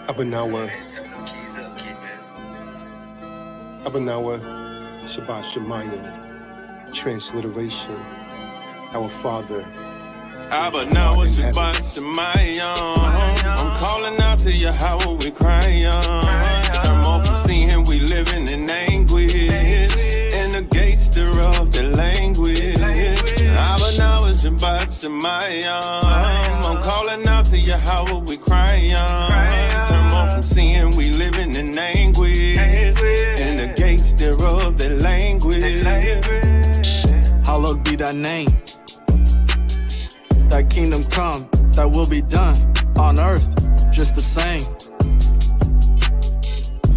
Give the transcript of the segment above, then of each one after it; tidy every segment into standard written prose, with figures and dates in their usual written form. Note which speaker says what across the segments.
Speaker 1: Abanawa, Abanawa, Shabbat Shemayim, transliteration, our Father.
Speaker 2: Abanawa, Shabbat Shemayim, I'm calling out to Yahweh, we crying. Turn off from seeing we living in anguish, in the gates thereof the language. Abanawa, Shabbat Shemayim, I'm calling out to Yahweh, we crying. Turn off from seeing we living in anguish, in the gates thereof the language.
Speaker 3: Hallowed be thy name. Thy kingdom come, thy will be done on earth, just the same.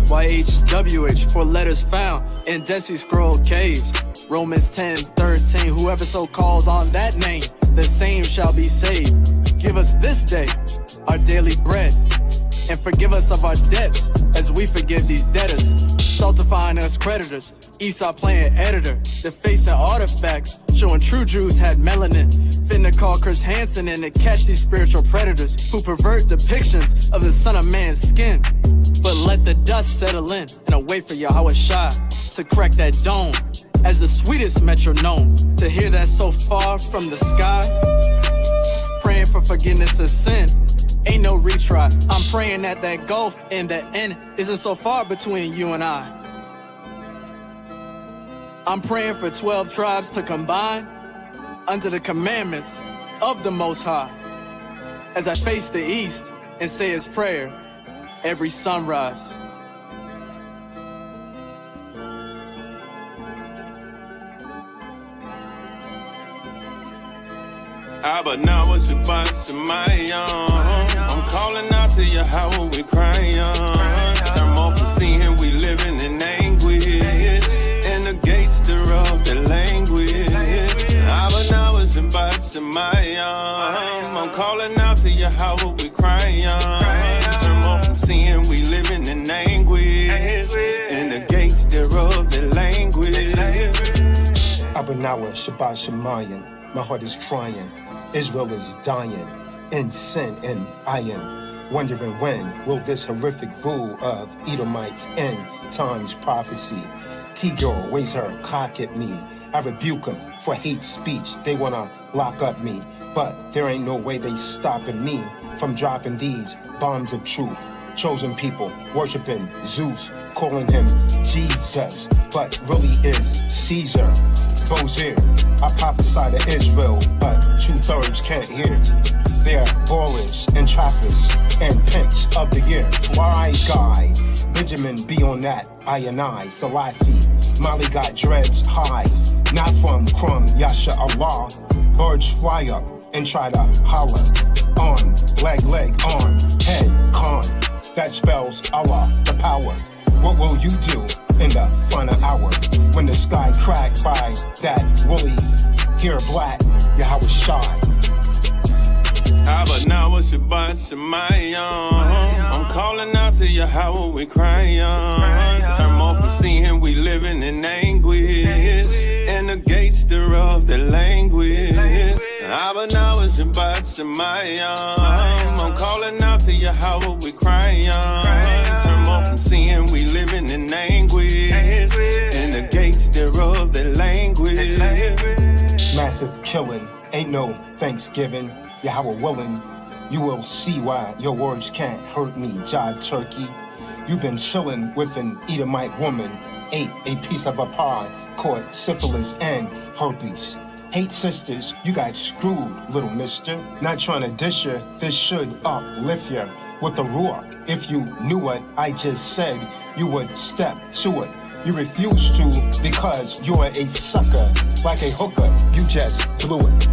Speaker 3: YHWH, 4 letters found in Dead Sea Scroll caves. Romans 10:13, whoever so calls on that name, the same shall be saved. Give us this day our daily bread, and forgive us of our debts as we forgive these debtors. Stultifying us creditors, Esau playing editor, defacing artifacts, showing true Jews had melanin. Finna call Chris Hansen in to catch these spiritual predators who pervert depictions of the Son of Man's skin. But let the dust settle in and await for Yahweh Shai to crack that dome as the sweetest metronome, to hear that so far from the sky. Praying for forgiveness of sin, ain't no retry. I'm praying that that gulf in the end isn't so far between you and I. I'm praying for 12 tribes to combine under the commandments of the Most High, as I face the east and say his prayer every sunrise.
Speaker 2: Abanawa, Shabbat Shemayim, I'm calling out to Yahweh, we crying. Turn off from seeing we living in anguish, in the gates thereof the language. Abanawa, Shabbat Shemayim, I'm calling out to Yahweh, we crying. Turn off from seeing we living in anguish, in the gates thereof the language.
Speaker 1: Abanawa, Shabbat Shemayim, my heart is crying. Israel is dying in sin and iron, wondering when will this horrific rule of Edomites end times prophecy. T-girl waves her cock at me. I rebuke them for hate speech. They wanna lock up me, but there ain't no way they stopping me from dropping these bombs of truth. Chosen people worshiping Zeus, calling him Jesus, but really is Caesar. Bozir, I prophesy to Israel, but 2/3 can't hear. They're ballers and trappers and pimps of the year. Why guy? Benjamin be on that. I and I, Selassie. Molly got dreads high. Not from Crumb, Yasha Allah. Birds fly up and try to holler. Arm, leg, arm, head, con. That spells Allah, the power. What will you do in the final hour when the sky cracked by that woolly hair black Yahweh Shai?
Speaker 2: Abanawa, Shabbat Shemayim, I'm calling out to Yahweh, we crying. Turn off from seeing we living in anguish, in the gates thereof the language. Abanawa, Shabbat Shemayim, I'm calling out to Yahweh, we crying. Turn off from seeing we living in anguish, in the gates thereof the language.
Speaker 1: Massive killing, ain't no Thanksgiving. Yahweh willing, you will see why your words can't hurt me, jive turkey. You've been chilling with an Edomite woman, ate a piece of a pie, caught syphilis and herpes. Hate sisters, you got screwed, little mister. Not trying to dish ya, this should uplift ya with the Ruach. If you knew what I just said, you would step to it. You refuse to because you're a sucker. Like a hooker, you just blew it.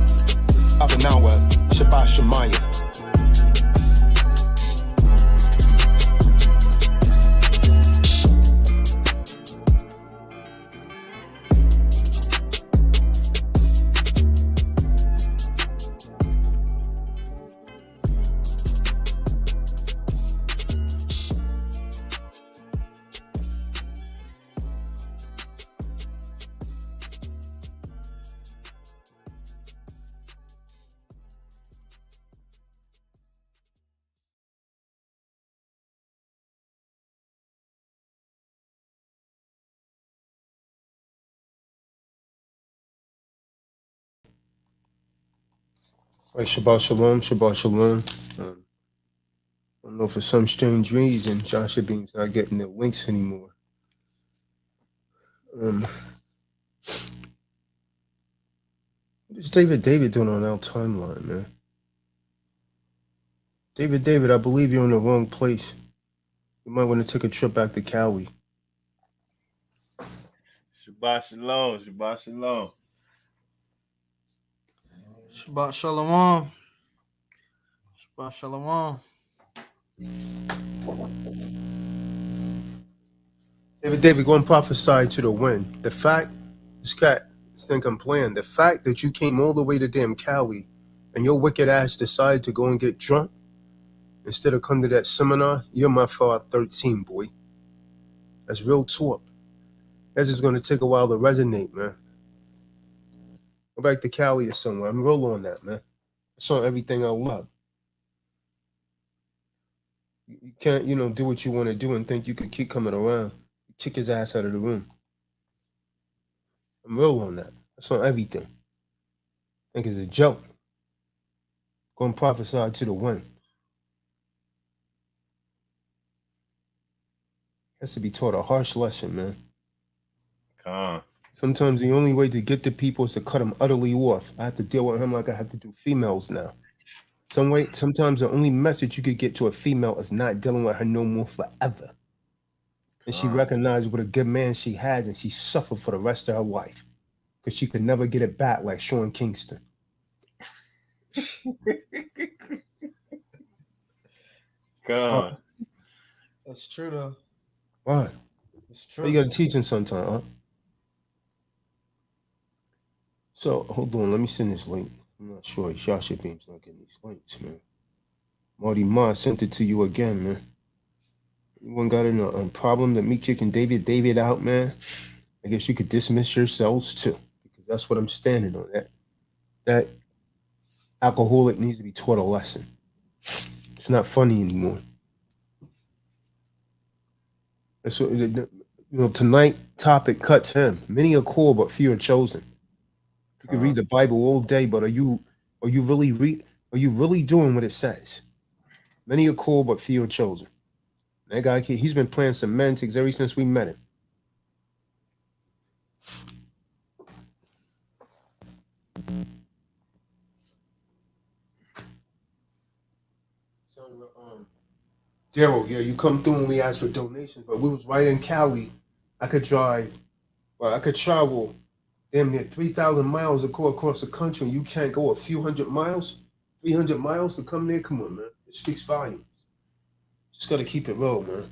Speaker 1: Abanawa, Shabbat Shemayim. Right, Shabbat Shalom, Shabbat Shalom. I don't know, for some strange reason, Joshua Beam's not getting the links anymore. What is David doing on our timeline, man? David, I believe you're in the wrong place. You might want to take a trip back to Cali.
Speaker 4: Shabbat Shalom, Shabbat Shalom.
Speaker 3: Shabbat Shalom. Shabbat Shalom.
Speaker 1: David, go and prophesy to the wind. The fact, this thing I'm playing, the fact that you came all the way to damn Cali and your wicked ass decided to go and get drunk instead of come to that seminar, you're my father 13, boy. That's real talk. That's just going to take a while to resonate, man. Go back to Cali or somewhere. I'm real on that, man. It's on everything I love. You can't, do what you want to do and think you can keep coming around. Kick his ass out of the room. I'm real on that. That's on everything. I think it's a joke. Go and prophesy to the wind. Has to be taught a harsh lesson, man.
Speaker 4: Kahan.
Speaker 1: Sometimes the only way to get to people is to cut them utterly off. I have to deal with him like I have to do females now. Sometimes the only message you could get to a female is not dealing with her no more forever. And she recognized what a good man she has, and she suffered for the rest of her life because she could never get it back like Sean Kingston.
Speaker 4: God.
Speaker 3: That's true, though.
Speaker 1: Why?
Speaker 3: It's true.
Speaker 1: You got to teach him sometime, huh? So, hold on. Let me send this link. I'm not sure. Joshua Beam's not getting these links, man. Marty Ma sent it to you again, man. Anyone got a problem that me kicking David out, man? I guess you could dismiss yourselves too, because that's what I'm standing on. That alcoholic needs to be taught a lesson. It's not funny anymore. That's what, tonight topic cuts him. Many are called, but few are chosen. You can read the Bible all day, but are you really doing what it says? Many are called, but few are chosen. That guy, he's been playing semantics ever since we met him. Daryl, yeah, you come through when we asked for donations, but we was right in Cali. I could travel damn near 3,000 miles to go across the country, and you can't go a few hundred miles, 300 miles to come there. Come on, man. It speaks volumes. Just got to keep it real, man.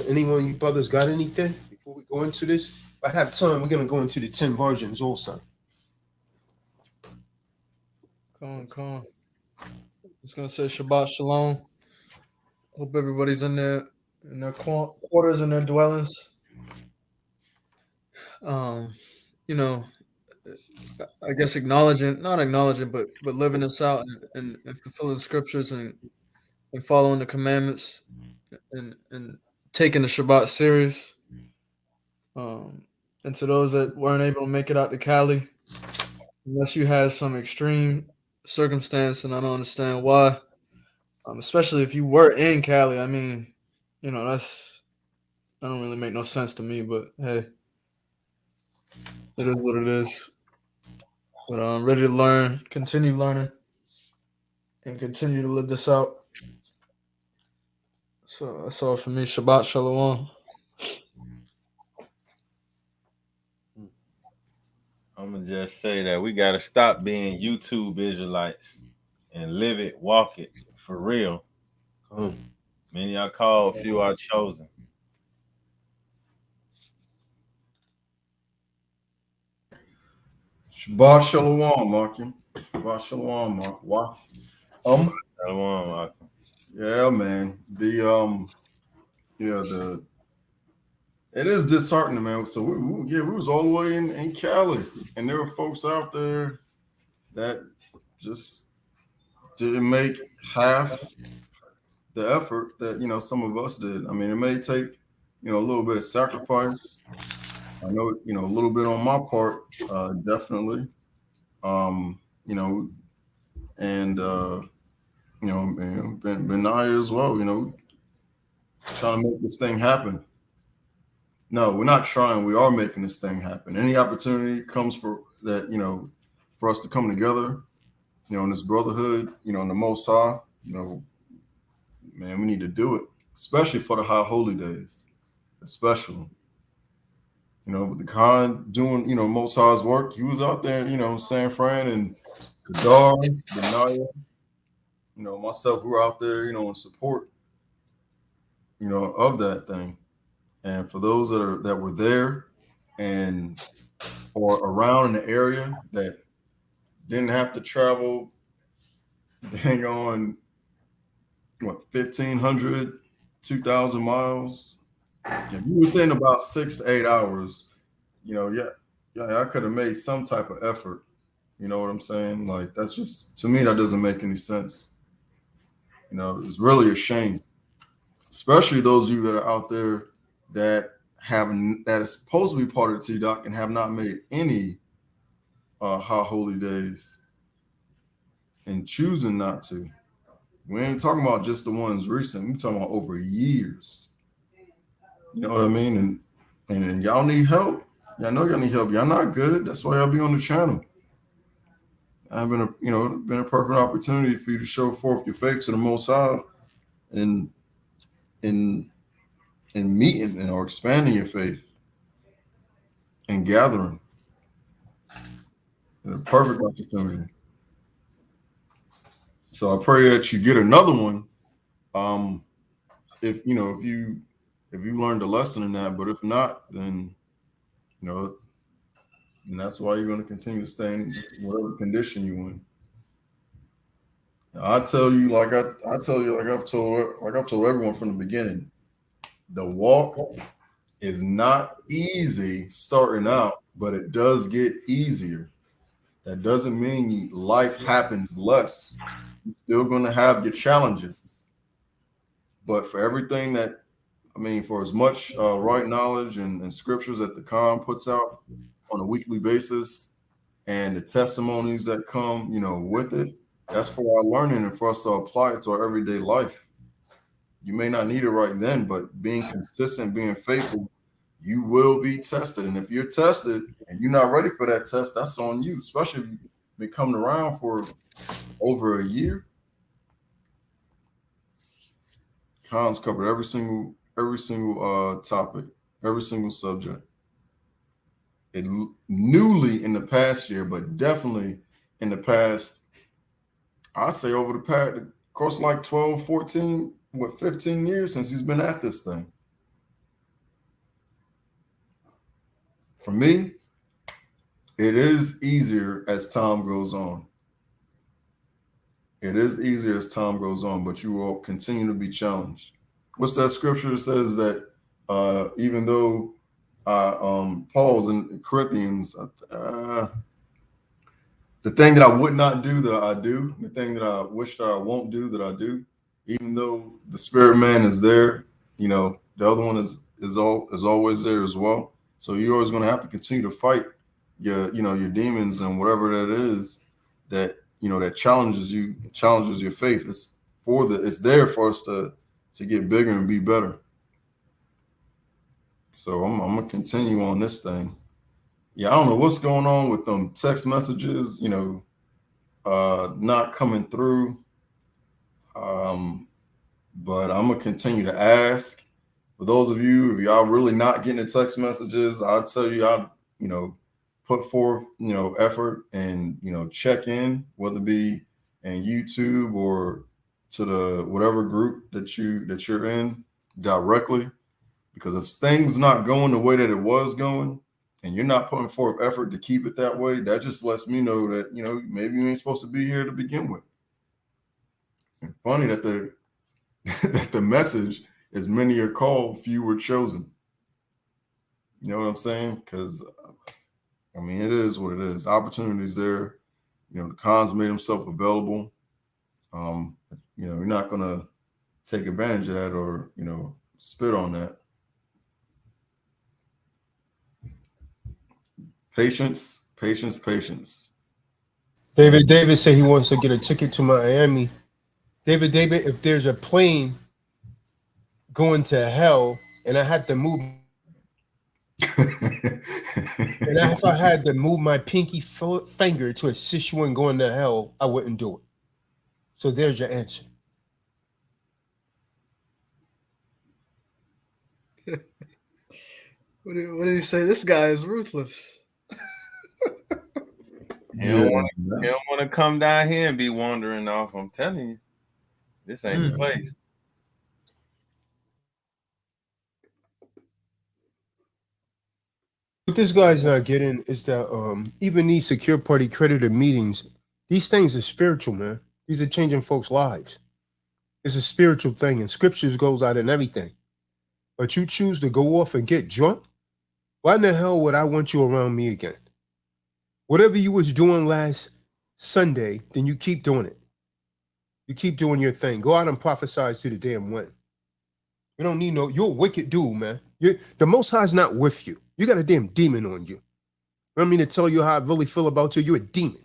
Speaker 1: Anyone of you brothers got anything before we go into this? If I have time, we're going to go into the 10 virgins also.
Speaker 3: Come on. Just going to say Shabbat Shalom. Hope everybody's in their quarters, in their dwellings. I guess not acknowledging, but living this out and fulfilling scriptures and following the commandments and taking the Shabbat serious. And to those that weren't able to make it out to Cali, unless you had some extreme circumstance, and I don't understand why, especially if you were in Cali. I mean, that don't really make no sense to me, but hey, it is what it is. But I'm ready to learn, continue learning, and continue to live this out. So that's all for me. Shabbat Shalom.
Speaker 4: I'm going to just say that we got to stop being YouTube Israelites and live it, walk it, for real. Many are called, few are chosen.
Speaker 5: Shabbat Shalom, Marky. Shabbat Shalom, Mark. Wow.
Speaker 4: Shalom, Marky.
Speaker 5: Yeah, man. It is disheartening, man. So we was all the way in Cali, and there were folks out there that just didn't make half the effort that some of us did. I mean, it may take a little bit of sacrifice. I know a little bit on my part, definitely. and Benaya as well. Trying to make this thing happen. No, we're not trying. We are making this thing happen. Any opportunity comes for that, for us to come together, in this brotherhood, in the Most High, man, we need to do it, especially for the high holy days, especially. With the Kahan doing, Most High's work, he was out there, San Fran and Kadar, Benaya, myself, we were out there, in support, of that thing. And for those that were there and or around in the area that didn't have to travel, dang on, 1,500, 2,000 miles. If you within about 6 to 8 hours, I could have made some type of effort. You know what I'm saying? Like, that's just, to me, that doesn't make any sense. It's really a shame, especially those of you that are out there that is supposed to be part of the TDOC and have not made any high holy days and choosing not to. We ain't talking about just the ones recent. We're talking about over years. You know what I mean? And y'all need help. Y'all know y'all need help. Y'all not good. That's why y'all be on the channel. I've been a perfect opportunity for you to show forth your faith to the Most High and meeting or expanding your faith and gathering. It's a perfect opportunity. So I pray that you get another one. If you learned a lesson in that, but if not, then and that's why you're going to continue to stay in whatever condition you in. I tell you, like I've told everyone from the beginning, the walk is not easy starting out, but it does get easier. That doesn't mean life happens less. You're still going to have your challenges. But for everything for as much right knowledge and scriptures that the Kahan puts out on a weekly basis and the testimonies that come, with it, that's for our learning and for us to apply it to our everyday life. You may not need it right then, but being consistent, being faithful, you will be tested. And if you're tested and you're not ready for that test, that's on you, especially if you've been coming around for over a year. Kahan's covered every single topic, every single subject. It newly in the past year, but definitely in the past, I say over the past, of course, like 12, 14, 15 years since he's been at this thing. For me, it is easier as time goes on. It is easier as time goes on, but you will continue to be challenged. What's that scripture that says that even though Paul's in Corinthians, the thing that I would not do that I do, the thing that I wish that I won't do that I do, even though the spirit man is there, the other one is always there as well. So you're always going to have to continue to fight your demons and whatever that is that that challenges your faith. It's there for us to get bigger and be better. So I'm gonna continue on this thing. Yeah, I don't know what's going on with them text messages, not coming through. But I'm gonna continue to ask. For those of you, if y'all really not getting the text messages, I'll tell you, I'll put forth effort and check in, whether it be in YouTube or to the whatever group that you're in directly. Because if things not going the way that it was going, and you're not putting forth effort to keep it that way, that just lets me know that maybe you ain't supposed to be here to begin with. And funny that the message is many are called, few were chosen. You know what I'm saying? Because it is what it is. Opportunities there. The Kahan's made himself available. You're not gonna take advantage of that or spit on that. Patience.
Speaker 1: David said he wants to get a ticket to Miami. David, if there's a plane going to hell and I had to move, and if I had to move my pinky finger to assist you in going to hell, I wouldn't do it. So there's your answer.
Speaker 3: What did he say? This guy is ruthless.
Speaker 4: He don't want to come down here and be wandering off. I'm telling you, this ain't the place.
Speaker 1: What this guy's not getting is that even these secure party creditor meetings, these things are spiritual, man. These are changing folks' lives. It's a spiritual thing, and scriptures goes out in everything. But you choose to go off and get drunk? Why in the hell would I want you around me again? Whatever you was doing last Sunday, then you keep doing it. You keep doing your thing. Go out and prophesy to the damn wind. You don't need no, you're a wicked dude, man. The Most High's not with you. You got a damn demon on you. I don't mean to tell you how I really feel about you. You're a demon.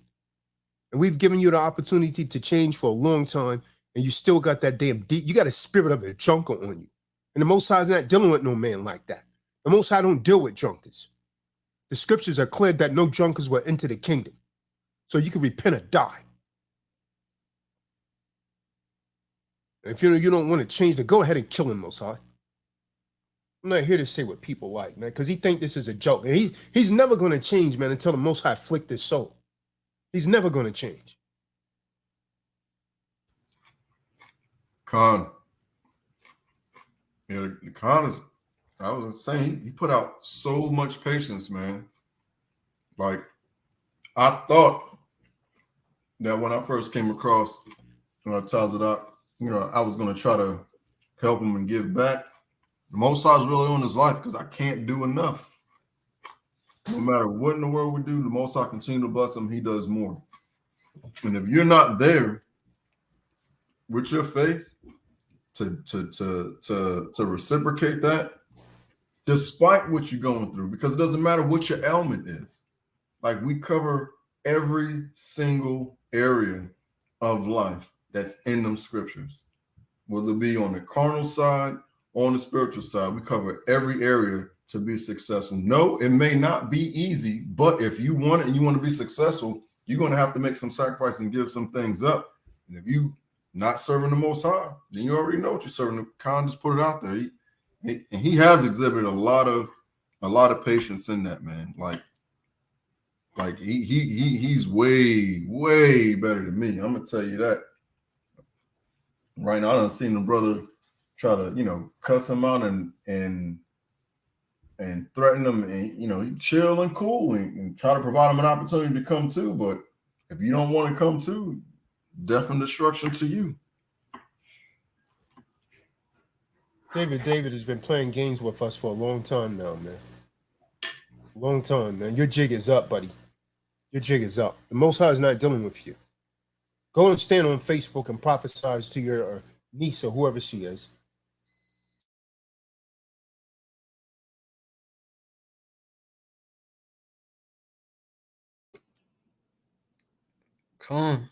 Speaker 1: And we've given you the opportunity to change for a long time, and you still got that damn, you got a spirit of a junker on you. And the Most High's not dealing with no man like that. The Most High don't deal with drunkards. The scriptures are clear that no drunkards will enter the kingdom. So you can repent or die. And if you don't want to change, then go ahead and kill him, Most High. I'm not here to say what people like, man, because he think this is a joke. And he's never going to change, man, until the Most High afflict his soul. He's never going to change.
Speaker 5: Kahan. Yeah, Kahan is, I was saying, he put out so much patience, man. Like, I thought that when I first came across Tazadaq, I was going to try to help him and give back. The Most High is really on his life because I can't do enough. No matter what in the world we do, the Most High continue to bless him. He does more. And if you're not there with your faith to reciprocate that, despite what you're going through, because it doesn't matter what your ailment is. Like, we cover every single area of life that's in them scriptures, whether it be on the carnal side, on the spiritual side. We cover every area to be successful. No, it may not be easy, but if you want it and you want to be successful, you're going to have to make some sacrifice and give some things up. And if you not serving the Most High, then you already know what you're serving. Kahan just put it out there. He has exhibited a lot of patience in that, man. Like he's way better than me. I'm gonna tell you that. Right now, I done seen the brother try to, cuss him out and threaten him, and he chill and cool and try to provide him an opportunity to come too. But if you don't want to come too, definite destruction to you.
Speaker 1: David has been playing games with us for a long time now, man. Long time, man. Your jig is up, buddy. Your jig is up. The Most High is not dealing with you. Go and stand on Facebook and prophesize to your niece or whoever she is.
Speaker 3: Come.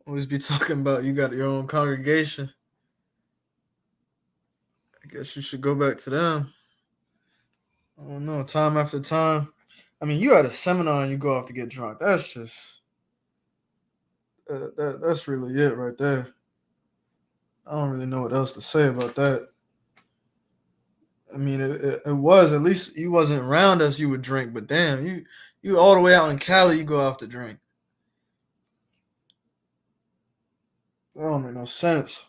Speaker 3: Always be talking about you got your own congregation. I guess you should go back to them. I don't know. Time after time. I mean, you at a seminar and you go off to get drunk. That's just that's really it right there. I don't really know what else to say about that. I mean, it was, at least you wasn't around us, you would drink, but damn, you all the way out in Cali, you go off to drink. That don't make no sense.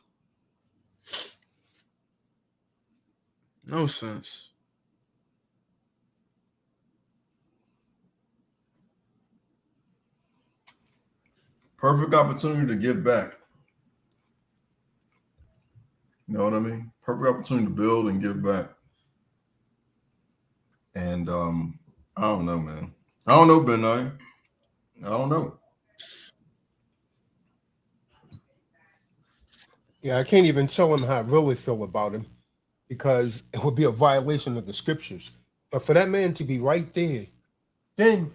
Speaker 3: No sense.
Speaker 5: Perfect opportunity to give back. You know what I mean? Perfect opportunity to build and give back. And I don't know, man. I don't know, Ben. I don't know.
Speaker 1: Yeah, I can't even tell him how I really feel about him because it would be a violation of the scriptures. But for that man to be right there, then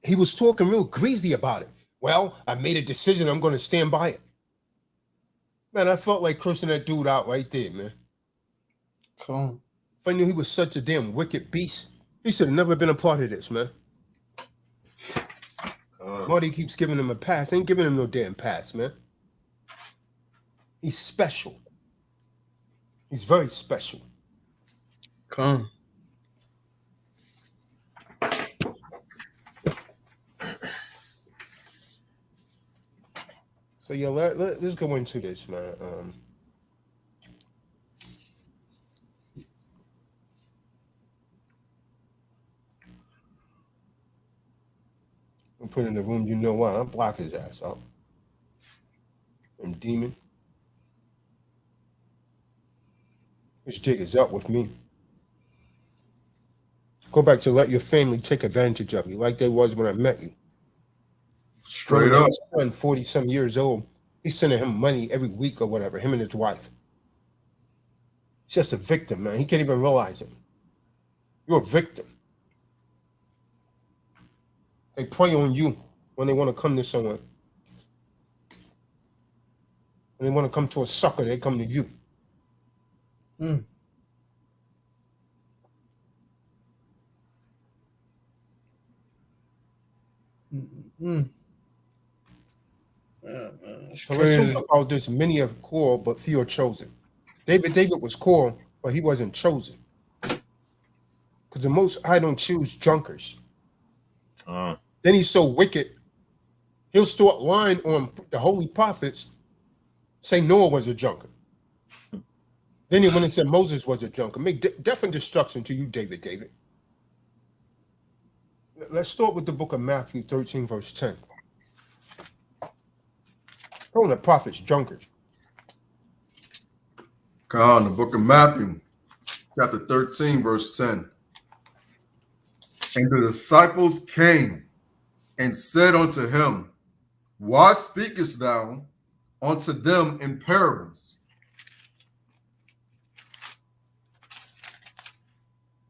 Speaker 1: he was talking real greasy about it. Well, I made a decision. I'm going to stand by it. Man, I felt like cursing that dude out right there, man.
Speaker 3: Cool.
Speaker 1: If I knew he was such a damn wicked beast, he should have never been a part of this, man. Marty keeps giving him a pass. Ain't giving him no damn pass, man. He's special. He's very special.
Speaker 3: Cool.
Speaker 1: So yeah, let's go into this, man. I'm putting in the room. You know what? I'm block his ass out. And demon. This jig is up with me. Go back to let your family take advantage of you, like they was when I met you.
Speaker 5: Straight up.
Speaker 1: His son, 40-some years old, he's sending him money every week or whatever, him and his wife. He's just a victim, man. He can't even realize it. You're a victim. They prey on you when they want to come to someone. When they want to come to a sucker, they come to you.
Speaker 3: Mm. Mm.
Speaker 1: So let's talk about this. Many are called, but few are chosen. David was called, but he wasn't chosen. Because the Most High don't choose drunkers. Then he's so wicked, he'll start lying on the holy prophets, say Noah was a drunkard. Then he went and said Moses was a drunkard. Make death and destruction to you, David. Let's start with the book of Matthew 13, verse 10. Calling the prophets drunkards.
Speaker 5: Kahan, the book of Matthew, chapter 13, verse 10. And the disciples came and said unto him, why speakest thou unto them in parables?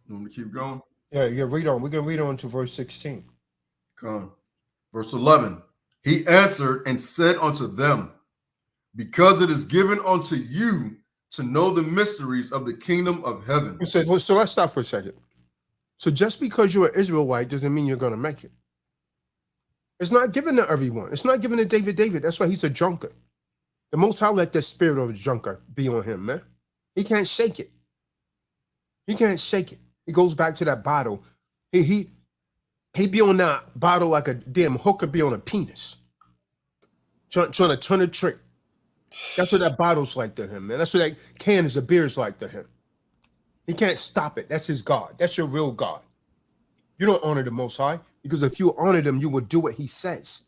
Speaker 5: You want me to keep going?
Speaker 1: Yeah, read on. We're going to read on to verse 16.
Speaker 5: Come. Verse 11. He answered and said unto them, because it is given unto you to know the mysteries of the kingdom of heaven.
Speaker 1: So let's stop for a second. So just because you're an Israelite doesn't mean you're going to make it. It's not given to everyone. It's not given to David. That's why he's a drunkard. The Most High let the spirit of a drunkard be on him, man. He can't shake it. He can't shake it. He goes back to that bottle. He be on that bottle like a damn hooker be on a penis. Trying to turn a trick. That's what that bottle's like to him, man. That's what that can of beer is like to him. He can't stop it. That's his God. That's your real God. You don't honor the Most High, because if you honor him, you will do what he says.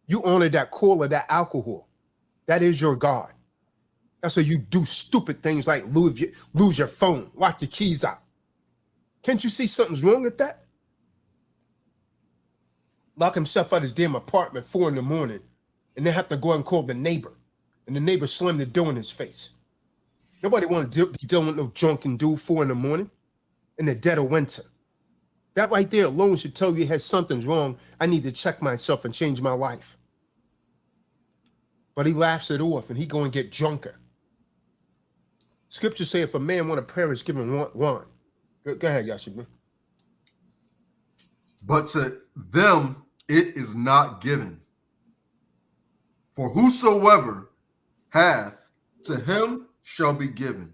Speaker 1: You honor that cola, that alcohol. That is your God. That's why you do stupid things like lose your phone, lock your keys out. Can't you see something's wrong with that? Lock himself out his damn apartment 4 in the morning and then have to go and call the neighbor. And the neighbor slammed the door in his face. Nobody want to be dealing with no drunken dude 4 in the morning in the dead of winter. That right there alone should tell you, hey, something's wrong. I need to check myself and change my life. But he laughs it off and he go and get drunker. Scripture say if a man want to perish, give him wine. Go ahead, Yashima.
Speaker 5: But to them it is not given. For whosoever hath, to him shall be given,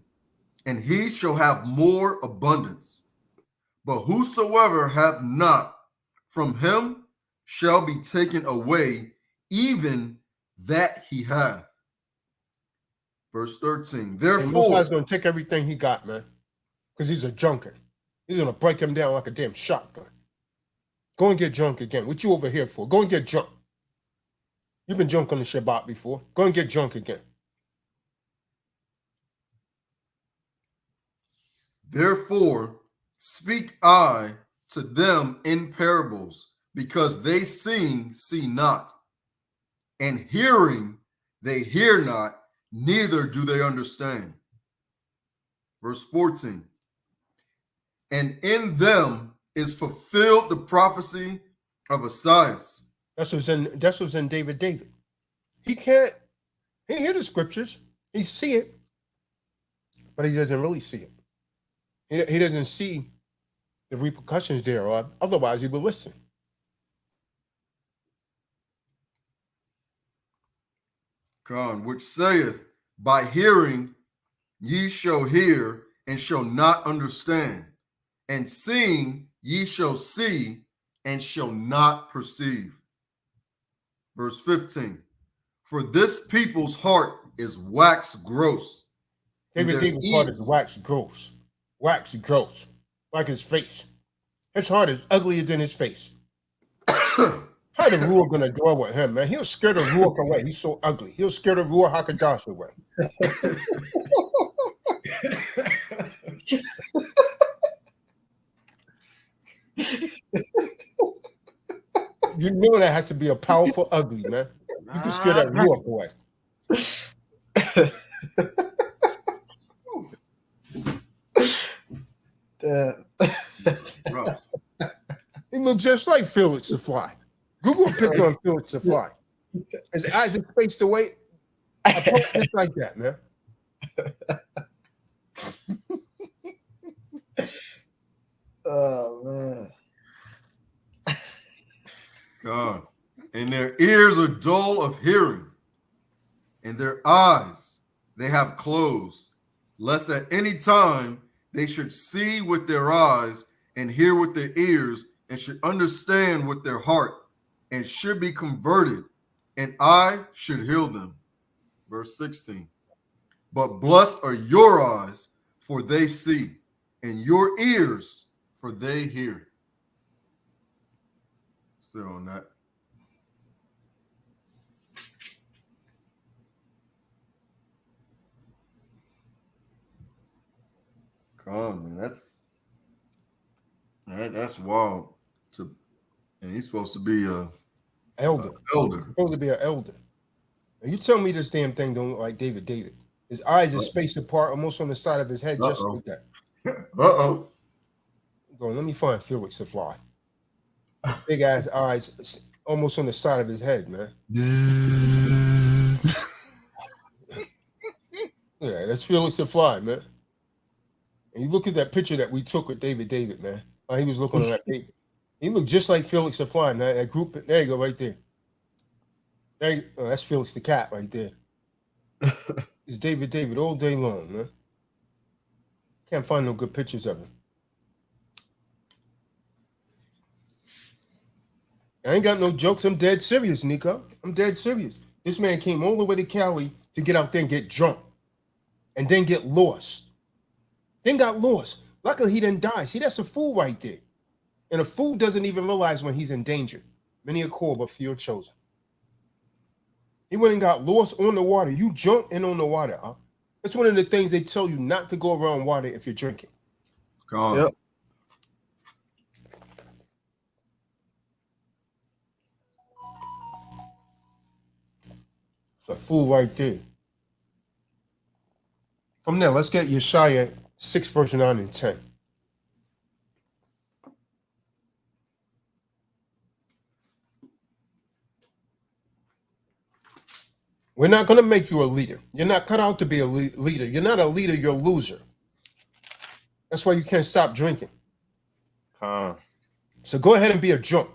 Speaker 5: and he shall have more abundance. But whosoever hath not, from him shall be taken away even that he hath. Verse 13. Therefore,
Speaker 1: Moses going to take everything he got, man, because he's a drunkard. He's going to break him down like a damn shotgun. Go and get drunk again. What you over here for? Go and get drunk. You've been drunk on the Shabbat before. Go and get drunk again.
Speaker 5: Therefore, speak I to them in parables, because they seeing, see not, and hearing, they hear not, neither do they understand. Verse 14. And in them is fulfilled the prophecy of Esaias.
Speaker 1: That's what's in David. He can't. He hear the scriptures. He see it, but he doesn't really see it. He doesn't see the repercussions thereof. Otherwise, he would listen.
Speaker 5: Kahan, which saith, by hearing ye shall hear and shall not understand, and seeing ye shall see and shall not perceive. Verse 15, for this people's heart is wax gross.
Speaker 1: David's heart is wax gross, like his face. His heart is uglier than his face. How the Ruach gonna dwell with him, man? He'll scare the Ruach away. He's so ugly. He'll scare the Ruach HaKodesh away. You know that has to be a powerful ugly, man. You can scare that Ruach away. He looks just like Felix the Fly. Google a picture on Felix the Fly. His eyes are spaced away. Just like that, man.
Speaker 6: Oh man.
Speaker 5: God. And their ears are dull of hearing, and their eyes they have closed, lest at any time they should see with their eyes and hear with their ears and should understand with their heart and should be converted, and I should heal them. Verse 16. But blessed are your eyes, for they see, and your ears, for they hear. Still on that. Come on, man. That's wild. And he's supposed to be a
Speaker 1: elder. Supposed to be an elder. And you tell me this damn thing don't look like David. His eyes are spaced apart, almost on the side of his head, just like that.
Speaker 5: Uh-oh.
Speaker 1: Let me find Felix the Fly. Big ass eyes, almost on the side of his head, man. Yeah, that's Felix the Fly, man. And you look at that picture that we took with David, man. How he was looking on that paper. He looked just like Felix the Fly, man. That group, there you go, right there. That's Felix the Cat right there. It's David all day long, man. Can't find no good pictures of him. I ain't got no jokes. I'm dead serious, Nico. I'm dead serious. This man came all the way to Cali to get out there and get drunk and then get lost. Then got lost. Luckily, he didn't die. See, that's a fool right there. And a fool doesn't even realize when he's in danger. Many are called, but few are chosen. He went and got lost on the water. You jump in on the water. Huh? That's one of the things they tell you not to go around water if you're drinking.
Speaker 5: Come on.
Speaker 6: Yep.
Speaker 1: It's a fool right there. From there, let's get Yeshaya 6, verse 9 and 10. We're not going to make you a leader. You're not cut out to be a leader. You're not a leader, you're a loser. That's why you can't stop drinking. So go ahead and be a drunk.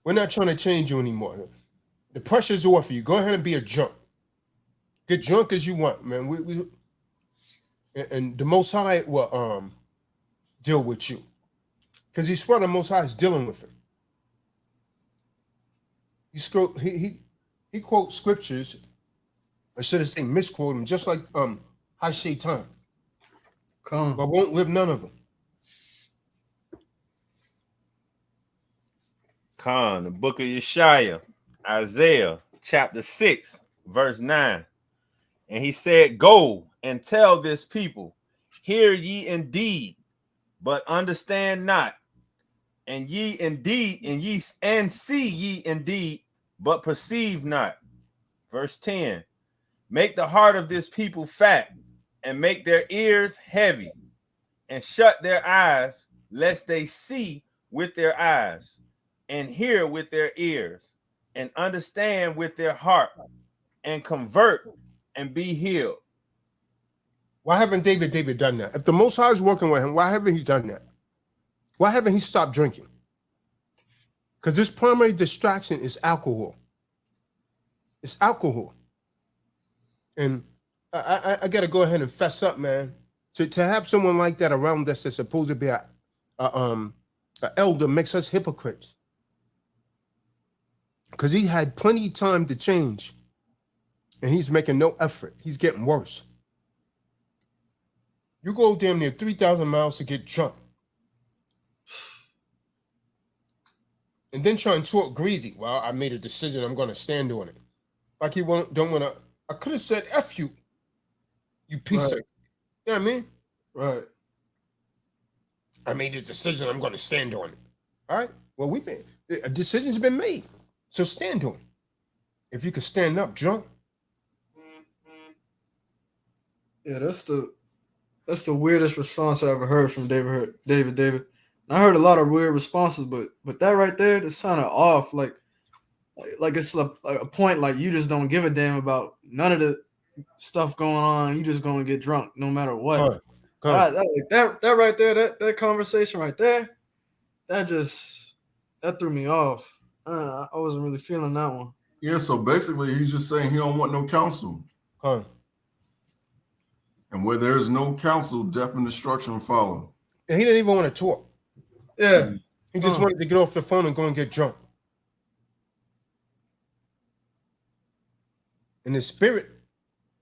Speaker 1: We're not trying to change you anymore. The pressure's off you. Go ahead and be a drunk. Get drunk as you want, man. And the Most High will deal with you. Because he swear the Most High is dealing with him. He quotes scriptures, I should have said misquote them, just like High Shaitan. But won't live none of them.
Speaker 4: The book of Yeshaya, Isaiah, chapter 6, verse 9. And he said, go and tell this people, hear ye indeed, but understand not. And ye indeed, and see ye indeed, but perceive not. Verse 10. Make the heart of this people fat, and make their ears heavy, and shut their eyes, lest they see with their eyes, and hear with their ears, and understand with their heart, and convert and be healed.
Speaker 1: Why haven't David done that? If the Most High is working with him, why haven't he done that? Why haven't he stopped drinking? Because his primary distraction is alcohol. It's alcohol. And I got to go ahead and fess up, man. To have someone like that around us that's supposed to be a elder makes us hypocrites. Because he had plenty of time to change. And he's making no effort. He's getting worse. You go damn near 3,000 miles to get drunk. And then try and talk greasy. Well, I made a decision. I'm going to stand on it. Like he don't want to. I could have said F you. You piece of. You know what I mean?
Speaker 3: Right.
Speaker 1: I made a decision. I'm going to stand on it. All right. Well, a decision's been made. So stand on it. If you can stand up drunk.
Speaker 3: Yeah, that's the weirdest response I ever heard from David. And I heard a lot of weird responses, but that right there, that's kind of off. Like it's a point like you just don't give a damn about none of the stuff going on. You just gonna get drunk no matter what. That right there, that conversation right there, that threw me off. I wasn't really feeling that one.
Speaker 5: Yeah, so basically he's just saying he don't want no counsel. And where there is no counsel, death and destruction follow.
Speaker 1: And he didn't even want to talk.
Speaker 3: Yeah.
Speaker 1: He just wanted to get off the phone and go and get drunk. In the spirit,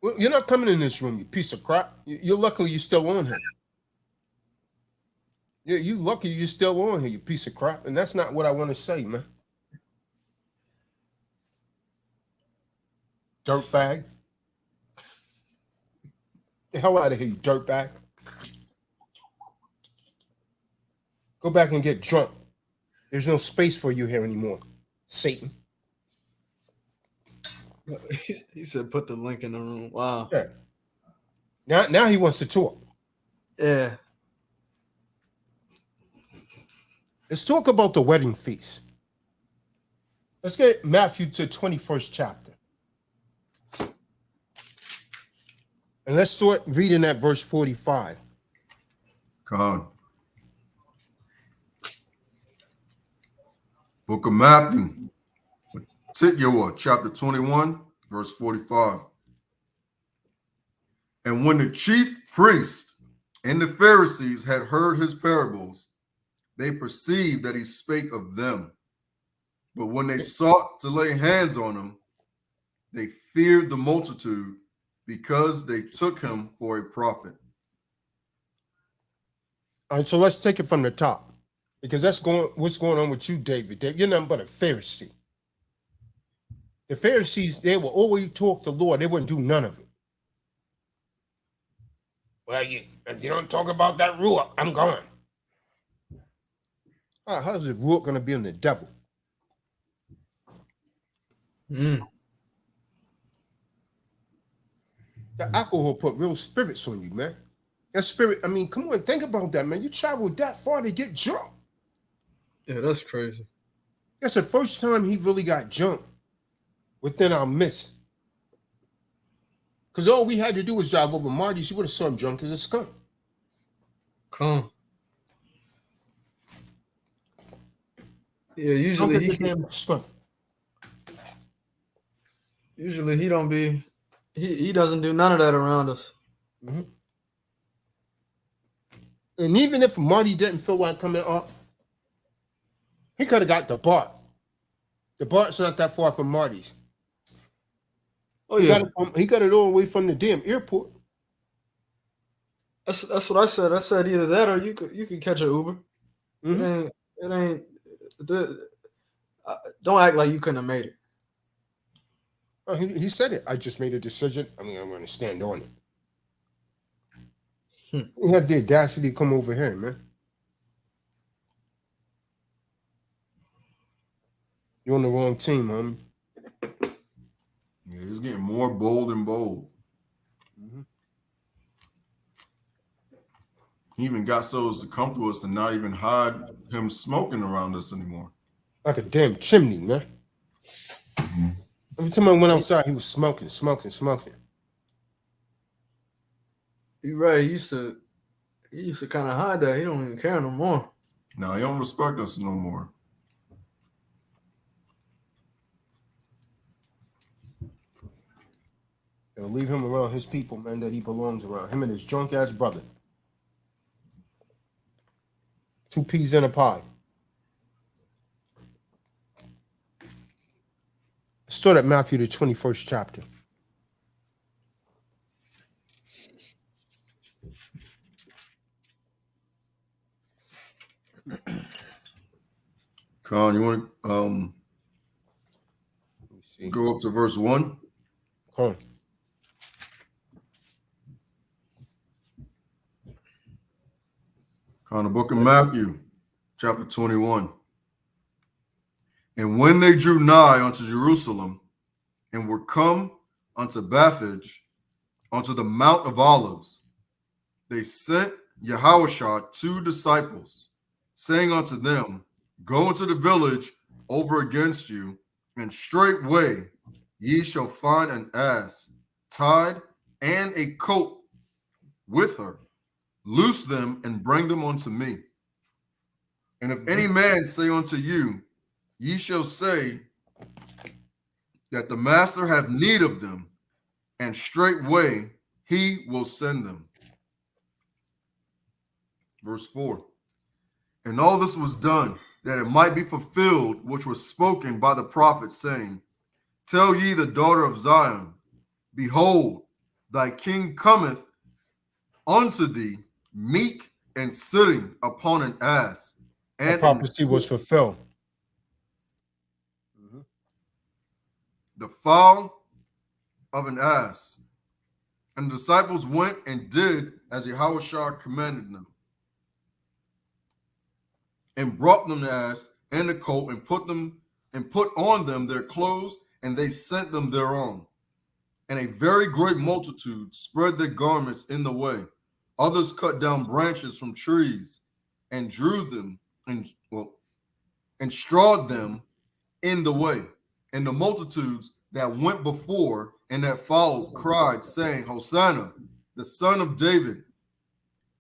Speaker 1: well, you're not coming in this room, you piece of crap. You're lucky you're still on here. You lucky you're still on here, you piece of crap. And that's not what I want to say, man. Dirtbag. The hell out of here, you dirtbag. Go back and get drunk. There's no space for you here anymore, Satan.
Speaker 3: He said, "Put the link in the room." Wow.
Speaker 1: Yeah. Now he wants to talk.
Speaker 3: Yeah.
Speaker 1: Let's talk about the wedding feast. Let's get Matthew to 21st chapter. And let's start reading at verse 45.
Speaker 5: God. Book of Matthew, chapter 21, verse 45. And when the chief priests and the Pharisees had heard his parables, they perceived that he spake of them. But when they sought to lay hands on him, they feared the multitude, because they took him for a prophet.
Speaker 1: All right, so let's take it from the top, because what's going on with you, David. You're nothing but a Pharisee. The Pharisees, they will always talk to the Lord. They wouldn't do none of it. Well, if you don't talk about that Ruach, I'm gone. How's the Ruach going to be in the devil? The alcohol put real spirits on you, man. That spirit, I mean, come on, think about that, man. You traveled that far to get drunk.
Speaker 3: Yeah, that's crazy.
Speaker 1: That's the first time he really got drunk within our midst. Because all we had to do was drive over Marty's. You would have saw him drunk as a skunk.
Speaker 3: Come. Yeah, usually he don't be. He doesn't do none of that around us.
Speaker 1: Mm-hmm. And even if Marty didn't feel like coming up, he could have got the BART. The BART's not that far from Marty's.
Speaker 3: Oh, yeah.
Speaker 1: He got it all the way from the damn airport.
Speaker 3: That's what I said. I said either that or you could catch an Uber.
Speaker 1: Mm-hmm.
Speaker 3: It ain't. Don't act like you couldn't have made it.
Speaker 1: Oh, he said it. I just made a decision. I'm going to stand on it. He had the audacity to come over here, man. You're on the wrong team, homie.
Speaker 5: Yeah, he's getting more bold and bold.
Speaker 1: Mm-hmm.
Speaker 5: He even got so as to come to us to not even hide him smoking around us anymore.
Speaker 1: like a damn chimney, man. Every time I went outside, he was smoking.
Speaker 3: You right. He used to kind of hide that. He don't even care no more.
Speaker 5: No, he don't respect us no more.
Speaker 1: They'll leave him around his people, man, that he belongs around. Him and his drunk ass brother. 2 peas in a pie. Let's start at Matthew, the 21st chapter.
Speaker 5: Khan, you want to go up to verse 1?
Speaker 1: Come on.
Speaker 5: Khan, the book of Matthew, chapter 21. And when they drew nigh unto Jerusalem, and were come unto Bethphage, unto the Mount of Olives, they sent Yahushua 2 disciples, saying unto them, Go into the village over against you, and straightway ye shall find an ass tied, and a colt with her. Loose them and bring them unto me. And if any man say unto you, Ye shall say that the master have need of them, and straightway he will send them. Verse 4. And all this was done, that it might be fulfilled, which was spoken by the prophet, saying, Tell ye the daughter of Zion, Behold, thy king cometh unto thee, meek and sitting upon an ass. And
Speaker 1: the prophecy was fulfilled.
Speaker 5: The fowl of an ass. And the disciples went and did as Yahushua commanded them, and brought them the ass and the colt, and put on them their clothes, and they sent them thereon. And a very great multitude spread their garments in the way. Others cut down branches from trees and drew them and strawed them in the way. And the multitudes that went before and that followed cried, saying, Hosanna, the son of David.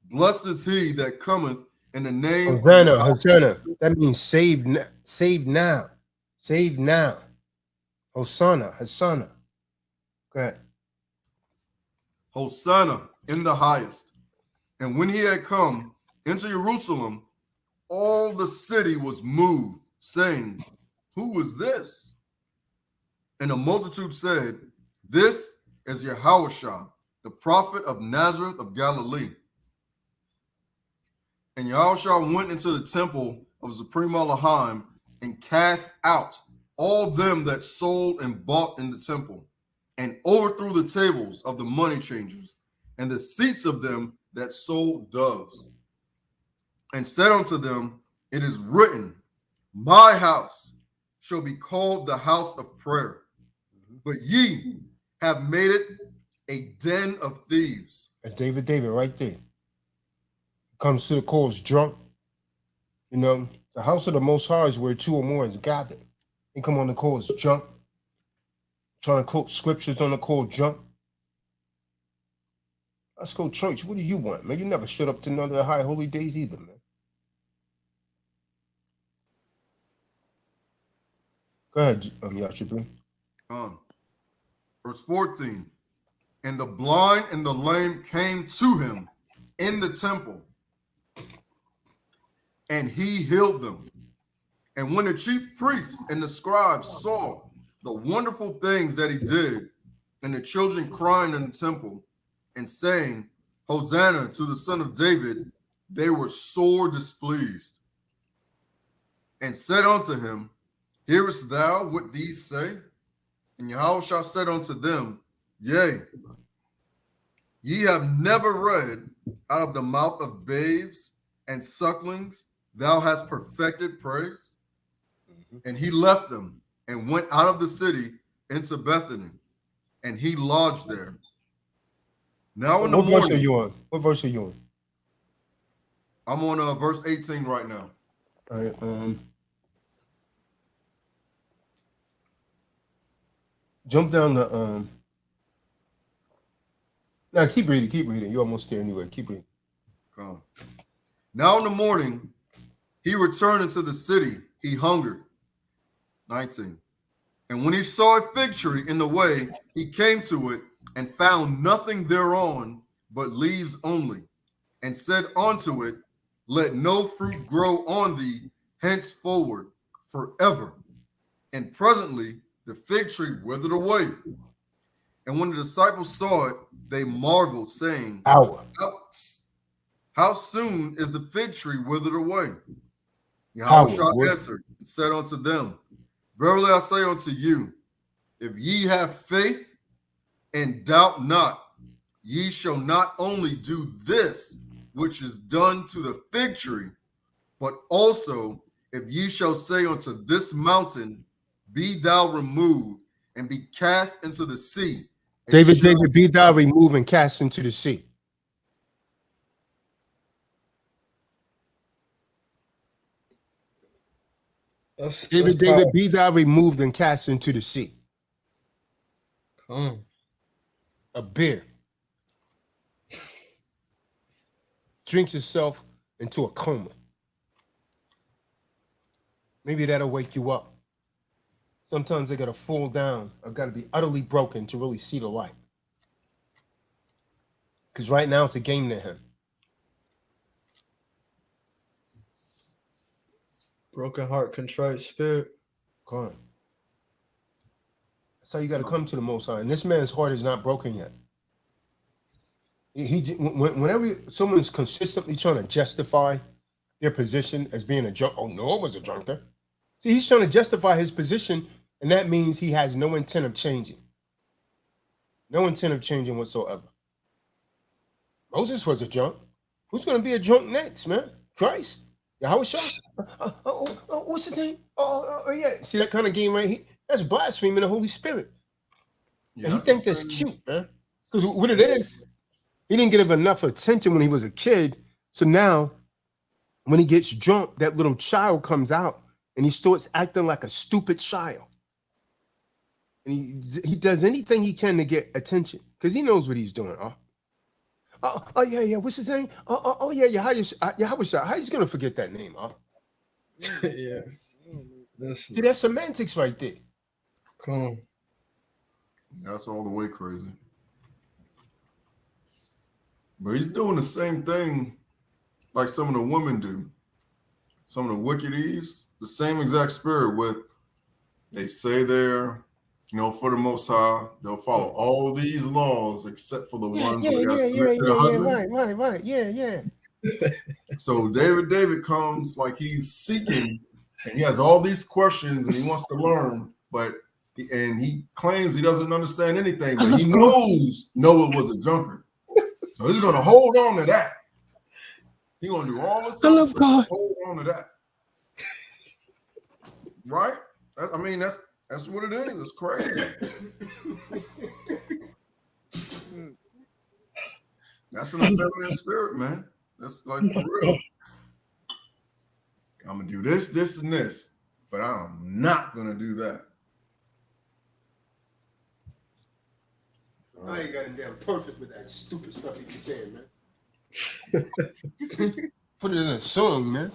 Speaker 5: Blessed is he that cometh in the name
Speaker 1: Hosanna. That means save now. Save now. Hosanna. Go ahead.
Speaker 5: Hosanna in the highest. And when he had come into Jerusalem, all the city was moved, saying, Who is this? And the multitude said, This is Yahushua, the prophet of Nazareth of Galilee. And Yahushua went into the temple of Supreme Elohim and cast out all them that sold and bought in the temple, and overthrew the tables of the money changers and the seats of them that sold doves, and said unto them, It is written, My house shall be called the house of prayer, but ye have made it a den of thieves.
Speaker 1: That's David right there. Comes to the cause drunk. You know, the house of the Most High is where 2 or more is gathered. He come on the cause drunk, trying to quote scriptures on the call drunk. Let's go church. What do you want, man? You never showed up to none of the high holy days either, man. Go ahead, Yashibri.
Speaker 5: Verse 14. And the blind and the lame came to him in the temple, and he healed them. And when the chief priests and the scribes saw the wonderful things that he did, and the children crying in the temple and saying, Hosanna to the son of David, they were sore displeased, and said unto him, Hearest thou what these say? And Yahushua said unto them, Yea, ye have never read, out of the mouth of babes and sucklings thou hast perfected praise? And he left them and went out of the city into Bethany, and he lodged there. Now in the morning.
Speaker 1: Verse are you on? What verse are you on?
Speaker 5: I'm on verse 18 right now.
Speaker 1: All right. Jump down to Now keep reading. You're almost there anyway. Keep reading.
Speaker 5: Come. Now in the morning, he returned into the city. He hungered. 19. And when he saw a fig tree in the way, he came to it and found nothing thereon but leaves only, and said unto it, let no fruit grow on thee henceforward forever. And presently the fig tree withered away. And when the disciples saw it, they marveled, saying, How soon is the fig tree withered away? Yahweh answered and said unto them, Verily I say unto you, if ye have faith and doubt not, ye shall not only do this which is done to the fig tree, but also if ye shall say unto this mountain, be thou removed and be cast into the sea.
Speaker 1: David, be thou removed and cast into the sea. David, be thou removed and cast into the sea. A beer. Drink yourself into a coma. Maybe that'll wake you up. Sometimes they got to fall down. I've got to be utterly broken to really see the light. Because right now it's a game to him.
Speaker 3: Broken heart, contrite spirit.
Speaker 1: Come on. That's how you got to come to the Most High. And this man's heart is not broken yet. Whenever someone's consistently trying to justify their position as being a drunk, oh, Noah was a drunkard. See, he's trying to justify his position, and that means he has no intent of changing. No intent of changing whatsoever. Moses was a drunk. Who's going to be a drunk next, man? Christ? Yahweh Shah? What's his name? Oh, yeah. See that kind of game right here? That's blaspheming the Holy Spirit. Yeah, and he thinks that's cute, man. Because what it is, he didn't give enough attention when he was a kid. So now, when he gets drunk, that little child comes out and he starts acting like a stupid child. And he does anything he can to get attention because he knows what he's doing. Yeah. What's his name? Yeah. How you gonna forget that name?
Speaker 3: Yeah.
Speaker 1: See, that's semantics right there.
Speaker 3: Come on.
Speaker 5: That's all the way crazy. But he's doing the same thing like some of the women do. Some of the wicked Eves, the same exact spirit with they say they're, for the Most High, they'll follow all these laws except for the ones that got submit to their husband.
Speaker 1: Right. Yeah.
Speaker 5: So David comes like he's seeking, and he has all these questions and he wants to learn, and he claims he doesn't understand anything, but he knows Noah was a drunkard. So he's going to hold on to that. He's going to do all this stuff.
Speaker 1: I love God.
Speaker 5: Hold on to that. Right? That's what it is. It's crazy. That's an effeminate spirit, man. That's like for real. I'm going to do this, and this, but I'm not going to do that.
Speaker 1: I ain't got it damn perfect with that stupid stuff you keep saying, man. Put it in a song, man.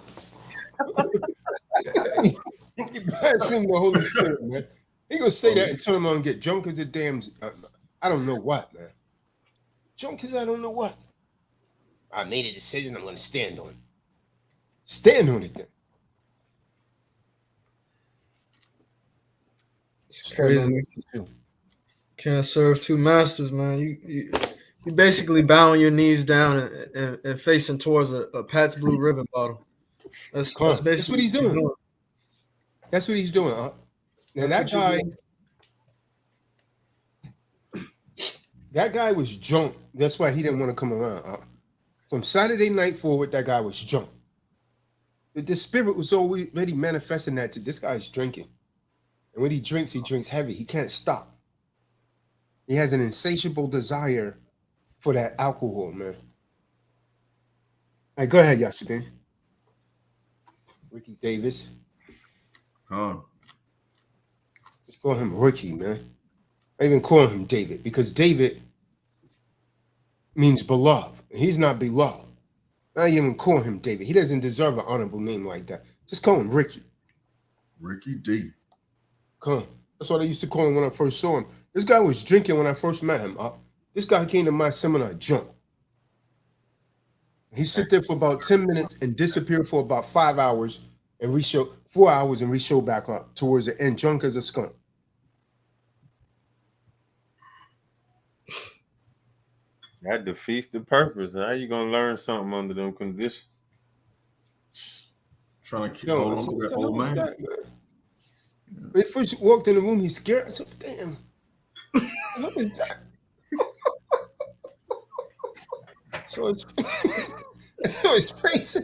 Speaker 1: You blaspheme the Holy Spirit, man. He gonna say that and turn him on and get drunk as a damn. I don't know what, man. Drunk as I don't know what. I made a decision. I'm gonna stand on it. Stand on it, then.
Speaker 3: It's crazy. Can't serve two masters, man. You basically bowing your knees down and facing towards a Pat's Blue Ribbon bottle. That's
Speaker 1: what he's doing. That's what he's doing. Now that guy was drunk. That's why he didn't want to come around. From Saturday night forward, that guy was drunk. The spirit was already manifesting that this guy's drinking. And when he drinks heavy. He can't stop. He has an insatiable desire for that alcohol, man. All right, go ahead, Yashibin. Ricky Davis.
Speaker 5: Let's
Speaker 1: call him Ricky, man. I even call him David because David means beloved. He's not beloved. I even call him David. He doesn't deserve an honorable name like that. Just call him Ricky.
Speaker 5: Ricky D.
Speaker 1: Come on. That's what I used to call him when I first saw him. This guy was drinking when I first met him. This guy came to my seminar drunk. He sit there for about 10 minutes and disappeared for about 5 hours and 4 hours and re-showed back up towards the end, drunk as a skunk.
Speaker 4: That defeats the purpose. How you gonna learn something under them conditions?
Speaker 5: Trying to keep hold on to that old man.
Speaker 1: When he first walked in the room, he's scared. I said, damn, what is that? So it's his face.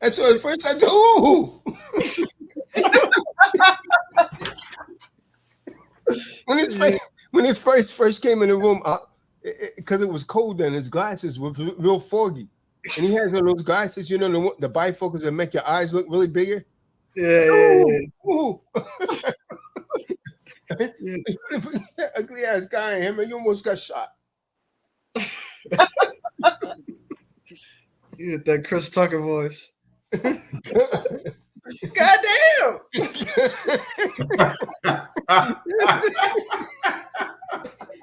Speaker 1: I saw his face. I said, ooh. when his face first came in the room, because it was cold then, his glasses were real foggy. And he has on those glasses, you know, the bifocals that make your eyes look really bigger.
Speaker 6: Yeah.
Speaker 1: Ooh. Ugly ass guy in him, and you almost got shot.
Speaker 6: You get that Chris Tucker voice.
Speaker 1: Goddamn!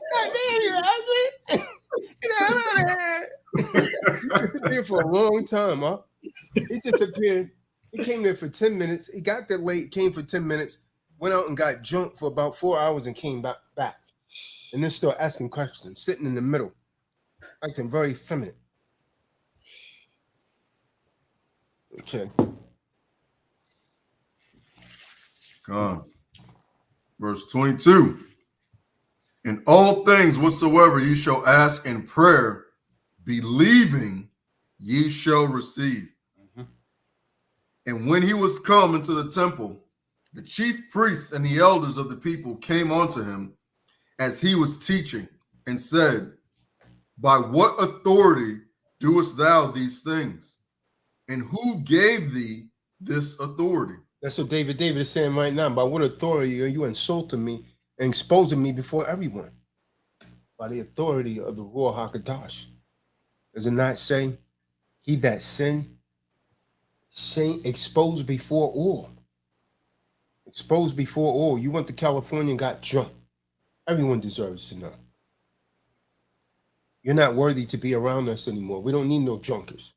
Speaker 1: Goddamn, you ugly! Get out of here! He disappeared for a long time, huh? He disappeared. He came there for 10 minutes. He got there late, came for 10 minutes, went out and got drunk for about 4 hours and came back. And then started asking questions, sitting in the middle, acting very feminine. Okay.
Speaker 5: God. Verse 22. In all things whatsoever ye shall ask in prayer, believing ye shall receive.
Speaker 1: Mm-hmm.
Speaker 5: And when he was come into the temple, the chief priests and the elders of the people came unto him as he was teaching and said, by what authority doest thou these things? And who gave thee this authority?
Speaker 1: That's what David is saying right now. By what authority are you insulting me and exposing me before everyone? By the authority of the Ruach HaKodesh. Does it not say, he that sinned, shame exposed before all? Exposed before all. You went to California and got drunk. Everyone deserves to know. You're not worthy to be around us anymore. We don't need no drunkards.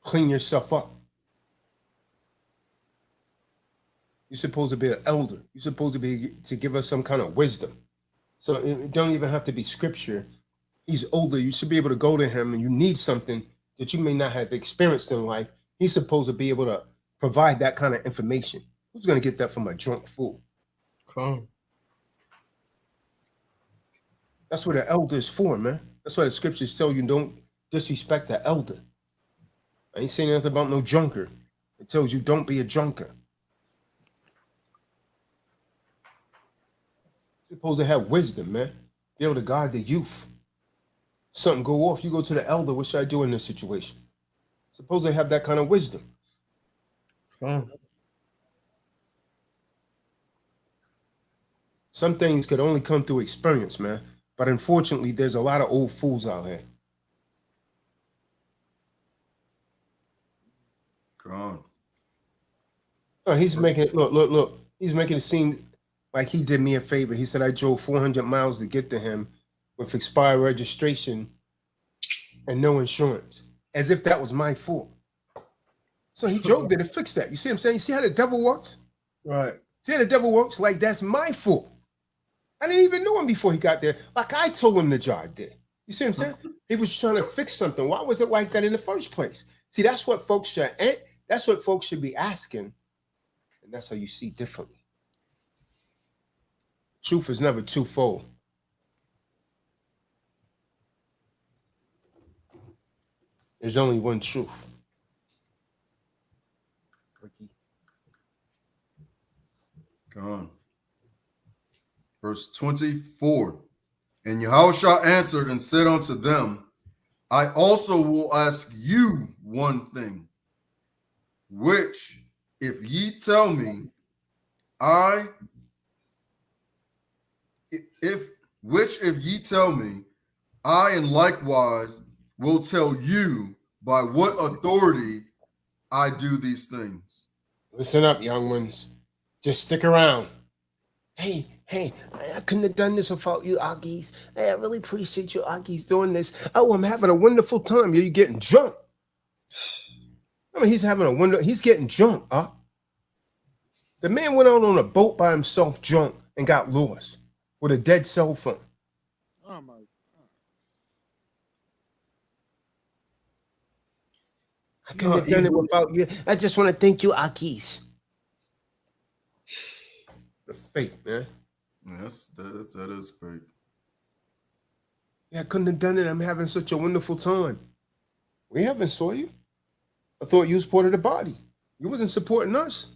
Speaker 1: Clean yourself up. You're supposed to be an elder. You're supposed to give us some kind of wisdom. So it don't even have to be scripture. He's older. You should be able to go to him, and you need something that you may not have experienced in life. He's supposed to be able to provide that kind of information. Who's going to get that from a drunk fool?
Speaker 6: Come.
Speaker 1: That's what an elder is for, man. That's why the scriptures tell you don't disrespect the elder. I ain't saying nothing about no drunkard. It tells you don't be a drunkard. You're supposed to have wisdom, man. Be able to guide the youth. Something go off, you go to the elder. What should I do in this situation? Supposed to have that kind of wisdom. Some things could only come through experience, man. But unfortunately, there's a lot of old fools out here.
Speaker 5: God.
Speaker 1: Oh, he's making it look. He's making it seem like he did me a favor. He said I drove 400 miles to get to him with expired registration and no insurance, as if that was my fault. So he drove there to fix that. You see what I'm saying? You see how the devil works?
Speaker 6: Right.
Speaker 1: See how the devil works? Like that's my fault. I didn't even know him before he got there. Like I told him to drive there. You see what I'm saying? He was trying to fix something. Why was it like that in the first place? See, that's what folks should be asking. And that's how you see differently. Truth is never twofold. There's only one truth.
Speaker 5: God. Verse 24. And Yahushua answered and said unto them, I also will ask you one thing, which if ye tell me, I if ye tell me, I and likewise will tell you by what authority I do these things.
Speaker 1: Listen up, young ones. Just stick around. Hey, I couldn't have done this without you, Aggies. Hey, I really appreciate you, Aggies, doing this. Oh, I'm having a wonderful time. You're getting drunk. I mean, he's getting drunk, huh? The man went out on a boat by himself drunk and got lost with a dead cell phone.
Speaker 7: Oh my God.
Speaker 1: I couldn't have done it without you. I just want to thank you, Aggies. The fake, man.
Speaker 5: Yes, that is fake.
Speaker 1: Yeah, I couldn't have done it. I'm having such a wonderful time. We haven't saw you. I thought you was part of the body. You wasn't supporting us.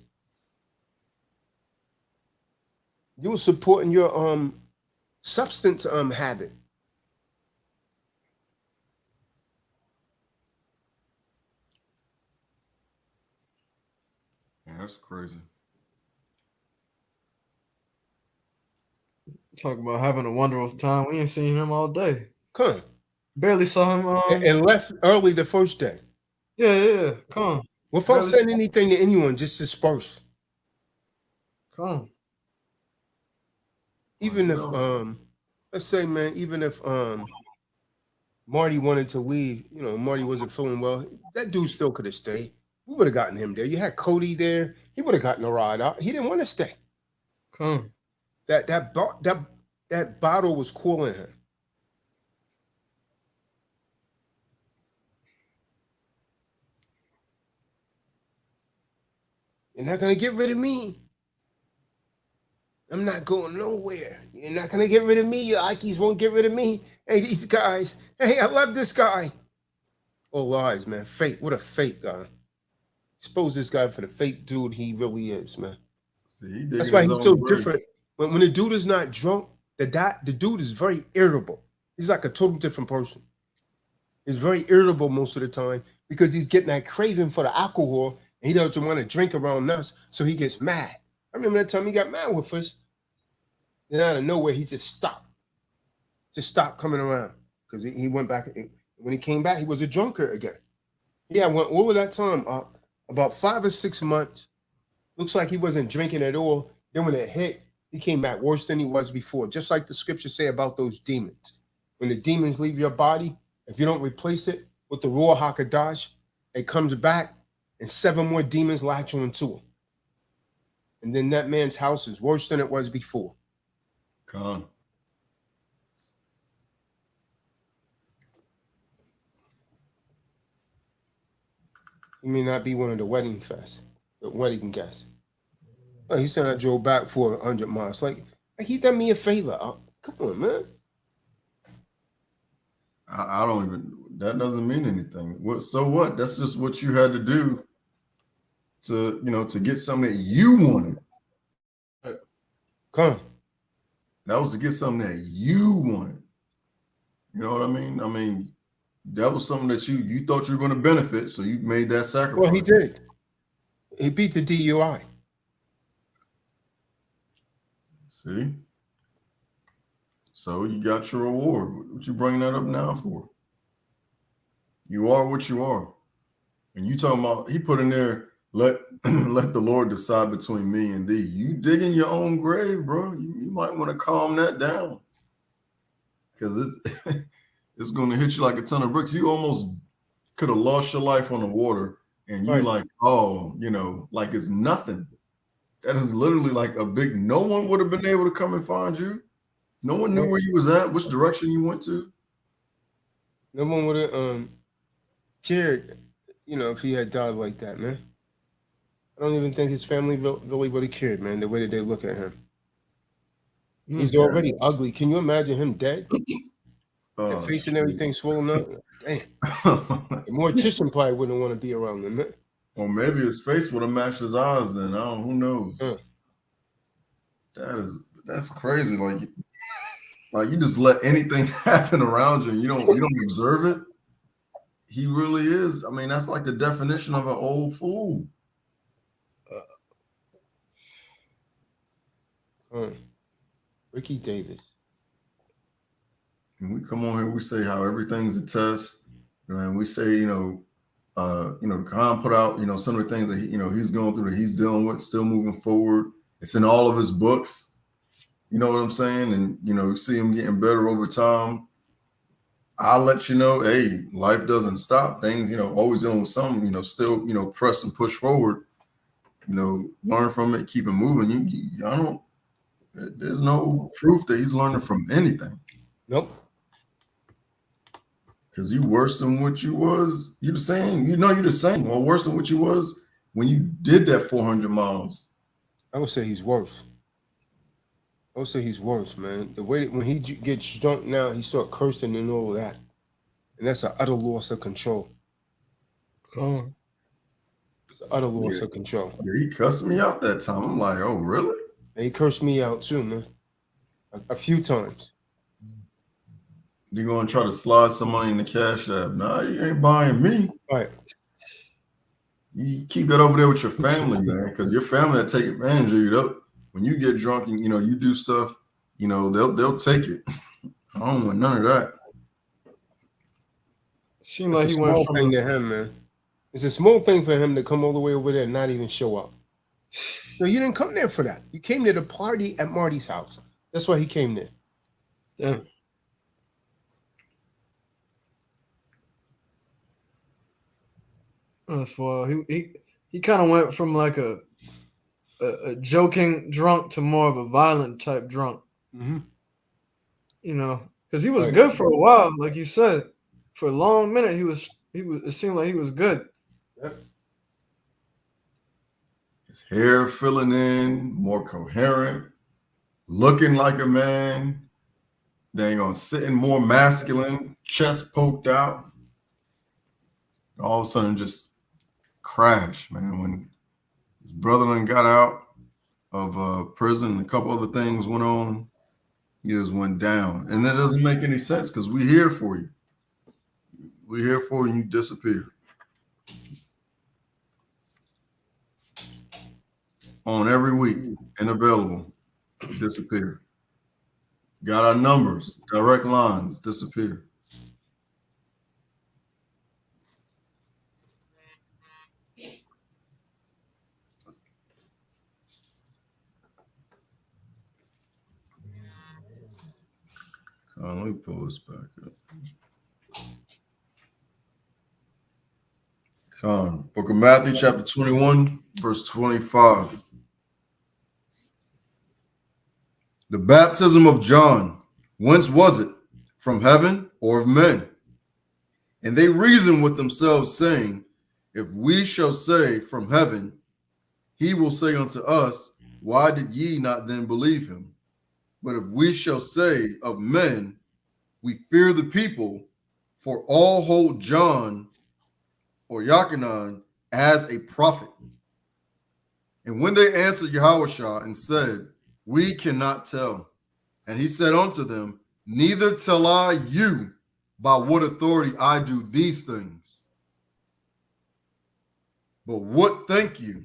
Speaker 1: You were supporting your substance habit.
Speaker 5: Yeah, that's crazy.
Speaker 6: Talking about having a wonderful time. We ain't seen him all day.
Speaker 1: Come on.
Speaker 6: Barely saw him.
Speaker 1: And left early the first day.
Speaker 6: Yeah. Come on.
Speaker 1: Without
Speaker 6: Barely
Speaker 1: saying anything to anyone, just disperse.
Speaker 6: Come on.
Speaker 1: Even if let's say, man, even if Marty wanted to leave, you know, Marty wasn't feeling well, that dude still could have stayed. We would have gotten him there. You had Cody there. He would have gotten a ride out. He didn't want to stay.
Speaker 6: Come on.
Speaker 1: That bottle was cooling him. You're not gonna get rid of me. I'm not going nowhere. You're not gonna get rid of me. Your Ikes won't get rid of me. Hey, these guys. Hey, I love this guy. All lies, man. Fake. What a fake guy. Expose this guy for the fake dude he really is, man.
Speaker 5: See,
Speaker 1: that's why he's so different. When the dude is not drunk, the dude is very irritable. He's like a total different person. He's very irritable most of the time because he's getting that craving for the alcohol and he doesn't want to drink around us, so he gets mad. I remember that time he got mad with us. Then out of nowhere, he just stopped. Just stopped coming around because he went back. When he came back, he was a drunkard again. Yeah, what was that time? About 5 or 6 months. Looks like he wasn't drinking at all. Then when it hit, he came back worse than he was before. Just like the scriptures say about those demons. When the demons leave your body, if you don't replace it with the Ruach HaKodesh, it comes back and 7 more demons latch onto him. And then that man's house is worse than it was before.
Speaker 5: Kahan.
Speaker 1: He may not be one of the wedding guests. Oh, he said I drove back for 100 miles. Like he done me a favor. Come on, man.
Speaker 5: I don't even. That doesn't mean anything. So what? That's just what you had to do to get something that you wanted.
Speaker 1: Come.
Speaker 5: That was to get something that you wanted. You know what I mean? I mean, that was something that you thought you were going to benefit, so you made that sacrifice.
Speaker 1: Well, he did. He beat the DUI.
Speaker 5: See? So you got your reward. What you bringing that up now for? You are what you are. And you talking about, he put in there, let the Lord decide between me and thee. You digging your own grave, bro. You might want to calm that down. Because it's going to hit you like a ton of bricks. You almost could have lost your life on the water. And you like, like it's nothing. That is literally like a big, no one would have been able to come and find you. No one knew where you was at, which direction you went to.
Speaker 1: No one would have cared, if he had died like that, man. I don't even think his family really would have cared, man, the way that they look at him. He's already ugly. Can you imagine him dead? And face and everything swollen up? Damn. The mortician probably wouldn't want to be around him, man.
Speaker 5: Or maybe his face would have matched his eyes then. Who knows? That's crazy. Like you just let anything happen around you and you don't observe it. He really is. I mean, that's like the definition of an old fool.
Speaker 1: What Ricky Davis.
Speaker 5: And we come on here, we say how everything's a test, and we say, Kahan put out, some of the things that he's going through, that he's dealing with, still moving forward. It's in all of his books. You know what I'm saying? And you see him getting better over time. I'll let you know, hey, life doesn't stop. Things, always dealing with something, still, press and push forward. Learn from it, keep it moving. There's no proof that he's learning from anything.
Speaker 1: Nope.
Speaker 5: Because you worse than what you was. You're the same. You're the same. Or worse than what you was when you did that 400 miles.
Speaker 1: I would say he's worse. I would say he's worse, man. The way that when he gets drunk now, he start cursing and all that. And that's an utter loss of control. It's an utter loss of control.
Speaker 5: Yeah, he cussed me out that time. I'm like, oh, really?
Speaker 1: And he cursed me out too, man. A few times.
Speaker 5: You gonna try to slide some money in the cash app? Nah, you ain't buying me.
Speaker 1: Right.
Speaker 5: You keep that over there with your family, man, because your family will take advantage of you. When you get drunk and you do stuff, they'll take it. I don't want none of that.
Speaker 6: Seemed like he went from
Speaker 1: thing to him, man. It's a small thing for him to come all the way over there and not even show up. So you didn't come there for that. You came to the party at Marty's house. That's why he came there.
Speaker 6: Yeah. That's why he kind of went from like a joking drunk to more of a violent type drunk.
Speaker 1: Mm-hmm.
Speaker 6: Because he was good for a while, like you said. For a long minute, he was. It seemed like he was good.
Speaker 1: Yep.
Speaker 5: His hair filling in, more coherent, looking like a man. Dang on, sitting more masculine, chest poked out. All of a sudden, just crash, man. When his brother done got out of prison, a couple other things went on. He just went down, and that doesn't make any sense because we're here for you. We're here for you. You disappear. On every week and available, disappear. Got our numbers, direct lines, disappear. Let me pull this back up. Book of Matthew, chapter 21, verse 25. The baptism of John, whence was it? From heaven or of men? And they reasoned with themselves, saying, if we shall say from heaven, he will say unto us, why did ye not then believe him? But if we shall say of men, we fear the people, for all hold John or Yachanan as a prophet. And when they answered Yahushua and said, we cannot tell. And he said unto them, neither tell I you by what authority I do these things. But what think you?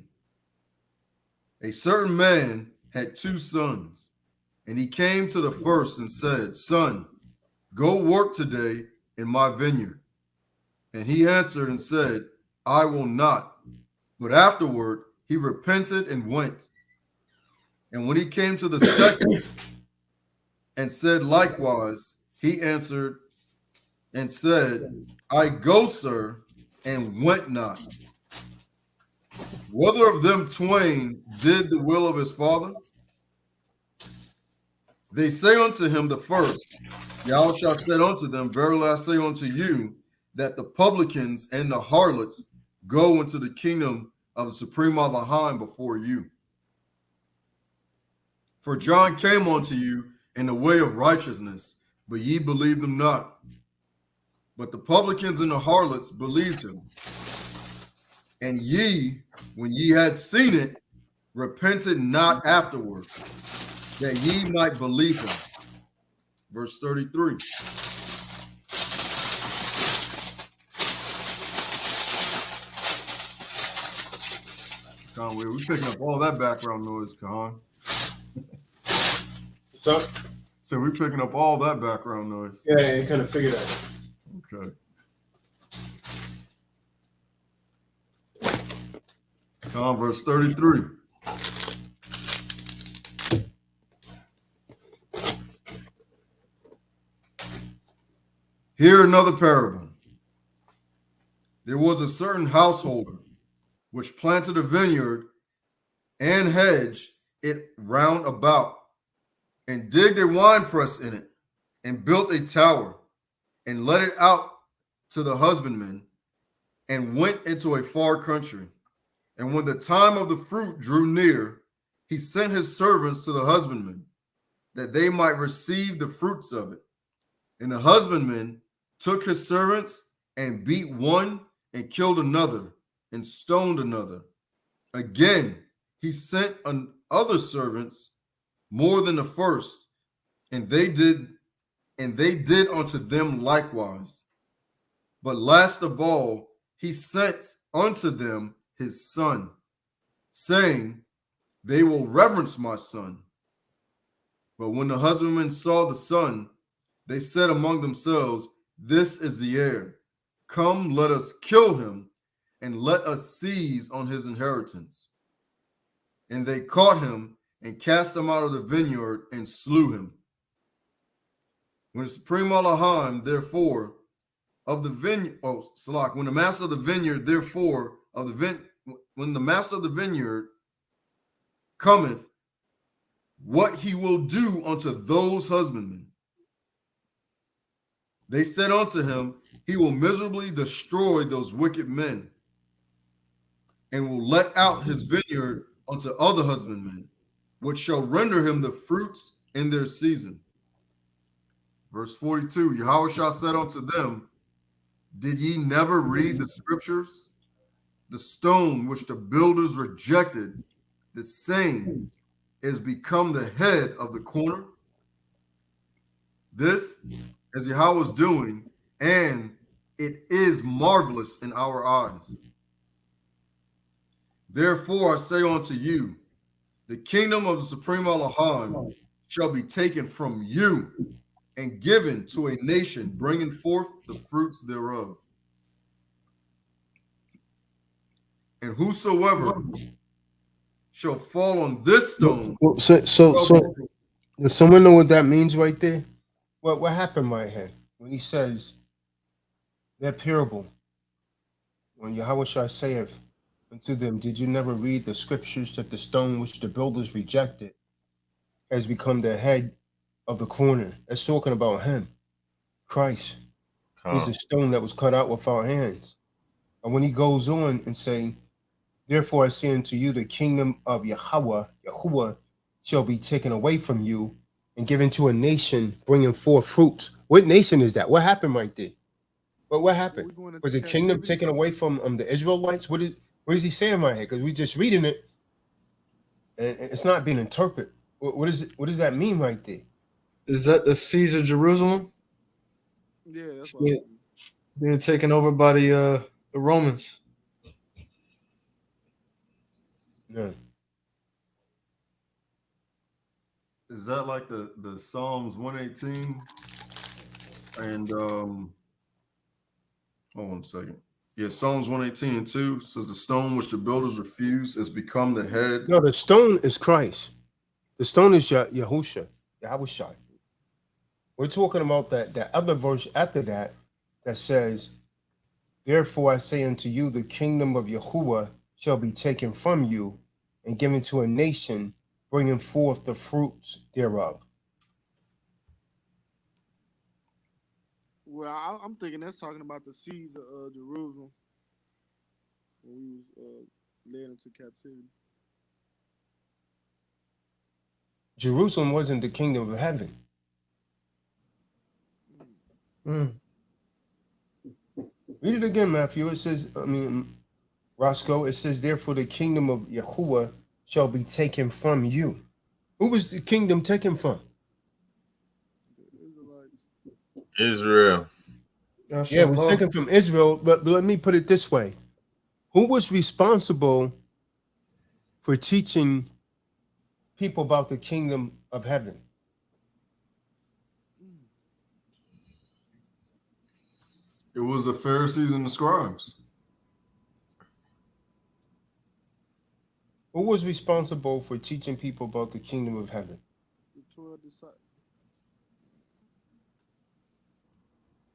Speaker 5: A certain man had 2 sons, and he came to the first and said, son, go work today in my vineyard. And he answered and said, I will not. But afterward he repented and went. And when he came to the second and said likewise, he answered and said, I go, sir, and went not. Whether of them twain did the will of his father? They say unto him the first. Yahushua said unto them, verily I say unto you, that the publicans and the harlots go into the kingdom of the Supreme Elohim before you. For John came unto you in the way of righteousness, but ye believed him not. But the publicans and the harlots believed him. And ye, when ye had seen it, repented not afterward, that ye might believe him. Verse 33. We're picking up all that background noise, Kahan.
Speaker 1: So,
Speaker 5: So we're picking up all that background noise.
Speaker 1: yeah, you kind of figured that.
Speaker 5: Okay. Verse 33. Hear another parable. There was a certain householder which planted a vineyard and hedged it round about, and digged a winepress in it, and built a tower, and let it out to the husbandman, and went into a far country. And when the time of the fruit drew near, he sent his servants to the husbandman, that they might receive the fruits of it. And the husbandman took his servants and beat one and killed another and stoned another. Again, he sent other servants more than the first, and they did unto them likewise. But last of all, he sent unto them his son, saying, they will reverence my son. But when the husbandmen saw the son, they said among themselves, this is the heir. Come, let us kill him, and let us seize on his inheritance. And they caught him and cast him out of the vineyard and slew him. When the Supreme Elohim, therefore, of the vineyard, when the master of the vineyard, therefore, when the master of the vineyard cometh, what he will do unto those husbandmen. They said unto him, he will miserably destroy those wicked men, and will let out his vineyard unto other husbandmen, which shall render him the fruits in their season. Verse 42, Yahushua said unto them, did ye never read the scriptures? The stone which the builders rejected, the same is become the head of the corner. This is Yahweh's doing, and it is marvelous in our eyes. Therefore I say unto you, the kingdom of the Supreme Elohim shall be taken from you and given to a nation bringing forth the fruits thereof. And whosoever shall fall on this stone.
Speaker 1: So does someone know what that means right there? What happened right here when he says that parable? When Yahushua saith unto them, did you never read the scriptures that the stone which the builders rejected has become the head of the corner? It's talking about him, Christ. He's a stone that was cut out with our hands. And when he goes on and say, therefore I say unto you, the kingdom of Yahuwah shall be taken away from you and given to a nation bringing forth fruits. What nation is that? What happened right there? What happened? Was the kingdom taken away from the Israelites? What is he saying right here? Because we're just reading it and it's not being interpreted. What does that mean right there?
Speaker 6: Is that the siege of Jerusalem?
Speaker 3: Yeah, that's what
Speaker 6: being taken over by the Romans.
Speaker 1: No.
Speaker 5: Is that like the Psalms 118? And hold on a second. Yeah, Psalms 118 and 2 says the stone which the builders refused has become the head.
Speaker 1: No, the stone is Christ. The stone is Yahushua. We're talking about that other verse after that says, therefore I say unto you, the kingdom of Yahuwah shall be taken from you and given to a nation bringing forth the fruits thereof.
Speaker 3: Well, I'm thinking that's talking about the siege of Jerusalem when we was led into captivity.
Speaker 1: Jerusalem wasn't the kingdom of heaven. Read it again, Matthew. It says, Roscoe, it says, therefore the kingdom of Yahuwah shall be taken from you. Who was the kingdom taken from?
Speaker 4: Israel.
Speaker 1: Yeah, it was taken from Israel, but let me put it this way. Who was responsible for teaching people about the kingdom of heaven?
Speaker 5: It was the Pharisees and the scribes.
Speaker 1: Who was responsible for teaching people about the kingdom of heaven?
Speaker 7: The 12 disciples.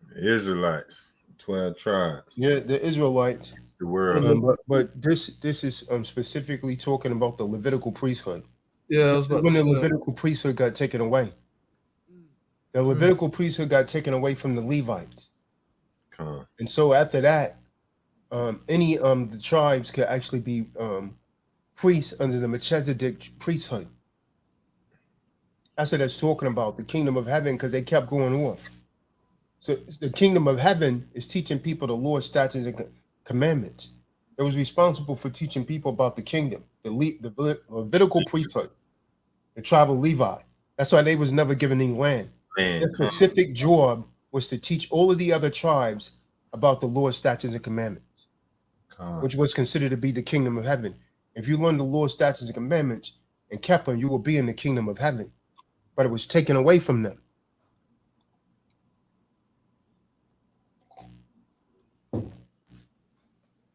Speaker 4: The Israelites, 12 tribes,
Speaker 1: Yeah, the Israelites.
Speaker 4: the world.
Speaker 1: But this is specifically talking about the Levitical priesthood.
Speaker 6: Yeah, I was about
Speaker 1: When
Speaker 6: to
Speaker 1: the
Speaker 6: say.
Speaker 1: Levitical priesthood got taken away. The Levitical priesthood got taken away from the Levites. And so after that, any the tribes could actually be priests under the Melchizedek priesthood. That's what that's talking about, the kingdom of heaven, because they kept going off. So the kingdom of heaven is teaching people the Lord's statutes and commandments. It was responsible for teaching people about the kingdom, the Levitical priesthood, the tribe of Levi. That's why they was never given any land. Their specific job was to teach all of the other tribes about the Lord's statutes and commandments, which was considered to be the kingdom of heaven. If you learn the Lord's statutes and commandments and kept them, you will be in the kingdom of heaven. But it was taken away from them.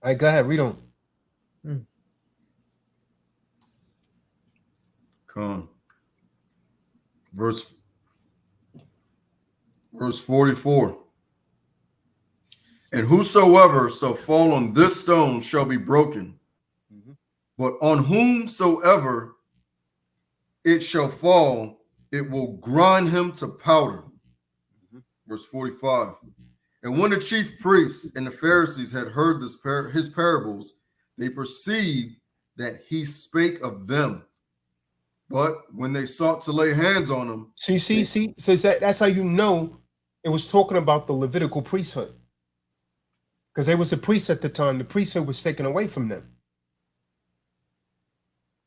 Speaker 1: All right, go ahead, read on.
Speaker 5: Come on. Verse 44. And whosoever shall fall on this stone shall be broken, but on whomsoever it shall fall, it will grind him to powder. Verse 45. And when the chief priests and the Pharisees had heard his parables, they perceived that he spake of them. But when they sought to lay hands on him,
Speaker 1: So that's how you know it was talking about the Levitical priesthood. Because they was a priest at the time. The priesthood was taken away from them.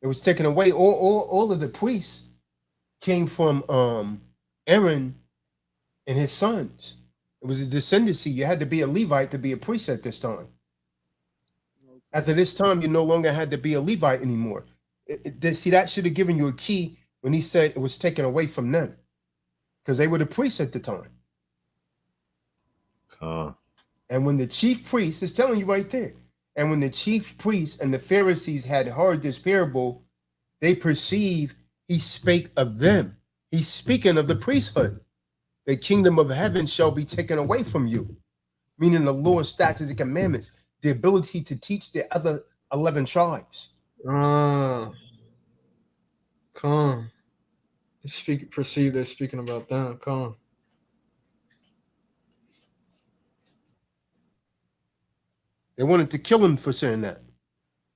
Speaker 1: It was taken away. All of the priests came from Aaron and his sons. It was a descendancy. You had to be a Levite to be a priest at this time. After this time, you no longer had to be a Levite anymore. See, that should have given you a key when he said it was taken away from them, because they were the priests at the time. And when the chief priest is telling you right there, and when the chief priests and the Pharisees had heard this parable, they perceive he spake of them. He's speaking of the priesthood. The kingdom of heaven shall be taken away from you, meaning the Lord's statutes and commandments, the ability to teach the other 11 tribes.
Speaker 6: Come. Perceive they're speaking about them. Come.
Speaker 1: They wanted to kill him for saying that,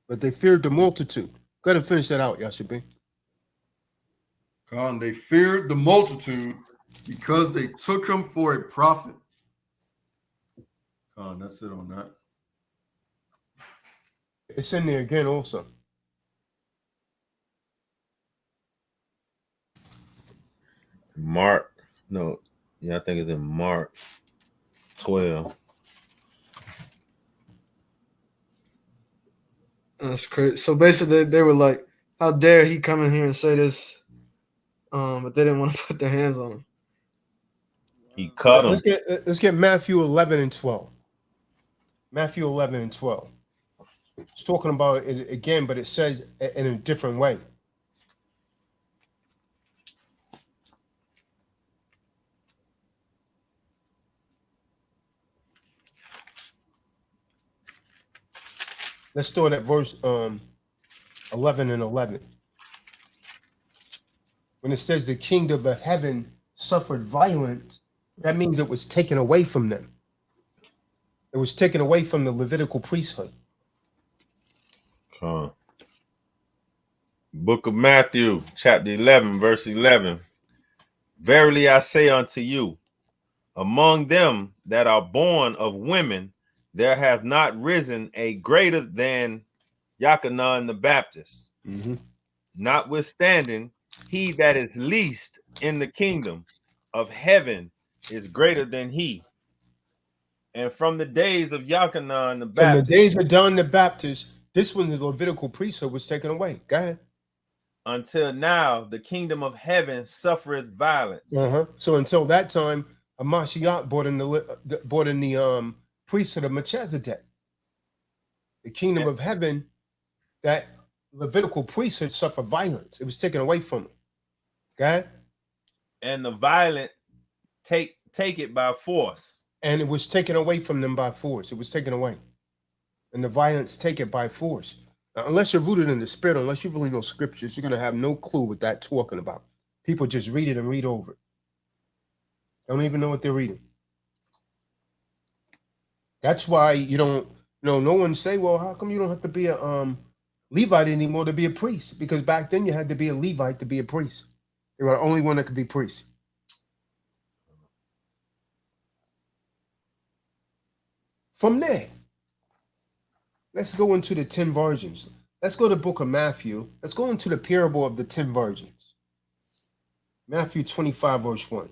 Speaker 1: but they feared the multitude. Go ahead and finish that out, Yashabi.
Speaker 5: they feared the multitude because they took him for a prophet. That's it on that.
Speaker 1: It's in there again also.
Speaker 4: I think it's in Mark 12.
Speaker 6: That's crazy. So basically, they were like, "How dare he come in here and say this?" But they didn't want to put their hands on him.
Speaker 4: He cut him.
Speaker 1: Let's get Matthew 11 and 12. Matthew 11 and 12. It's talking about it again, but it says in a different way. Let's start at verse 11 and 11. When it says the kingdom of heaven suffered violence, that means it was taken away from them. It was taken away from the Levitical priesthood.
Speaker 4: Book of Matthew, chapter 11, verse 11. Verily I say unto you, among them that are born of women, there hath not risen a greater than Kahan the Baptist. Notwithstanding, he that is least in the kingdom of heaven is greater than he. And from the days of Kahan the Baptist,
Speaker 1: from the days of John the Baptist, this one, the Levitical priesthood, was taken away. Go ahead.
Speaker 4: until now the kingdom of heaven suffereth violence.
Speaker 1: So until that time, a Mashiach brought in the priesthood of Melchizedek. The kingdom of heaven, that Levitical priesthood suffered violence. It was taken away from them. Okay?
Speaker 4: And the violent take it by force.
Speaker 1: And it was taken away from them by force. It was taken away. And the violence take it by force. Now, unless you're rooted in the spirit, unless you really know scriptures, you're going to have no clue what that's talking about. People just read it and read over it. Don't even know what they're reading. That's why you don't, no one say, well, how come you don't have to be a Levite anymore to be a priest? Because back then you had to be a Levite to be a priest. They were the only one that could be priest. From there, let's go into the 10 virgins. Let's go to the book of Matthew. Let's go into the parable of the 10 virgins. Matthew 25, verse 1.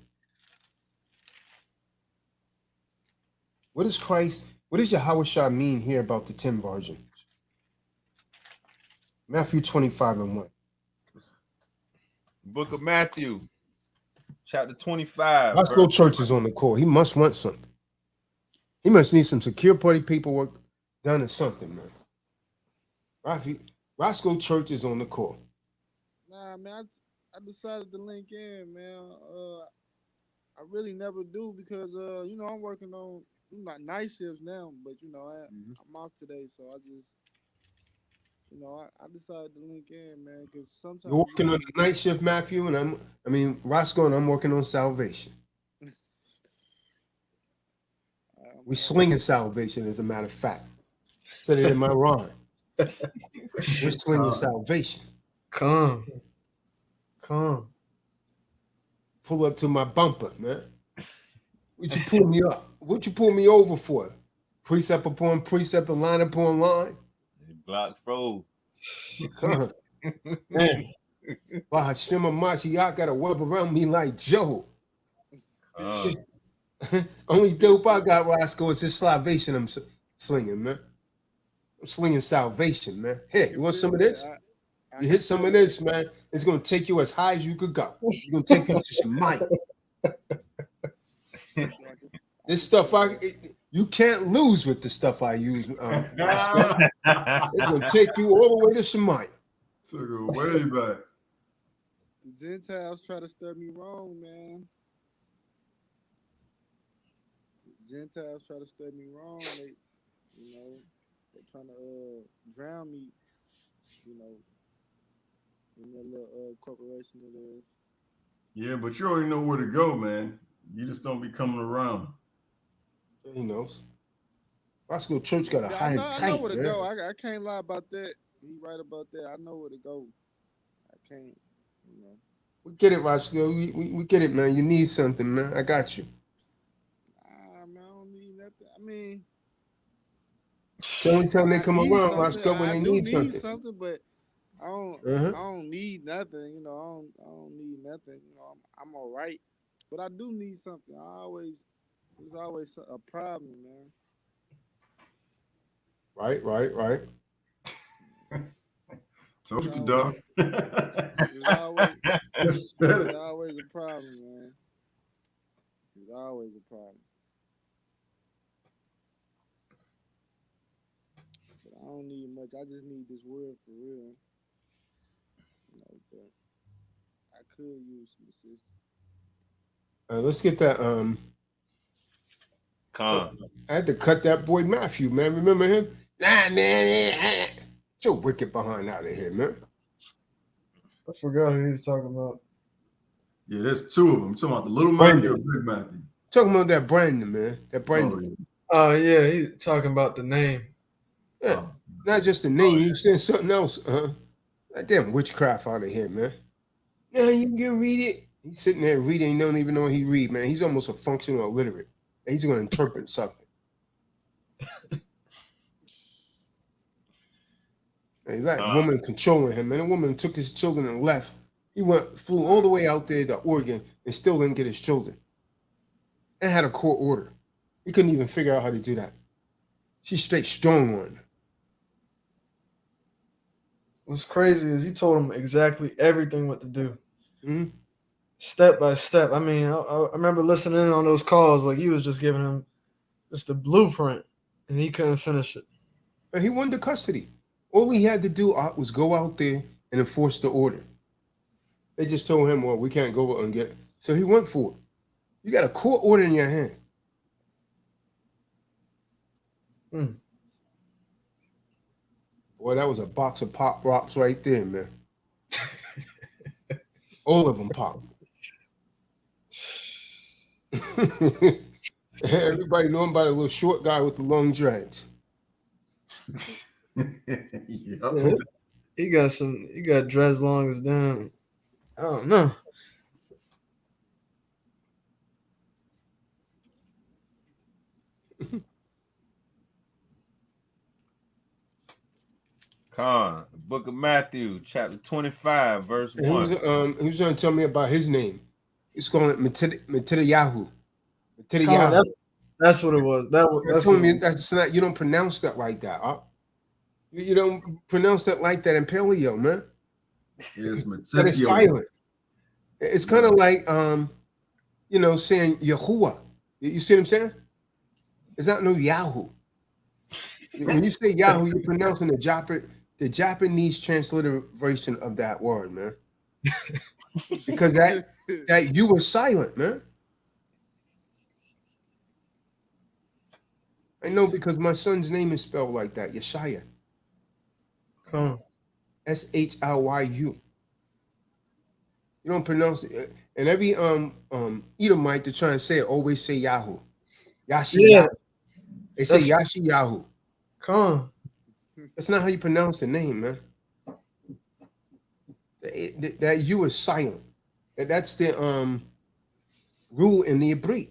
Speaker 1: What does Yahushua mean here about the 10 virgins? Matthew 25 and 1.
Speaker 4: Book of Matthew, chapter 25.
Speaker 1: Roscoe Church is on the call. He must want something. He must need some secure party paperwork done or something, man. Roscoe Church is on the call.
Speaker 7: Nah, man, I decided to link in, man. I really never do because, I'm working on not night shifts now, but, I'm off today, so I just, I decided to link in, man, because sometimes...
Speaker 1: You're working on the night shift, Matthew, and Roscoe, and I'm working on salvation. We slinging salvation, as a matter of fact. Said it in my rhyme. We're slinging salvation.
Speaker 6: Come.
Speaker 1: Pull up to my bumper, man. What you pull me up? What you pull me over for? Precept upon precept and line upon line.
Speaker 4: Block froze.
Speaker 1: Man. Hashem Mashiach got a web around me like Joe. Only dope I got, Roscoe, is this salvation I'm slinging, man. I'm slinging salvation, man. Hey, you want some of this? You hit some of this, man. It's going to take you as high as you could go. It's going to take you to some mic. This stuff, you can't lose with the stuff I use. It's going to take you all the way to Shemaiah.
Speaker 5: Took it way back.
Speaker 7: The Gentiles try to stir me wrong, man. Gentiles try to stir me wrong. They, they're trying to drown me, in that little corporation it is.
Speaker 5: Yeah, but you already know where to go, man. You just don't be coming around.
Speaker 1: He knows. Roscoe Church got a high and tight,
Speaker 7: I know where to
Speaker 1: man.
Speaker 7: go. I can't lie about that. He right about that. I know where to go. I can't,
Speaker 1: We get it, Roscoe. We get it, man. You need something, man. I got you.
Speaker 7: Man, I don't need nothing. I mean,
Speaker 1: the only time they come around, Roscoe, when they need
Speaker 7: something, but I don't need nothing. I don't need nothing. I'm all right, but I do need something. There's always a problem, man.
Speaker 1: Right.
Speaker 5: Told you, dog.
Speaker 7: There's always a problem, man. There's always a problem. But I don't need much. I just need this word for real. But I could use some assistance.
Speaker 1: Let's get that.
Speaker 4: Kahan.
Speaker 1: I had to cut that boy Matthew, man. Remember him? Nah, man. Get your wicked behind out of here, man.
Speaker 6: I forgot who he was talking about.
Speaker 5: Yeah, there's two of them. Talking about the little Matthew or big Matthew.
Speaker 1: Talking about that Brandon, man. That Brandon.
Speaker 6: Oh, yeah, he's talking about the name.
Speaker 1: Yeah, not just the name. You saying something else, That damn witchcraft out of here, man. Yeah, you can read it. He's sitting there reading. He don't even know what he read, man. He's almost a functional illiterate. He's going to interpret something. He's like a woman controlling him, man. A woman took his children and left. He flew all the way out there to Oregon and still didn't get his children. And had a court order. He couldn't even figure out how to do that. She's straight strong one.
Speaker 6: What's crazy is he told him exactly everything what to do,
Speaker 8: Mhm.
Speaker 6: step by step. I mean, I remember listening in on those calls, like he was just giving him just a blueprint, and he couldn't finish it.
Speaker 8: And he won the custody. All he had to do was go out there and enforce the order. They just told him, well, we can't go and get. So he went for it. You got a court order in your hand. Boy, that was a box of pop rocks right there, man. All of them pop. Everybody know him by the little short guy with the long dreads.
Speaker 5: Yep.
Speaker 6: He got dreads long as damn. I don't know.
Speaker 4: Kahan, Book of Matthew, chapter 25, verse
Speaker 8: And
Speaker 4: 1.
Speaker 8: he was going to tell me about his name. He's calling it Matidayahu.
Speaker 6: Colin, that's what it was. That's
Speaker 8: told
Speaker 6: what
Speaker 8: me that's not. You don't pronounce that like that. Huh? You don't pronounce that like that in Paleo, man.
Speaker 5: It's
Speaker 8: That is silent. It's kind of like saying Yahuwah. You see what I'm saying? It's not no Yahoo. When you say Yahoo, you're pronouncing the Japanese transliteration of that word, man. Because that you was silent, man. I know because my son's name is spelled like that, Yeshaya. Shlyu. You don't pronounce it. And every Edomite to try and say it always say Yahoo. Yashi Yahoo. They say Yashi Yahoo. That's not how you pronounce the name, man. That you is silent. That's the rule in the Ibrit.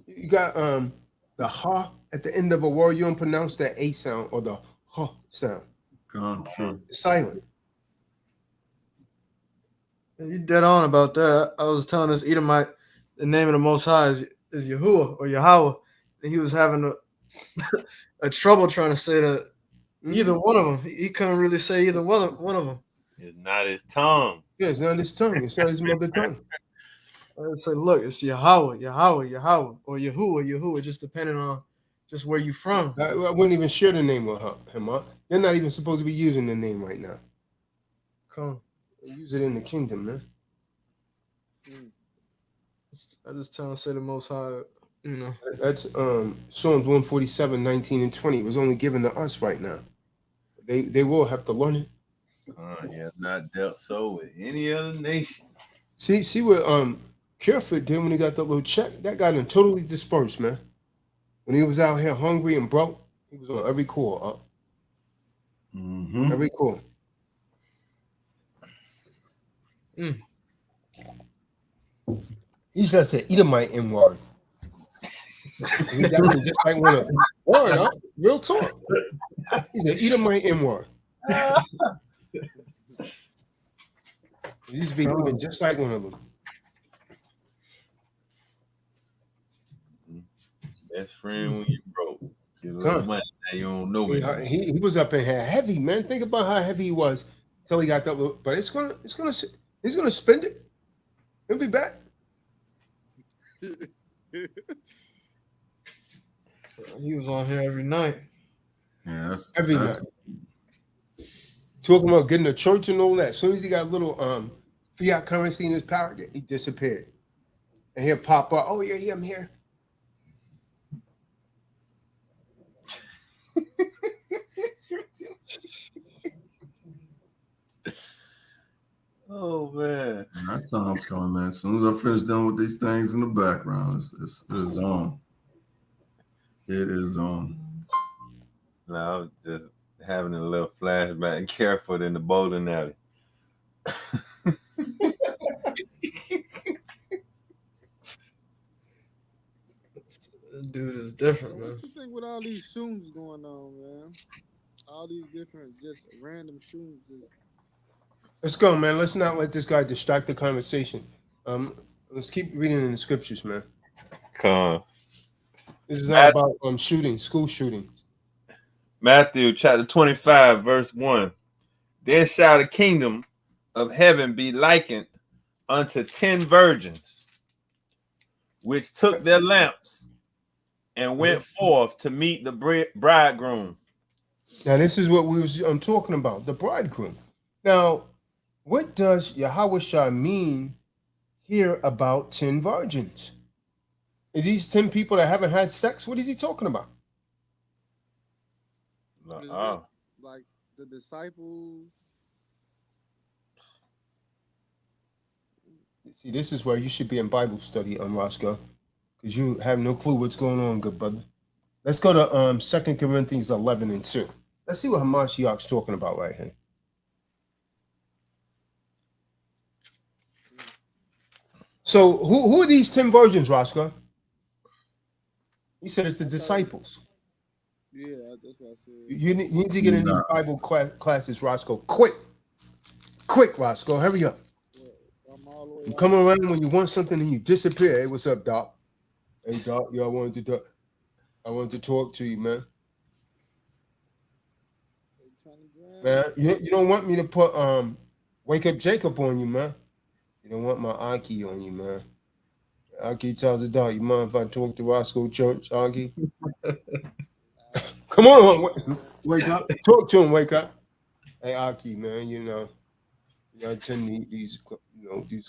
Speaker 8: You got the ha at the end of a word. You don't pronounce that a sound or the ha sound.
Speaker 5: True.
Speaker 8: It's silent.
Speaker 6: You dead on about that. I was telling this Edomite the name of the Most High is Yahuwah or Yahweh, and he was having a trouble trying to say that either one of them. He couldn't really say either one of them.
Speaker 4: It's not his tongue.
Speaker 8: Yeah, it's not his tongue. It's not his mother tongue.
Speaker 6: I would say, look, it's Yahweh, or Yahuwah, just depending on just where you from.
Speaker 8: I wouldn't even share the name with him. Huh? They're not even supposed to be using the name right now. They use it in the kingdom, man.
Speaker 6: I just trying to say the Most High,
Speaker 8: That's Psalms 147, 19 and 20. It was only given to us right now. They will have to learn it.
Speaker 4: He has not dealt so with any other nation.
Speaker 8: See what Kerfoot did when he got that little check? That got him totally dispersed, man. When he was out here hungry and broke, he was on every core. Every core. He's just an Edomite in word. He definitely just like one of them. Word, huh? Real talk. He's an Edomite in word. He used to be moving just like one of them.
Speaker 4: Best friend when you broke. Get a little money, now you don't know me.
Speaker 8: He was up in here heavy, man. Think about how heavy he was until he got that little. But he's gonna spend it. He'll be back.
Speaker 6: He was on here every night.
Speaker 5: Yeah,
Speaker 8: Every night. Talking about getting a church and all that. As soon as he got a little fiat currency in his pocket, he disappeared. And he'll pop up. Oh, yeah, I'm here.
Speaker 4: Oh, man.
Speaker 5: That time's coming, man. As soon as I finish done with these things in the background, it is on. It is on.
Speaker 4: No, I was just having a little flashback and Careful in the bowling alley.
Speaker 6: Dude is different, man.
Speaker 7: What you think with all these shootings going on, man? All these different, just random shootings.
Speaker 8: Let's go, man. Let's not let this guy distract the conversation. Let's keep reading in the scriptures, man.
Speaker 4: Come.
Speaker 8: This is not about school shootings.
Speaker 4: Matthew chapter 25, verse 1. Then shall the kingdom of heaven be likened unto 10 virgins, which took their lamps and went forth to meet the bridegroom.
Speaker 8: Now, this is what I'm talking about, the bridegroom. Now, what does Yahweh Shah mean here about 10 virgins? Is these 10 people that haven't had sex? What is he talking about?
Speaker 7: Like the disciples.
Speaker 8: See, this is where you should be in Bible study, Roscoe, because you have no clue what's going on, good brother. Let's go to 2 Corinthians 11 and 2. Let's see what Hamashiach's talking about right here. So, who are these 10 virgins, Roscoe? He said it's the disciples.
Speaker 7: Yeah, that's what I said.
Speaker 8: You need to get into these Bible classes, Roscoe. Quick, Roscoe. Hurry up. You come around when you want something and you disappear. Hey, what's up, Doc? Hey, Doc. Yeah, I wanted to talk to you, man. Man, you don't want me to put Wake Up Jacob on you, man. You don't want my Aki on you, man. Aki Tazadaq, you mind if I talk to Roscoe Church, Aki? Come on, wake up. Talk to him, wake up. Hey, Aki, man, you gotta attend these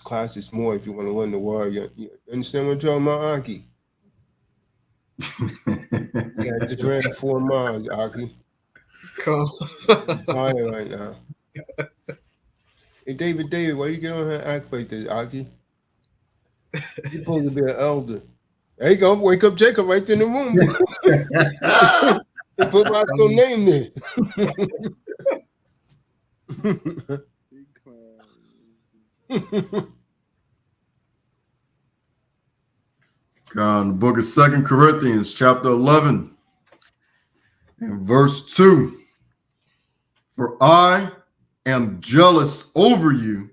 Speaker 8: classes more if you want to learn the word. You understand what I'm talking about, Aki? Yeah, I just ran 4 miles, Aki.
Speaker 6: Cool.
Speaker 8: I'm tired right now. Hey, David, why you get on here and act like this, Aki? You're supposed to be an elder. There you go. Wake Up Jacob right in the room. They put Roscoe's name there.
Speaker 5: God, the book of 2 Corinthians, chapter 11, and verse 2. For I am jealous over you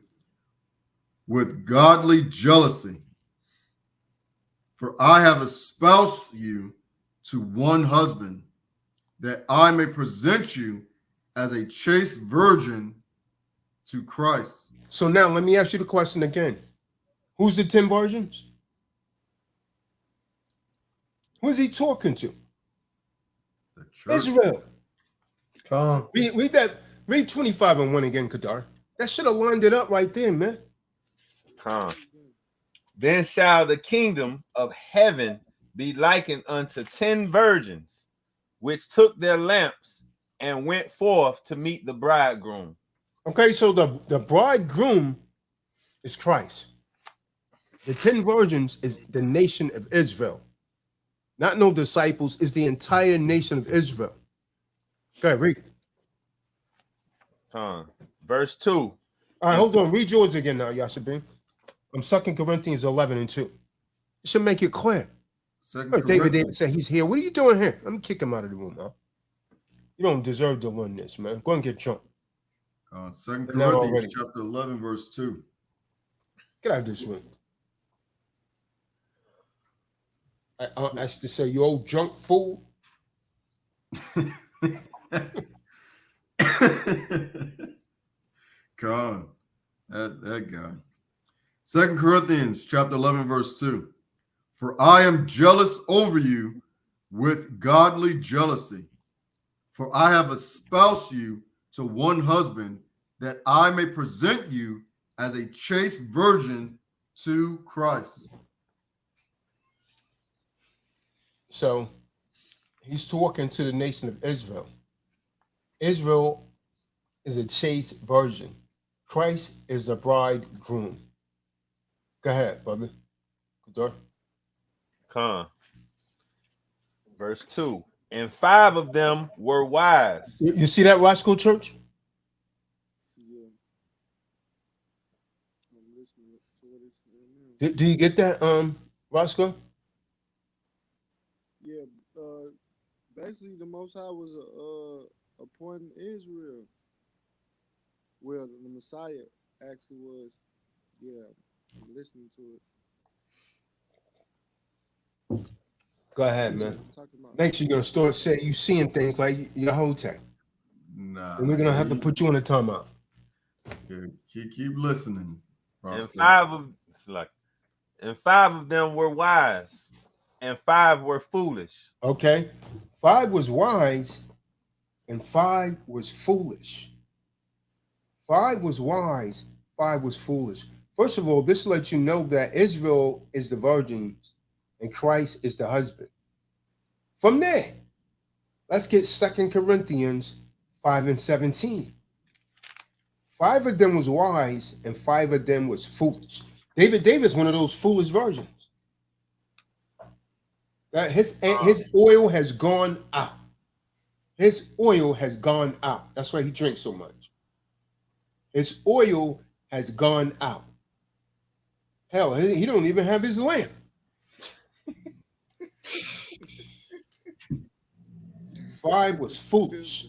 Speaker 5: with godly jealousy. For I have espoused you to one husband, that I may present you as a chaste virgin to Christ.
Speaker 8: So now let me ask you the question again. Who's the 10 virgins? Who's he talking to?
Speaker 5: The church.
Speaker 8: Israel.
Speaker 6: Come on.
Speaker 8: Read that. Read 25 and 1 again, Kadar. That should have lined it up right there, man.
Speaker 4: Then shall the kingdom of heaven be likened unto 10 virgins, which took their lamps and went forth to meet the bridegroom.
Speaker 8: Okay, so the bridegroom is Christ. The 10 virgins is the nation of Israel. Not no disciples, is the entire nation of Israel. Okay, read.
Speaker 4: Verse 2.
Speaker 8: All right, hold on. Read yours again now, Yashabin. I'm 2 Corinthians 11 and 2. It should make it clear. David said he's here. What are you doing here? Let me kick him out of the room, man. You don't deserve to learn this, man. Go and get drunk.
Speaker 5: 2 Corinthians chapter 11, verse 2.
Speaker 8: Get out of this room. I used to say, you old drunk fool.
Speaker 5: God, that guy. 2 Corinthians chapter 11, verse 2. For I am jealous over you with godly jealousy. For I have espoused you to one husband, that I may present you as a chaste virgin to Christ.
Speaker 8: So he's talking to the nation of Israel. Israel is a chaste virgin. Christ is the bridegroom. Go ahead, brother.
Speaker 4: Verse 2. And 5 of them were wise.
Speaker 8: You see that, Roscoe Church?
Speaker 7: Yeah. I'm listening to what it's saying now.
Speaker 8: Do you get that, Roscoe?
Speaker 7: Yeah. Basically, the Most High was appointing Israel. Well, the Messiah actually was. Yeah, I'm listening to it.
Speaker 8: Go ahead, man. Next, you're gonna start saying you seeing things like your whole time.
Speaker 5: Nah.
Speaker 8: And we're gonna have to put you on a timeout.
Speaker 5: Keep listening.
Speaker 4: And
Speaker 5: Roscoe.
Speaker 4: five of them were wise, and 5 were foolish.
Speaker 8: Okay. 5 was wise and 5 was foolish. 5 was wise, 5 was foolish. First of all, this lets you know that Israel is the virgins and Christ is the husband. From there, let's get 2 Corinthians 5:17. 5 of them was wise and 5 of them was foolish. David is one of those foolish virgins. That his oil has gone out. His oil has gone out. That's why he drinks so much. His oil has gone out. Hell, he don't even have his lamp. 5 was foolish.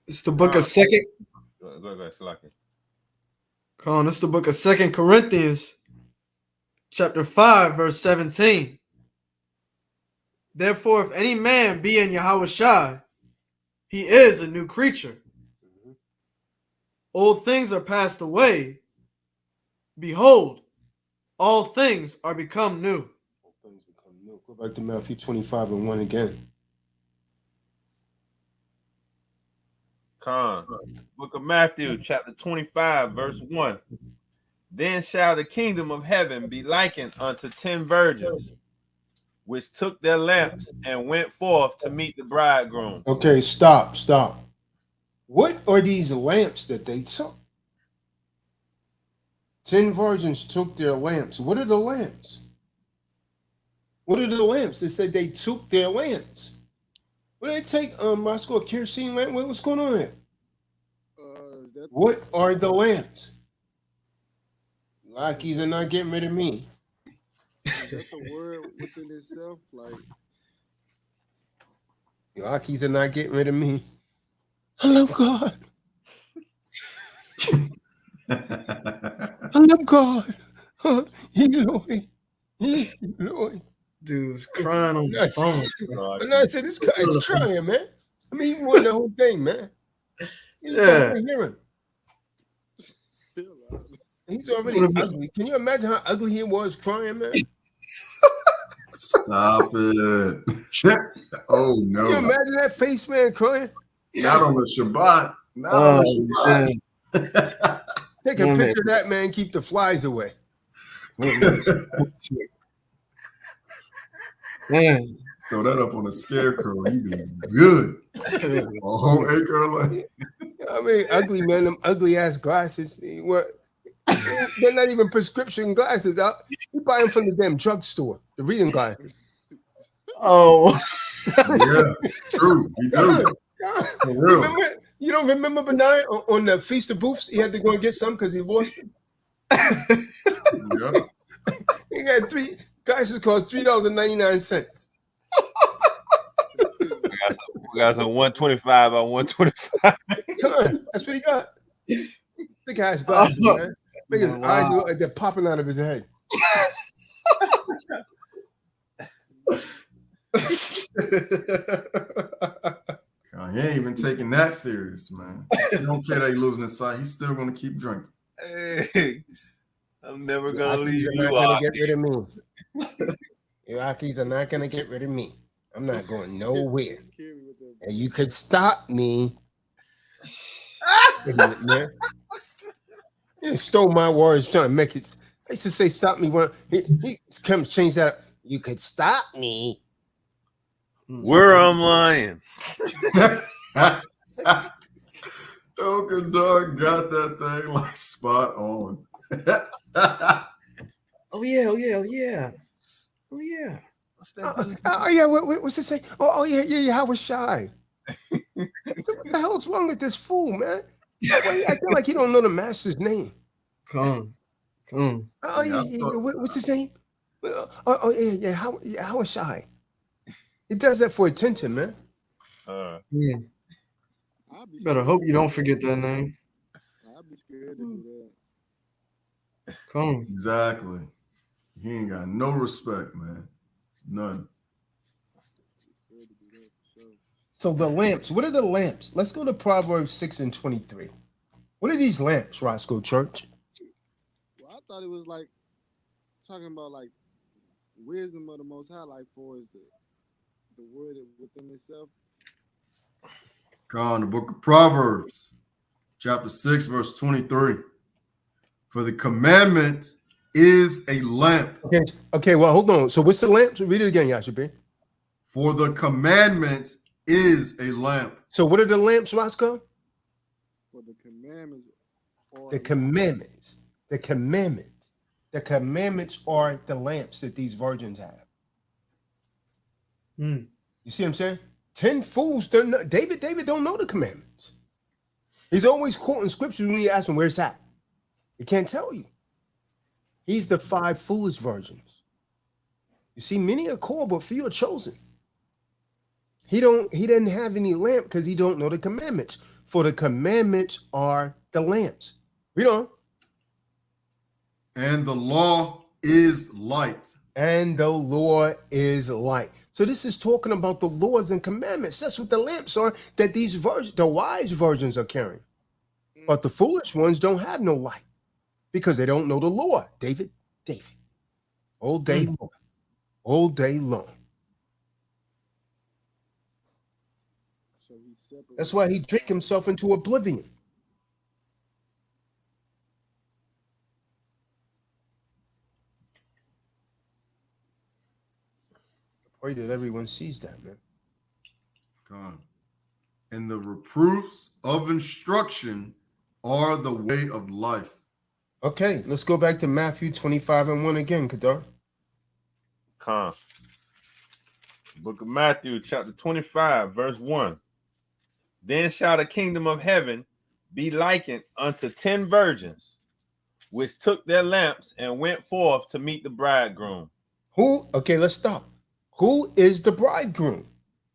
Speaker 6: It's the book of Second.
Speaker 4: Go ahead, Salaki.
Speaker 6: Come on, it's the book of 2 Corinthians, chapter 5, verse 17. Therefore, if any man be in Yahushua, he is a new creature. Old things are passed away. Behold, all things are become new.
Speaker 8: All things become new. Go back to Matthew 25:1 again.
Speaker 4: Khan. Book of Matthew, chapter 25, verse 1. Then shall the kingdom of heaven be likened unto 10 virgins, which took their lamps and went forth to meet the bridegroom.
Speaker 8: Okay, stop. What are these lamps that they took? 10 virgins took their lamps. What are the lamps? What are the lamps? It said they took their lamps. What did they take? Roscoe, a kerosene lamp? What's going on here? What are the lamps? Lockies are not getting rid of me.
Speaker 7: That's a word within itself. Like,
Speaker 8: Lockies are not getting rid of me. I love God. I love God.
Speaker 6: Dude's crying on the phone.
Speaker 8: And I said, this guy's trying, man. I mean, he won the whole thing, man.
Speaker 6: Yeah.
Speaker 8: He's already ugly. Can you imagine how ugly he was crying, man?
Speaker 5: Stop it. Oh, no.
Speaker 8: Can you imagine that face, man, crying?
Speaker 5: Not on the Shabbat. Not on the
Speaker 8: Shabbat. Take a picture of that, man. Keep the flies away.
Speaker 6: Man.
Speaker 5: Throw that up on a scarecrow. You doing good. A whole acre of land.
Speaker 8: I mean, ugly, man. Them ugly ass glasses. They're not even prescription glasses. You buy them from the damn drugstore. The reading glasses.
Speaker 6: Oh.
Speaker 5: Yeah, true. You do.
Speaker 8: You don't remember Benai on the Feast of Booths? He had to go and get some because he lost them.
Speaker 5: Yeah.
Speaker 8: He got 3 glasses cost $3.99.
Speaker 4: We got some 125 on 125.
Speaker 8: Come on, that's what he got. The guy's glasses, man. Make his eyes look like they're popping out of his head.
Speaker 5: He ain't even taking that serious, man. He don't care that he losing his sight. He's still gonna keep drinking.
Speaker 4: Hey, I'm never gonna leave
Speaker 8: you.
Speaker 4: You
Speaker 8: out. Get rid of me. Iraqis are not gonna get rid of me. I'm not going nowhere. And you could stop me. Man. You stole my words trying to make it. I used to say stop me when he comes change that. You could stop me.
Speaker 4: Where I'm lying.
Speaker 5: Uncle Dog got that thing like spot on.
Speaker 6: Oh yeah. Oh
Speaker 8: yeah. What's it say? Oh yeah. I was shy. What the hell's wrong with this fool, man? I feel like he don't know the master's name.
Speaker 6: Come.
Speaker 8: Oh yeah. What's his name? Oh yeah. How was shy? He does that for attention, man.
Speaker 6: Yeah. Better hope you don't forget that name.
Speaker 7: I'd be scared to do that.
Speaker 6: Come.
Speaker 5: Exactly. He ain't got no respect, man. None.
Speaker 8: So the lamps, what are the lamps? Let's go to Proverbs 6 and 23. What are these lamps, Roscoe Church?
Speaker 7: Well, I thought it was like talking about like wisdom of the Most High, like for is the word within itself.
Speaker 5: God, the book of Proverbs, chapter 6, verse 23. For the commandment is a lamp.
Speaker 8: Okay, well, hold on. So what's the lamp? So read it again, Yashabir.
Speaker 5: For the commandment is a lamp.
Speaker 8: So what are the lamps, Roscoe?
Speaker 7: For the commandments.
Speaker 8: The commandments. The commandments. The commandments are the lamps that these virgins have. You see what I'm saying? 10 fools don't know. David don't know the commandments. He's always quoting scriptures when you ask him where's that. He can't tell you. He's the 5 foolish virgins. You see, many are called, but few are chosen. He doesn't have any lamp because he don't know the commandments. For the commandments are the lamps. Read on.
Speaker 5: And the law is light.
Speaker 8: And the law is light. So this is talking about the laws and commandments. That's what the lamps are that these virgins, the wise virgins are carrying. But the foolish ones don't have no light because they don't know the law. David, all day long. All day long.
Speaker 7: So he's separate.
Speaker 8: That's why he drank himself into oblivion. I pray that everyone sees that, man.
Speaker 5: God. And the reproofs of instruction are the way of life.
Speaker 8: Okay, let's go back to Matthew 25 and 1 again, Kadar.
Speaker 4: Kahan. Book of Matthew, chapter 25, verse 1. Then shall the kingdom of heaven be likened unto 10 virgins, which took their lamps and went forth to meet the bridegroom.
Speaker 8: Okay, let's stop. Who is the bridegroom?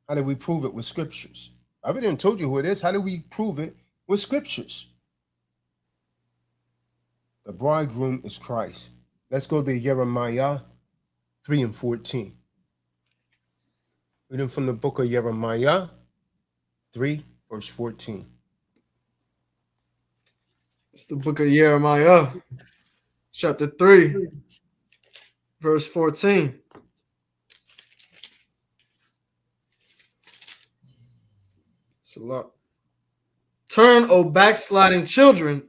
Speaker 8: How do we prove it with scriptures? I already told you who it is. How do we prove it with scriptures? The bridegroom is Christ. Let's go to Jeremiah 3 and 14. Reading from the book of Jeremiah 3, verse 14.
Speaker 6: It's the book of Jeremiah, chapter 3, verse 14. Salah. Turn, O backsliding children,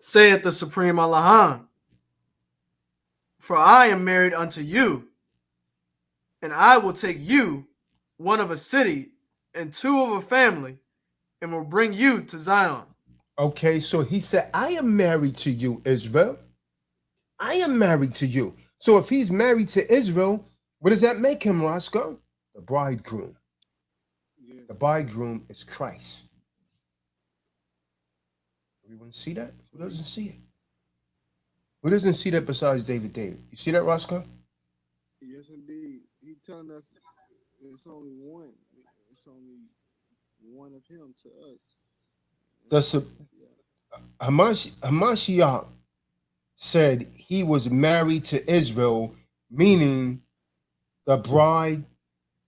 Speaker 6: saith the Supreme Allahan, for I am married unto you, and I will take you, one of a city, and 2 of a family, and will bring you to Zion.
Speaker 8: Okay, so he said, I am married to you, Israel. I am married to you. So if he's married to Israel, what does that make him, Roscoe? The bridegroom.
Speaker 7: Yeah.
Speaker 8: The bridegroom is Christ. Everyone see that? Who doesn't see it? Who doesn't see that besides David? You see that, Roscoe?
Speaker 7: Yes, indeed. He's telling us it's only one. It's only one of him to us.
Speaker 8: Hamashiach said he was married to Israel, meaning the bride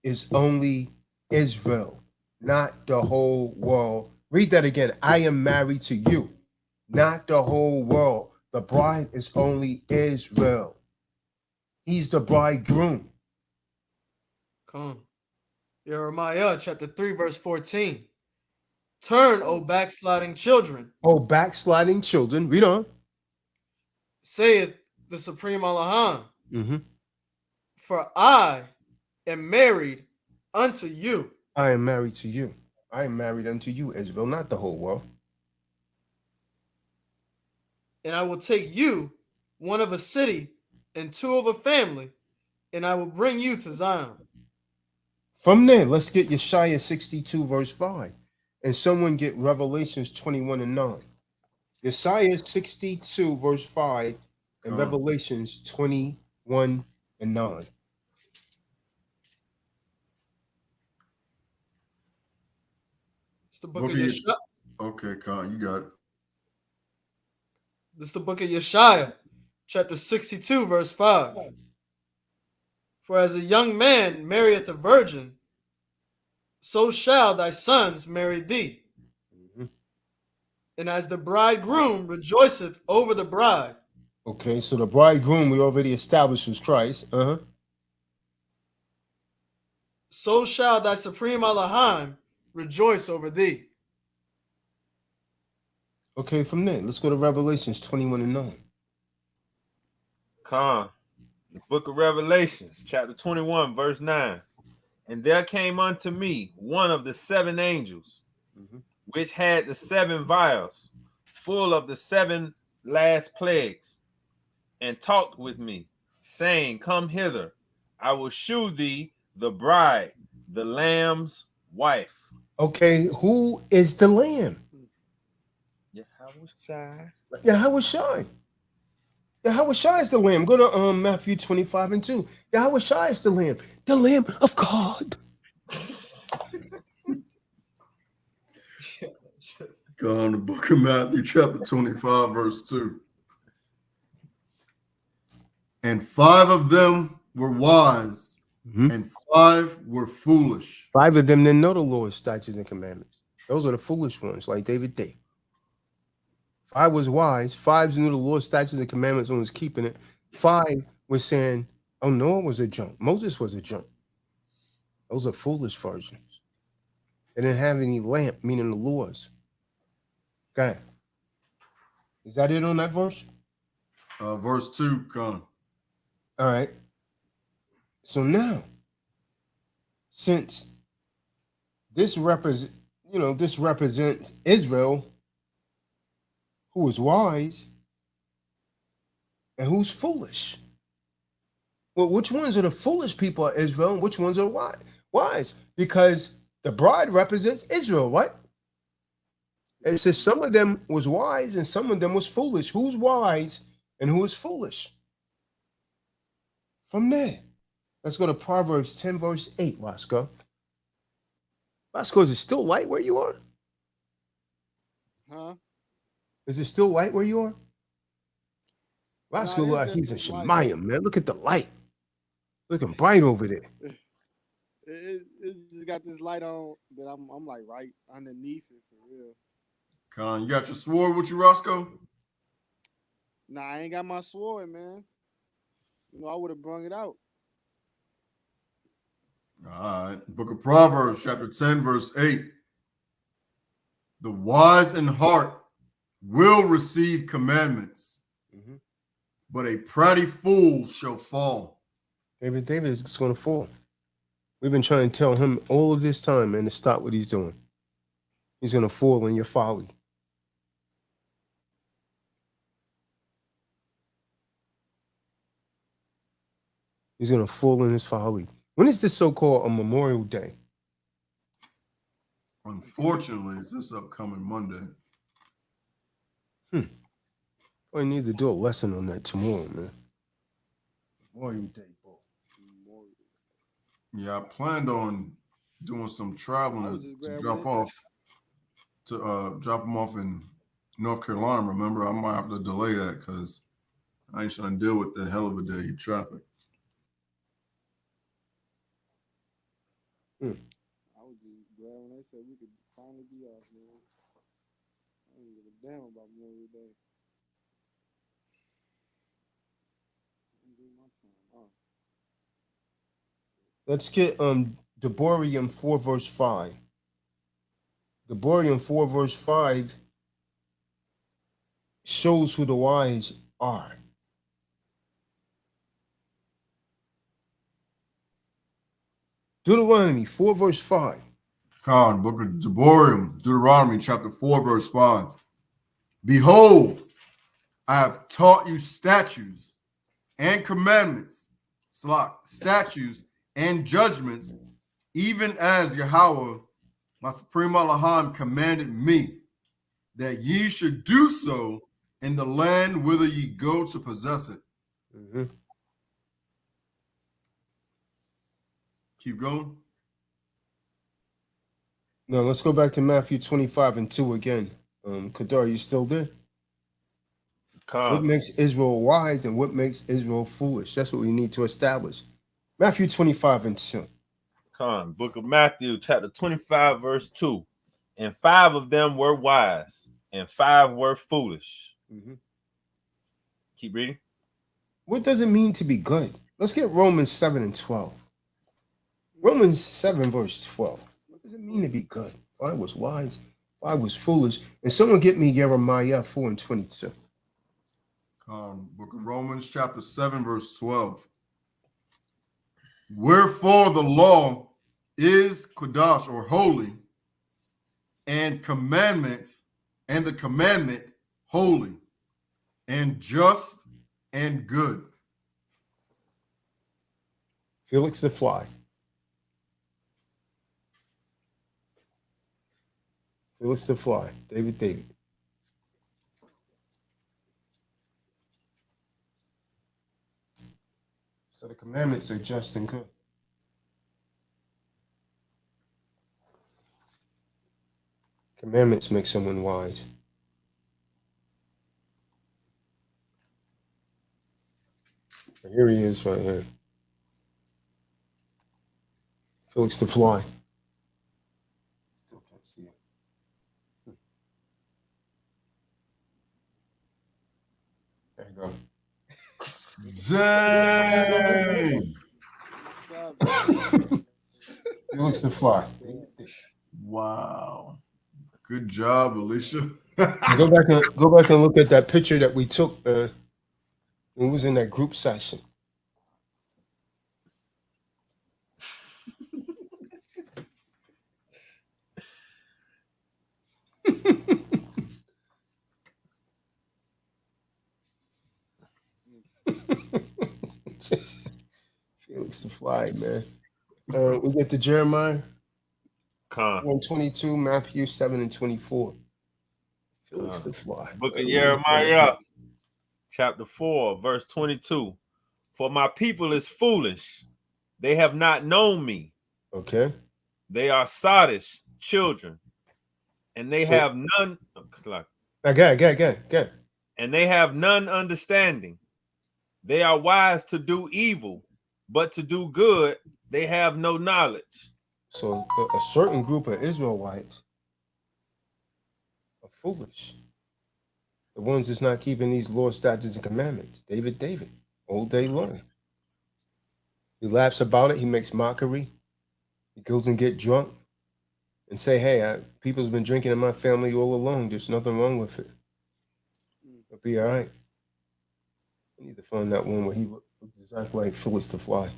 Speaker 8: is only Israel, not the whole world. Read that again. I am married to you, not the whole world. The bride is only Israel. He's the bridegroom.
Speaker 6: Come. Jeremiah chapter 3, verse 14. Turn, O backsliding children.
Speaker 8: Oh, backsliding children. Read on.
Speaker 6: Saith the Supreme Allahan,
Speaker 8: Mm-hmm.
Speaker 6: for I am married unto you.
Speaker 8: I am married to you. I am married unto you, Israel, not the whole world.
Speaker 6: And I will take you, one of a city, and 2 of a family, and I will bring you to Zion.
Speaker 8: From there, let's get Yeshaya 62, verse 5. And someone get Revelations 21 and 9. Yeshaya 62, verse 5, and Revelations 21 and 9.
Speaker 6: It's the book of Yeshaya.
Speaker 5: Okay, Kahan, you got it.
Speaker 6: This is the book of Yeshaya, chapter 62, verse 5. For as a young man marrieth a virgin, so shall thy sons marry thee. And as the bridegroom rejoiceth over the bride.
Speaker 8: Okay, so the bridegroom we already established was Christ.
Speaker 6: So shall thy supreme Elohim rejoice over thee.
Speaker 8: Okay, from there, let's go to Revelations 21:9.
Speaker 4: Kahan, the book of Revelations, chapter 21, verse 9. And there came unto me one of the 7 angels, which had the 7 vials, full of the 7 last plagues, and talked with me, saying, Come hither, I will shew thee the bride, the Lamb's wife.
Speaker 8: Okay, who is the Lamb?
Speaker 4: Yahushua.
Speaker 8: Yahushua. Yahushua is the Lamb. Go to Matthew 25:2. Yahushua is the Lamb of God.
Speaker 5: Go on the book of Matthew, chapter 25, verse 2. And 5 of them were wise, and 5 were foolish.
Speaker 8: 5 of them didn't know the Lord's statutes and commandments. Those are the foolish ones, like David did. 5 was wise. 5 knew the Lord's statutes and commandments and was keeping it. 5 was saying, oh, Noah was a junk. Moses was a junk. Those are foolish versions. They didn't have any lamp, meaning the Lord's. Okay. Is that it on that verse?
Speaker 5: Verse 2, Kahan.
Speaker 8: All right. So now, since this represents Israel, who is wise and who's foolish. Well, which ones are the foolish people of Israel and which ones are wise? Because the bride represents Israel, right? It says some of them was wise and some of them was foolish. Who's wise and who is foolish? From there, let's go to Proverbs 10, verse 8, Vasco. Vasco, is it still light where you are?
Speaker 7: Huh?
Speaker 8: Is it still light where you are? Vasco
Speaker 7: Nah,
Speaker 8: look like he's in Shemayim, man. Look at the light. Looking bright over there.
Speaker 7: It just got this light on that I'm like right underneath it for real.
Speaker 5: Kahan, you got your sword with you, Roscoe?
Speaker 7: Nah, I ain't got my sword, man. You know, I would have brung it out.
Speaker 5: All right. Book of Proverbs, chapter 10, verse 8. The wise in heart will receive commandments, but a pratty fool shall fall.
Speaker 8: David is going to fall. We've been trying to tell him all of this time, man, to stop what he's doing. He's going to fall in your folly. He's going to fall in his folly. When is this so-called a Memorial Day?
Speaker 5: Unfortunately, it's this upcoming Monday.
Speaker 8: I need to do a lesson on that tomorrow, man. Memorial Day, bro.
Speaker 5: Yeah, I planned on doing some traveling to drop them off in North Carolina. Remember, I might have to delay that because I ain't trying to deal with the hell of a day of traffic.
Speaker 7: I was just glad when they said we could finally be off, man. I didn't give a damn about Memorial Day.
Speaker 8: Let's get Deborah 4, verse 5. Deborah 4, verse 5 shows who the wise are. Deuteronomy 4, verse 5.
Speaker 5: Kahan, book of Deborah, Deuteronomy chapter 4, verse 5. Behold, I have taught you statutes and commandments, statutes and judgments, even as Yahweh, my supreme Elohim, commanded me, that ye should do so in the land whither ye go to possess it. Keep going.
Speaker 8: Now let's go back to Matthew 25:2 again. Kadar, you still there? What makes Israel wise and what makes Israel foolish? That's what we need to establish. Matthew 25:2.
Speaker 4: Book of Matthew, chapter 25, verse 2. And 5 of them were wise, and 5 were foolish. Keep reading.
Speaker 8: What does it mean to be good? Let's get Romans 7 and 12. Romans 7, verse 12. What does it mean to be good? 5 was wise, 5 was foolish. And someone get me Jeremiah 4 and 22.
Speaker 5: Book of Romans, chapter 7, verse 12. Wherefore the law is Kodesh, or holy, and commandments, and the commandment holy, and just, and good.
Speaker 8: Felix the Fly. Felix the Fly. David. So the commandments are just and good. Commandments make someone wise. But here he is right here. Felix the Fly. Still can't see it. There you go.
Speaker 5: Dang!
Speaker 8: Felix the Fly.
Speaker 5: Wow. Good job, Alicia.
Speaker 8: Go back and look at that picture that we took when we was in that group session. Felix the Fly, man. We get to Jeremiah 1:22, Matthew 7 and 24. Felix the Fly.
Speaker 4: Book of Jeremiah, chapter 4, verse 22. For my people is foolish. They have not known me.
Speaker 8: Okay.
Speaker 4: They are sottish children, and they have none.
Speaker 8: Again.
Speaker 4: And they have none understanding. They are wise to do evil, but to do good, they have no knowledge.
Speaker 8: So a certain group of Israelites are foolish. The ones that's not keeping these laws, statutes, and commandments. David, all day long. He laughs about it. He makes mockery. He goes and get drunk and say, hey, people's been drinking in my family all along. There's nothing wrong with it. It'll be all right. I need to find that one where he looks exactly like Felix the Fly.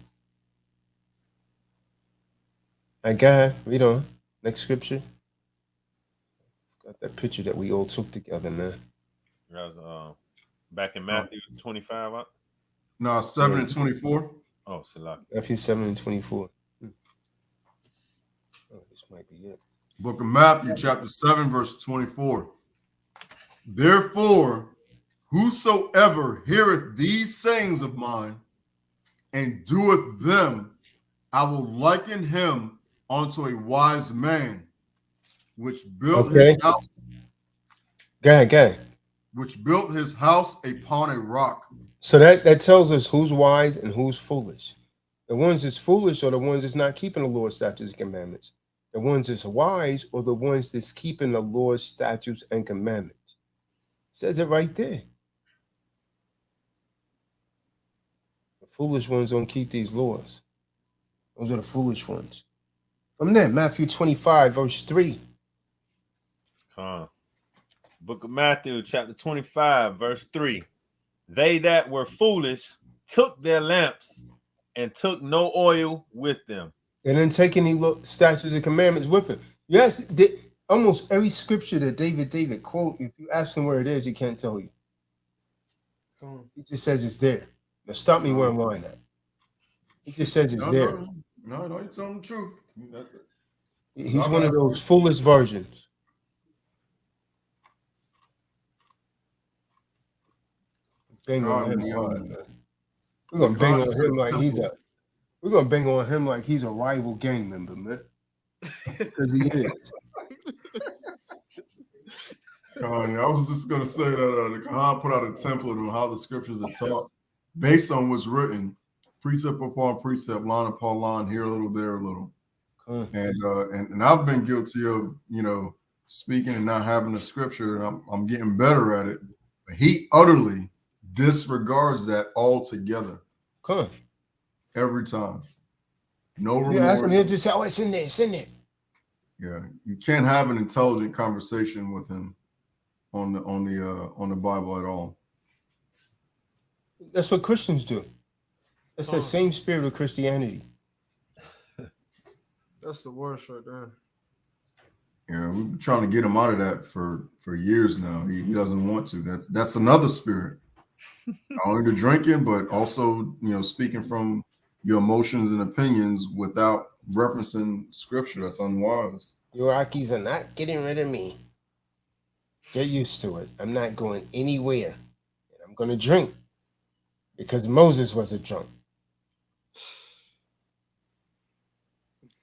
Speaker 8: I got read on. Next scripture. Got that picture that we all took together, man.
Speaker 4: That was back in Matthew 25.
Speaker 5: No, 7 and 24.
Speaker 4: Oh, Salah.
Speaker 8: Matthew 7 and 24. Oh, this might be it.
Speaker 5: Book of Matthew, chapter 7, verse 24. Therefore, whosoever heareth these sayings of mine and doeth them, I will liken him unto a wise man, which built his house.
Speaker 8: Go ahead.
Speaker 5: Which built his house upon a rock.
Speaker 8: So that tells us who's wise and who's foolish. The ones that's foolish are the ones that's not keeping the Lord's statutes and commandments. The ones that's wise are the ones that's keeping the Lord's statutes and commandments. It says it right there. The foolish ones don't keep these laws. Those are the foolish ones. From there, Matthew 25, verse 3.
Speaker 4: Book of Matthew, chapter 25, verse 3. They that were foolish took their lamps and took no oil with them.
Speaker 8: They didn't take any statutes and commandments with him. Yes, almost every scripture that David quote, if you ask him where it is, he can't tell you. He just says it's there. Now stop me where I'm lying at. He just says it's there.
Speaker 5: No, you're telling the truth.
Speaker 8: He's one of those foolish virgins. Bang on him hard, man. We're gonna bang on him like he's a rival gang member, man. Because he is.
Speaker 5: I was just gonna say that the Kahan put out a template on how the scriptures are taught based on what's written, precept upon precept, line upon line, here a little, there a little. And I've been guilty of, you know, speaking and not having the scripture. And I'm getting better at it. But he utterly disregards that altogether.
Speaker 8: Come on.
Speaker 5: Every time. No remorse.
Speaker 8: You ask him, he'll just say, "Oh, it's in there, it's in there."
Speaker 5: Yeah, you can't have an intelligent conversation with him on the Bible at all.
Speaker 8: That's what Christians do. That's the same spirit of Christianity.
Speaker 6: That's the worst right there.
Speaker 5: Yeah, we've been trying to get him out of that for years now. He doesn't want to. That's another spirit. Not only the drinking, but also, you know, speaking from your emotions and opinions without referencing scripture. That's unwise.
Speaker 8: Your Akis are not getting rid of me. Get used to it. I'm not going anywhere. And I'm going to drink because Moses was a drunk.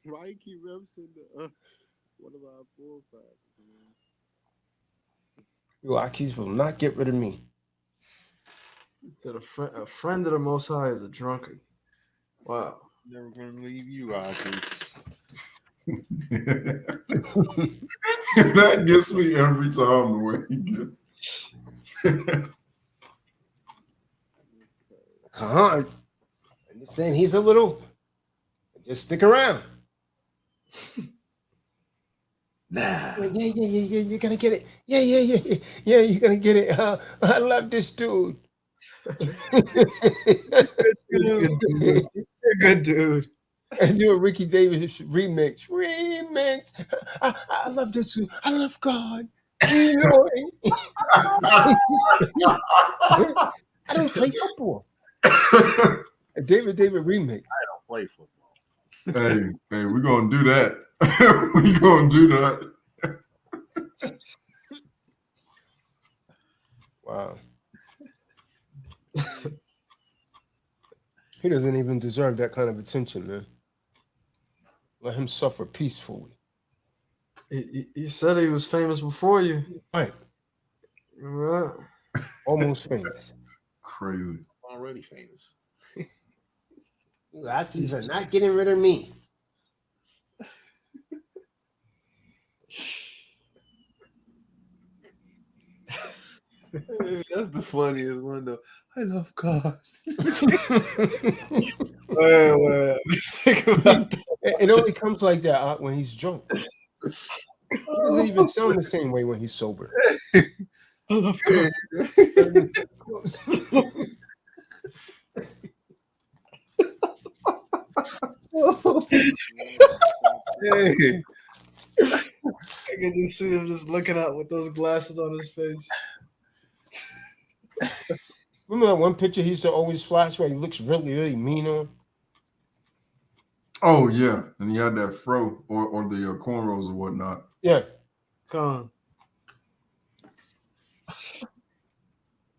Speaker 7: Why you keep referencing the one of our forefathers, man?
Speaker 8: Your Akis will not get rid of me.
Speaker 6: Said a friend of the Most High is a drunkard. Wow.
Speaker 4: Never gonna leave you, Akis.
Speaker 5: That gets me every time the way he gets.
Speaker 8: Kahan, understand he's a little. Just stick around.
Speaker 6: Nah.
Speaker 8: Yeah, you're gonna get it. Yeah, you're gonna get it. I love this dude.
Speaker 6: You're a good dude.
Speaker 8: And do a Ricky Davis remix. I love this dude. I love God. You know, I don't play football. A David remix.
Speaker 4: I don't play football.
Speaker 5: Hey, we're gonna do that. We're gonna do that.
Speaker 8: Wow. He doesn't even deserve that kind of attention, man. Let him suffer peacefully.
Speaker 6: He said he was famous before you.
Speaker 8: Right.
Speaker 6: Right.
Speaker 8: Almost famous.
Speaker 5: Crazy.
Speaker 4: Already famous.
Speaker 8: Rockies are not getting rid of me.
Speaker 4: That's the funniest one, though. I love God.
Speaker 6: Well, think about that.
Speaker 8: It only comes like that when he's drunk. It doesn't even sound the same way when he's sober.
Speaker 6: I love God.
Speaker 4: Hey.
Speaker 6: I can just see him just looking out with those glasses on his face.
Speaker 8: Remember that one picture he used to always flash where he looks really, really mean on?
Speaker 5: Oh yeah, and he had that fro or the cornrows or whatnot.
Speaker 8: Yeah.
Speaker 6: Come on.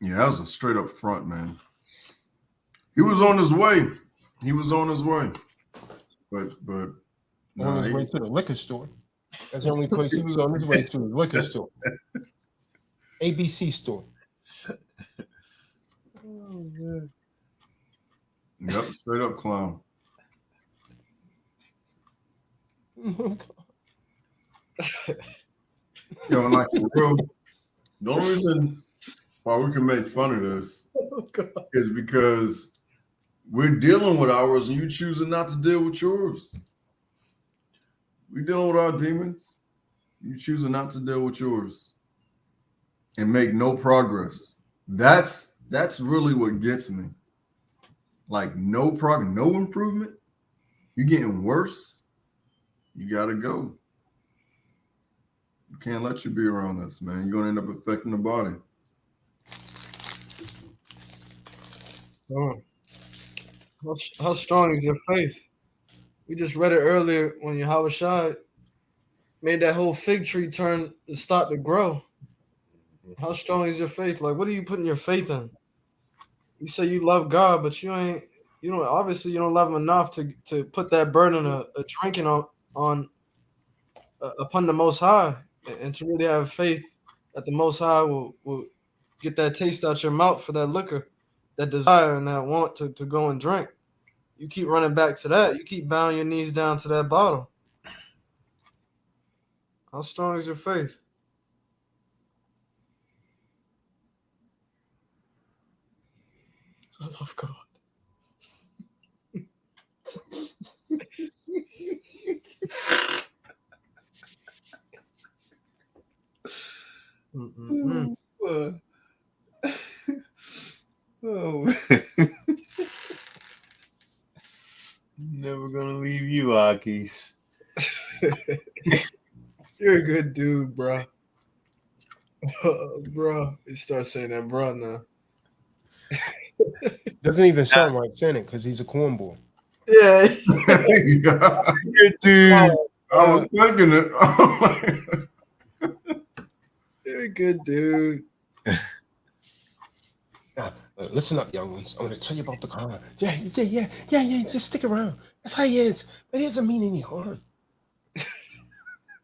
Speaker 5: Yeah, that was a straight up front, man. He was on his way. But
Speaker 8: On his way to the liquor store. That's the only place he was on his way to, the liquor store. ABC store.
Speaker 4: Oh, man.
Speaker 5: Yep, straight up clown. Yo, and like for real, the only reason why we can make fun of this is because we're dealing with ours and you choosing not to deal with yours. We're dealing with our demons. You choosing not to deal with yours and make no progress. That's really what gets me. Like no progress, no improvement. You're getting worse. You gotta go. You can't let you be around us, man. You're gonna end up affecting the body.
Speaker 6: Oh. How strong is your faith? We just read it earlier when Yahweh Shai made that whole fig tree turn and start to grow. How strong is your faith? Like, what are you putting your faith in? You say you love God, but you don't obviously you don't love him enough to put that burden of drinking on upon the Most High, and to really have faith that the Most High will get that taste out your mouth for that liquor, that desire and that want to go and drink. You keep running back to that. You keep bowing your knees down to that bottle. How strong is your faith? I love God.
Speaker 4: Oh, never gonna leave you, Akis.
Speaker 6: You're a good dude, bro. Bro, you start saying that, bro, now.
Speaker 8: Doesn't even sound right saying it because he's a cornball.
Speaker 6: Yeah.
Speaker 4: Good dude.
Speaker 5: I was thinking it.
Speaker 6: You're a good dude.
Speaker 8: Now, listen up, young ones. I'm going to tell you about the Kahan. Yeah. Just stick around. That's how he is. But he doesn't mean any harm.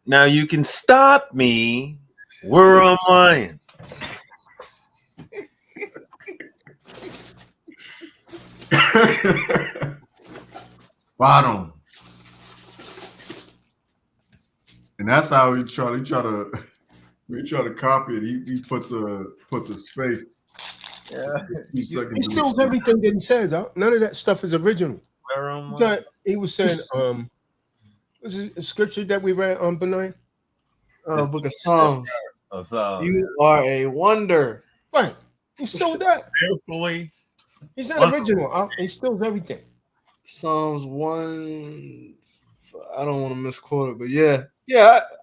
Speaker 4: Now you can stop me where I'm lying.
Speaker 5: Spot on. And that's how we try to copy it. He put the space.
Speaker 8: Yeah.
Speaker 5: 2 seconds.
Speaker 8: He steals everything that he says. Huh? None of that stuff is original.
Speaker 4: Where am I?
Speaker 8: He was saying, was it a scripture that we read on Benai?
Speaker 6: Book of Psalms.
Speaker 4: So,
Speaker 6: You are a wonder.
Speaker 8: Right. He stole that.
Speaker 4: carefully.
Speaker 8: He's not original. He steals everything.
Speaker 6: Psalms 1. I don't want to misquote it, but yeah.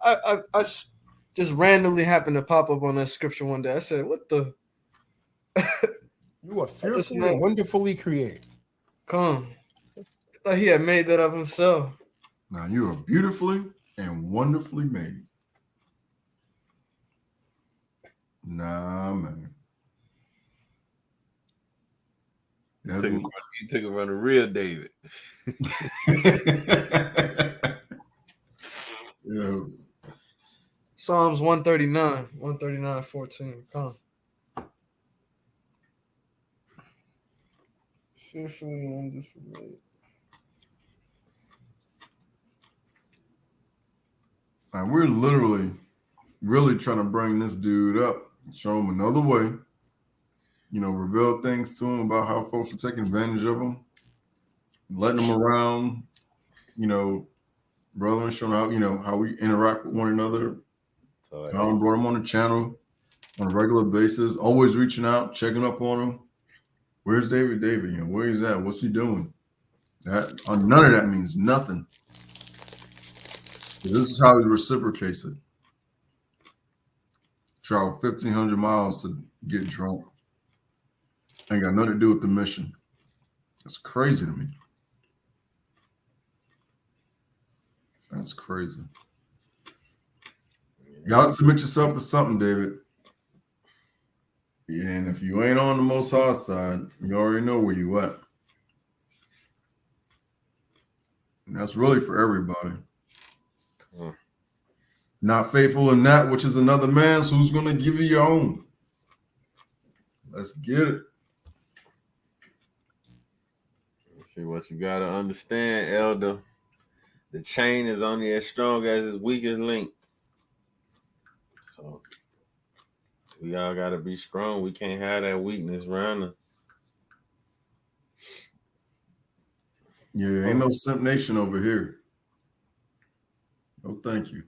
Speaker 6: I just randomly happened to pop up on that scripture one day. I said, "What the?"
Speaker 8: You are fearfully and wonderfully created.
Speaker 6: Come. I thought he had made that of himself.
Speaker 5: Now you are beautifully and wonderfully made. Nah, man.
Speaker 4: He took it from the real David.
Speaker 5: Yeah.
Speaker 6: Psalms 139, 14. Come. Fearfully and wonderfully made.
Speaker 5: And we're literally really trying to bring this dude up, show him another way, reveal things to him about how folks are taking advantage of him, letting them around, brother, and showing how we interact with one another. Brought him on the channel on a regular basis, always reaching out, checking up on him. Where's David? Where he's at? What's he doing? None of that means nothing. This is how he reciprocates it. Travel 1,500 miles to get drunk. Ain't got nothing to do with the mission. That's crazy to me. That's crazy. You gotta submit yourself to something, David. Yeah, and if you ain't on the Most High side, you already know where you at. And that's really for everybody. Not faithful in that which is another man's, who's going to give you your own? Let's get it.
Speaker 4: Let's see what you got to understand, Elder. The chain is only as strong as its weakest link. So we all got to be strong. We can't have that weakness around us.
Speaker 5: Yeah, ain't no simp nation over here. No, thank you.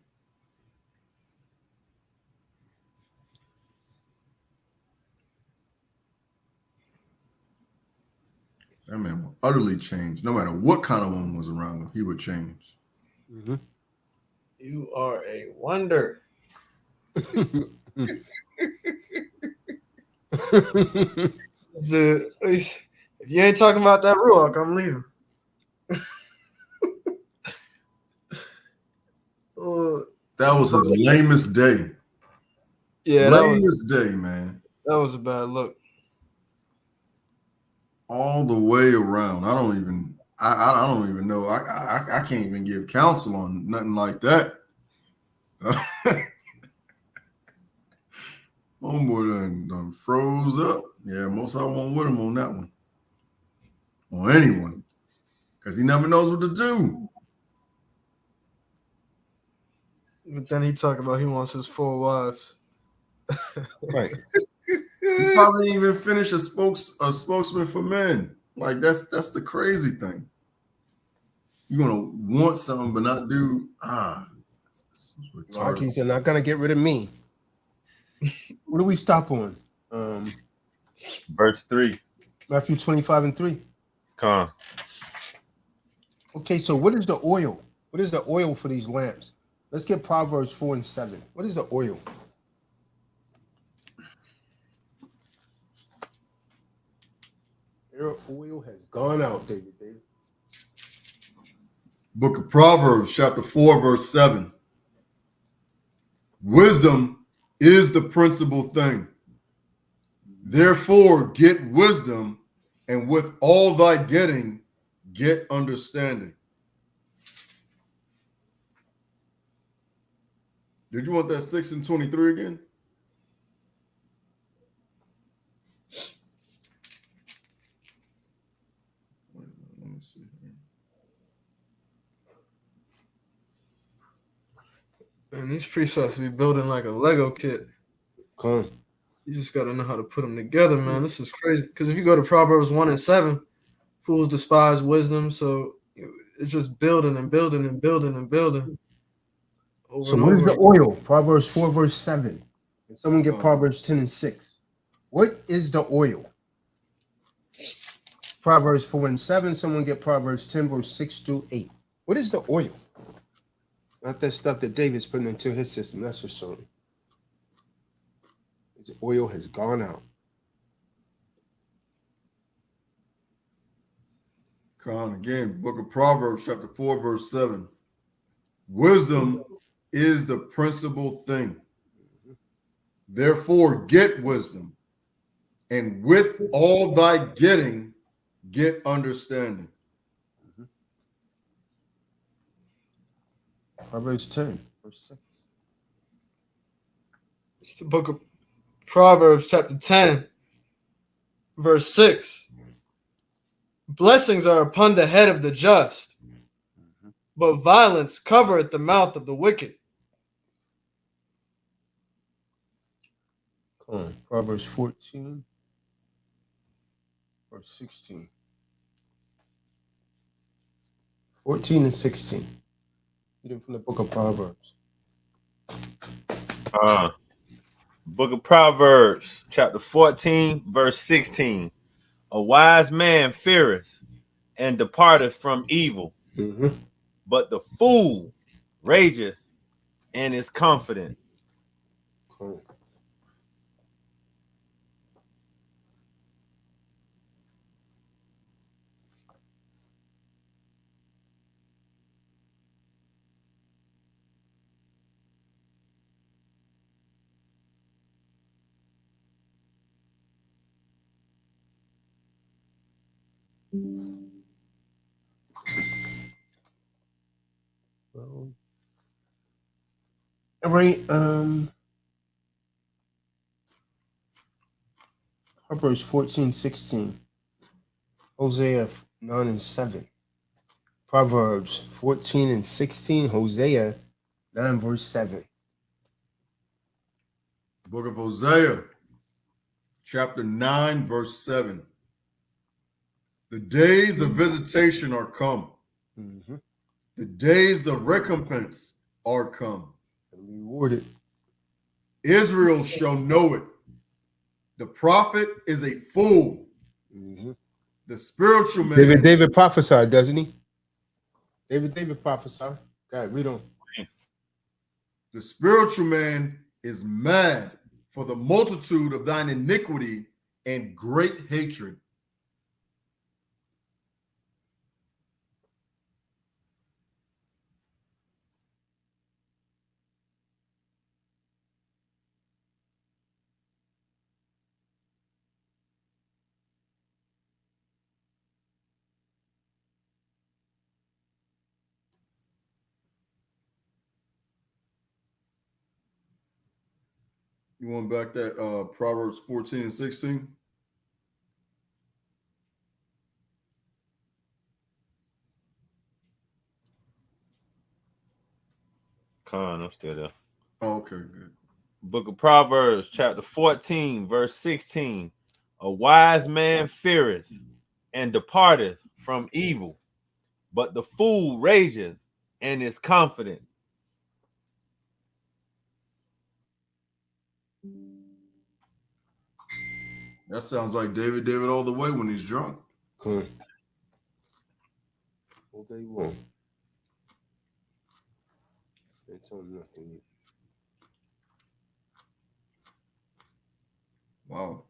Speaker 5: That man will utterly change. No matter what kind of woman was around him, he would change.
Speaker 8: Mm-hmm.
Speaker 6: You are a wonder. If you ain't talking about that Ruach, I'm leaving.
Speaker 5: That was his lamest day.
Speaker 6: Yeah,
Speaker 5: lamest day, man.
Speaker 6: That was a bad look.
Speaker 5: All the way around. I don't even know. I can't even give counsel on nothing like that. Homeboy done froze up. Yeah, most I won't with him on that one. Or anyone. Because he never knows what to do.
Speaker 6: But then he talk about he wants his 4 wives.
Speaker 8: Right.
Speaker 5: He probably didn't even finish a spokesman for men. Like that's the crazy thing. You're gonna want something but not do. It's retarded.
Speaker 8: Rockies are not gonna get rid of me. What do we stop on?
Speaker 4: Verse 3.
Speaker 8: Matthew 25:3.
Speaker 4: Come.
Speaker 8: Okay, so what is the oil? What is the oil for these lamps? Let's get Proverbs 4:7. What is the oil? Their oil has gone out, David.
Speaker 5: Book of Proverbs, chapter 4, verse 7. Wisdom is the principal thing. Therefore, get wisdom, and with all thy getting, get understanding. Did you want that 6 and 23 again? Let me see here.
Speaker 6: And these precepts be building like a Lego kit.
Speaker 8: Come.
Speaker 6: You just got to know how to put them together, man. This is crazy. Because if you go to Proverbs 1 and 7, fools despise wisdom. So it's just building and building and building and building.
Speaker 8: So what is the oil? Proverbs 4, verse 7. And someone get Proverbs 10 and 6. What is the oil? Proverbs 4 and 7. Someone get Proverbs 10, verse 6 through 8. What is the oil? It's not that stuff that David's putting into his system. That's for certain. His oil has gone out.
Speaker 5: Kahan, again, book of Proverbs, chapter 4, verse 7. Wisdom is the principal thing. Therefore, get wisdom, and with all thy getting, get understanding.
Speaker 8: Proverbs 10, verse 6.
Speaker 6: It's the book of Proverbs, chapter 10, verse 6. Blessings are upon the head of the just, but violence covereth the mouth of the wicked.
Speaker 8: Come on. Proverbs 14, verse 16. 14 and 16. Reading from the book of Proverbs.
Speaker 4: Book of Proverbs, chapter 14, verse 16. A wise man feareth and departeth from evil, but the fool rageth and is confident.
Speaker 8: Cool. Well, all right. Proverbs 14, 16. Hosea 9 and 7. Proverbs 14 and 16. Hosea 9, verse 7.
Speaker 5: Book of Hosea, chapter 9, verse 7. The days of visitation are come. The days of recompense are come.
Speaker 8: Rewarded.
Speaker 5: Israel shall know it. The prophet is a fool. The spiritual man.
Speaker 8: David prophesied, doesn't he? David prophesied. God, read on.
Speaker 5: The spiritual man is mad for the multitude of thine iniquity and great hatred. You want back that Proverbs 14 and 16?
Speaker 4: Con, I'm still there.
Speaker 5: Oh, okay, good.
Speaker 4: Book of Proverbs, chapter 14, verse 16. A wise man feareth and departeth from evil, but the fool rageth and is confident.
Speaker 5: That sounds like David all the way when he's drunk.
Speaker 8: Cool. All day long. It's on nothing.
Speaker 5: Wow.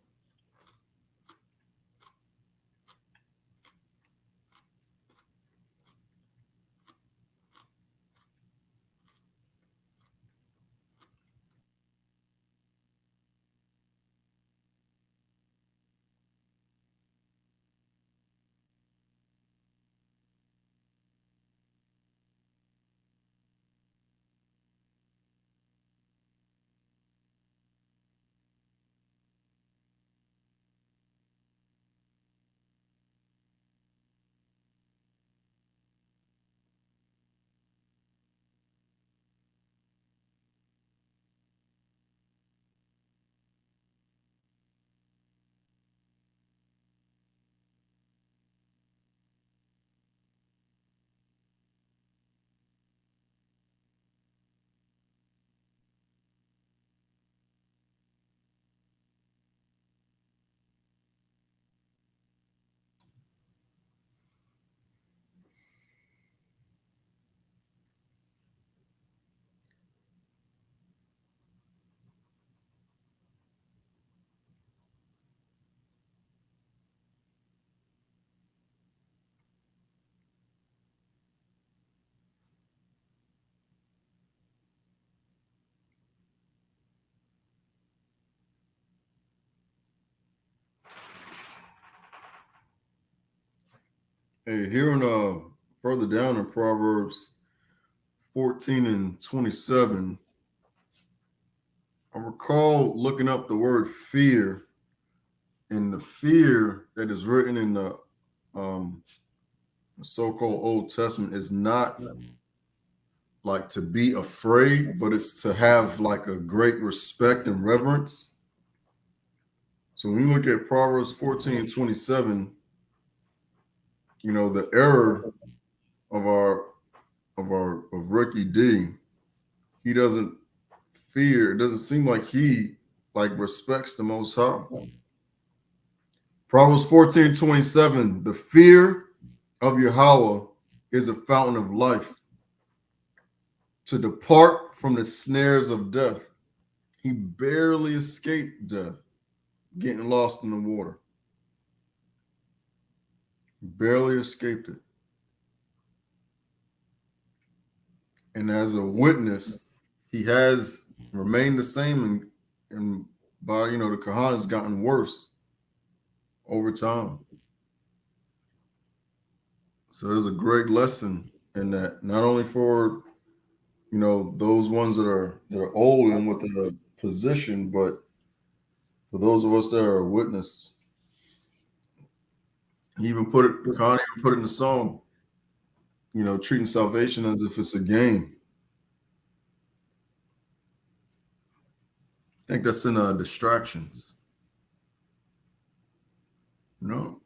Speaker 5: Hey, here in further down in Proverbs 14 and 27, I recall looking up the word fear, and the fear that is written in the so-called Old Testament is not like to be afraid, but it's to have like a great respect and reverence. So when you look at Proverbs 14 and 27, you know, the error of Ricky D, he doesn't fear. It doesn't seem like he like respects the Most High. Proverbs 14:27, the fear of Yahweh is a fountain of life. To depart from the snares of death. He barely escaped death, getting lost in the water. Barely escaped it. And as a witness, he has remained the same, and by, you know, the Kahan has gotten worse over time. So there's a great lesson in that, not only for, you know, those ones that are old and with the position, but for those of us that are a witness. He even put it, Kahan even put it in the song, you know, treating salvation as if it's a game. I think that's in Distractions. You know,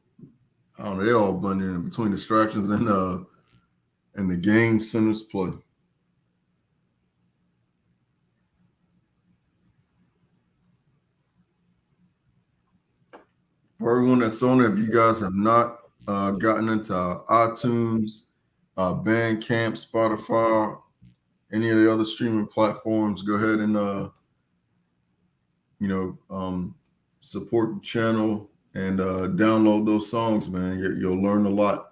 Speaker 5: I don't know, they all blend in between Distractions and the game Sinners Play. For everyone that's on it, if you guys have not gotten into iTunes, Bandcamp, Spotify, any of the other streaming platforms, go ahead and support the channel and download those songs, man. You'll learn a lot.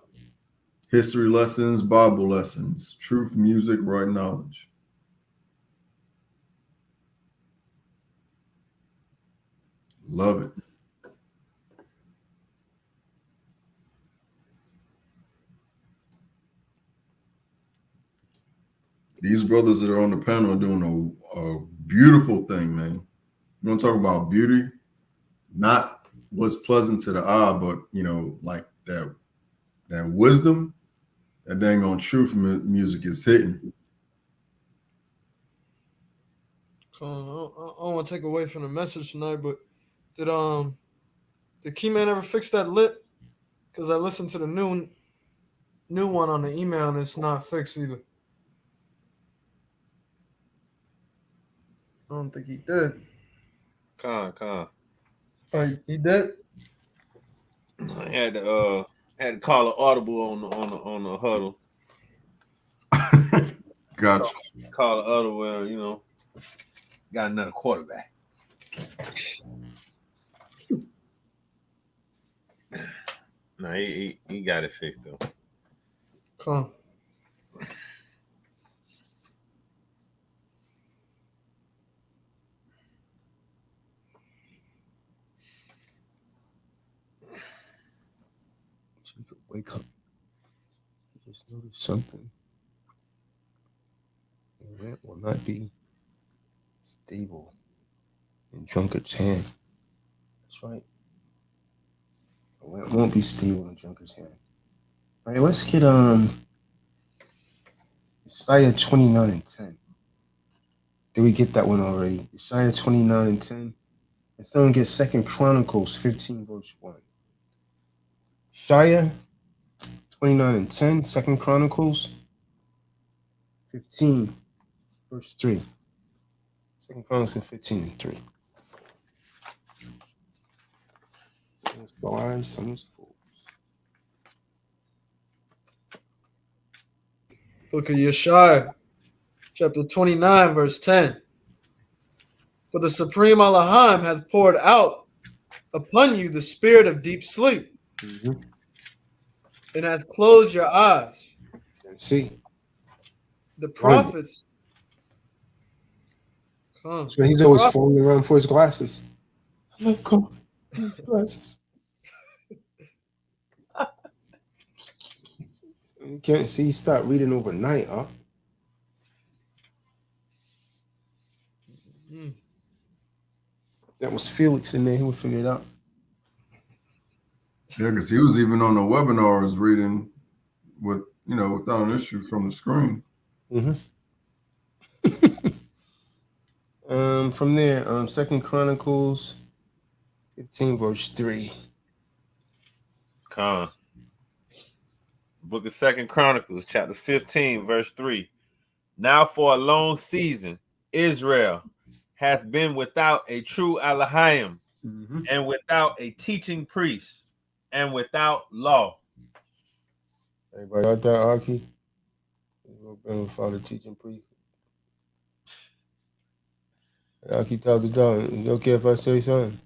Speaker 5: History lessons, Bible lessons, truth, music, right knowledge. Love it. These brothers that are on the panel are doing a beautiful thing, man. You want to talk about beauty? Not what's pleasant to the eye, but, you know, like that wisdom, that dang on truth music is hitting.
Speaker 6: I don't want to take away from the message tonight, but did Key Man ever fix that lip? Because I listened to the new one on the email and it's not fixed either. I don't think he did.
Speaker 4: Con.
Speaker 6: Oh, he did?
Speaker 4: I had to call an audible on the huddle.
Speaker 5: Gotcha.
Speaker 4: Call an audible, got another quarterback. No, he got it fixed though.
Speaker 6: Come.
Speaker 8: So you could wake up. You just notice something. And that will not be stable in drunkard's hand. That's right. It won't be stable in drunkard's hand. All right, let's get Isaiah 29 and 10. Did we get that one already? Isaiah 29 and 10. And someone get 2 Chronicles 15 verse 1. Isaiah 29 and 10, 2 Chronicles 15 verse 3. 2 Chronicles 15 and 3. Someone's wise, someone's fools.
Speaker 6: Book of Yeshaya, chapter 29, verse 10. For the Supreme Elohim hath poured out upon you the spirit of deep sleep, and hath closed your eyes.
Speaker 8: See?
Speaker 6: The prophets.
Speaker 8: So he's always falling around for his glasses. I love God. Glasses. You can't see. Start reading overnight, huh? That was Felix in there. He would figure it out.
Speaker 5: Yeah, because he was even on the webinars reading without an issue from the screen.
Speaker 8: From there, 2 Chronicles 15 verse 3.
Speaker 4: Con. Book of 2 Chronicles, chapter 15, verse 3. Now for a long season, Israel hath been without a true Elohim, and without a teaching priest, and without law.
Speaker 8: Everybody got that, Aki? Been without a teaching priest. Aki Tazadaq, you okay if I say something?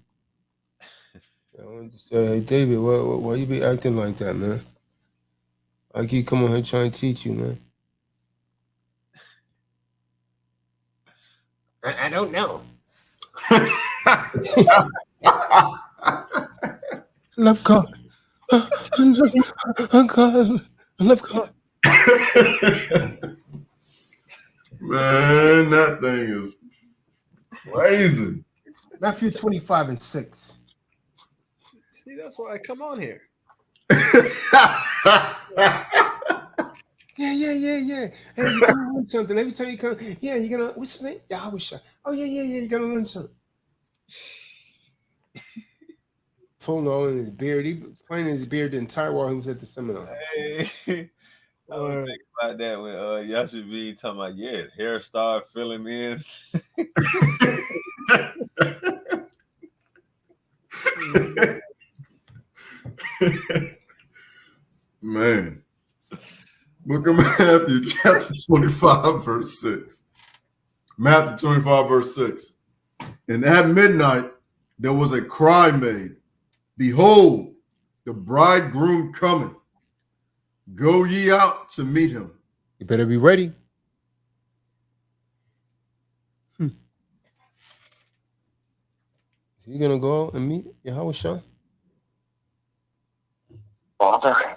Speaker 8: I want to say, hey David, why you be acting like that, man? Aki, come on here trying to teach you, man. I don't know. Love God. I love God.
Speaker 5: Man, that thing is crazy.
Speaker 8: Matthew 25 and 6.
Speaker 6: See, that's why I come on here.
Speaker 8: Yeah. Hey, you're gonna learn something. Every time you come, you're gonna, what's his name? Yeah, I wish. Oh, yeah, you're gonna learn something. Pulling all in his beard. He was playing in his beard the entire while he was at the seminar.
Speaker 4: Hey, I was thinking about that when y'all should be talking about, hair start filling in.
Speaker 5: Man. Book of Matthew, chapter 25, verse 6. Matthew 25, verse 6. And at midnight there was a cry made, Behold, the bridegroom cometh. Go ye out to meet him.
Speaker 8: You better be ready. So you gonna go out and meet Yahweh Shah?
Speaker 5: Father.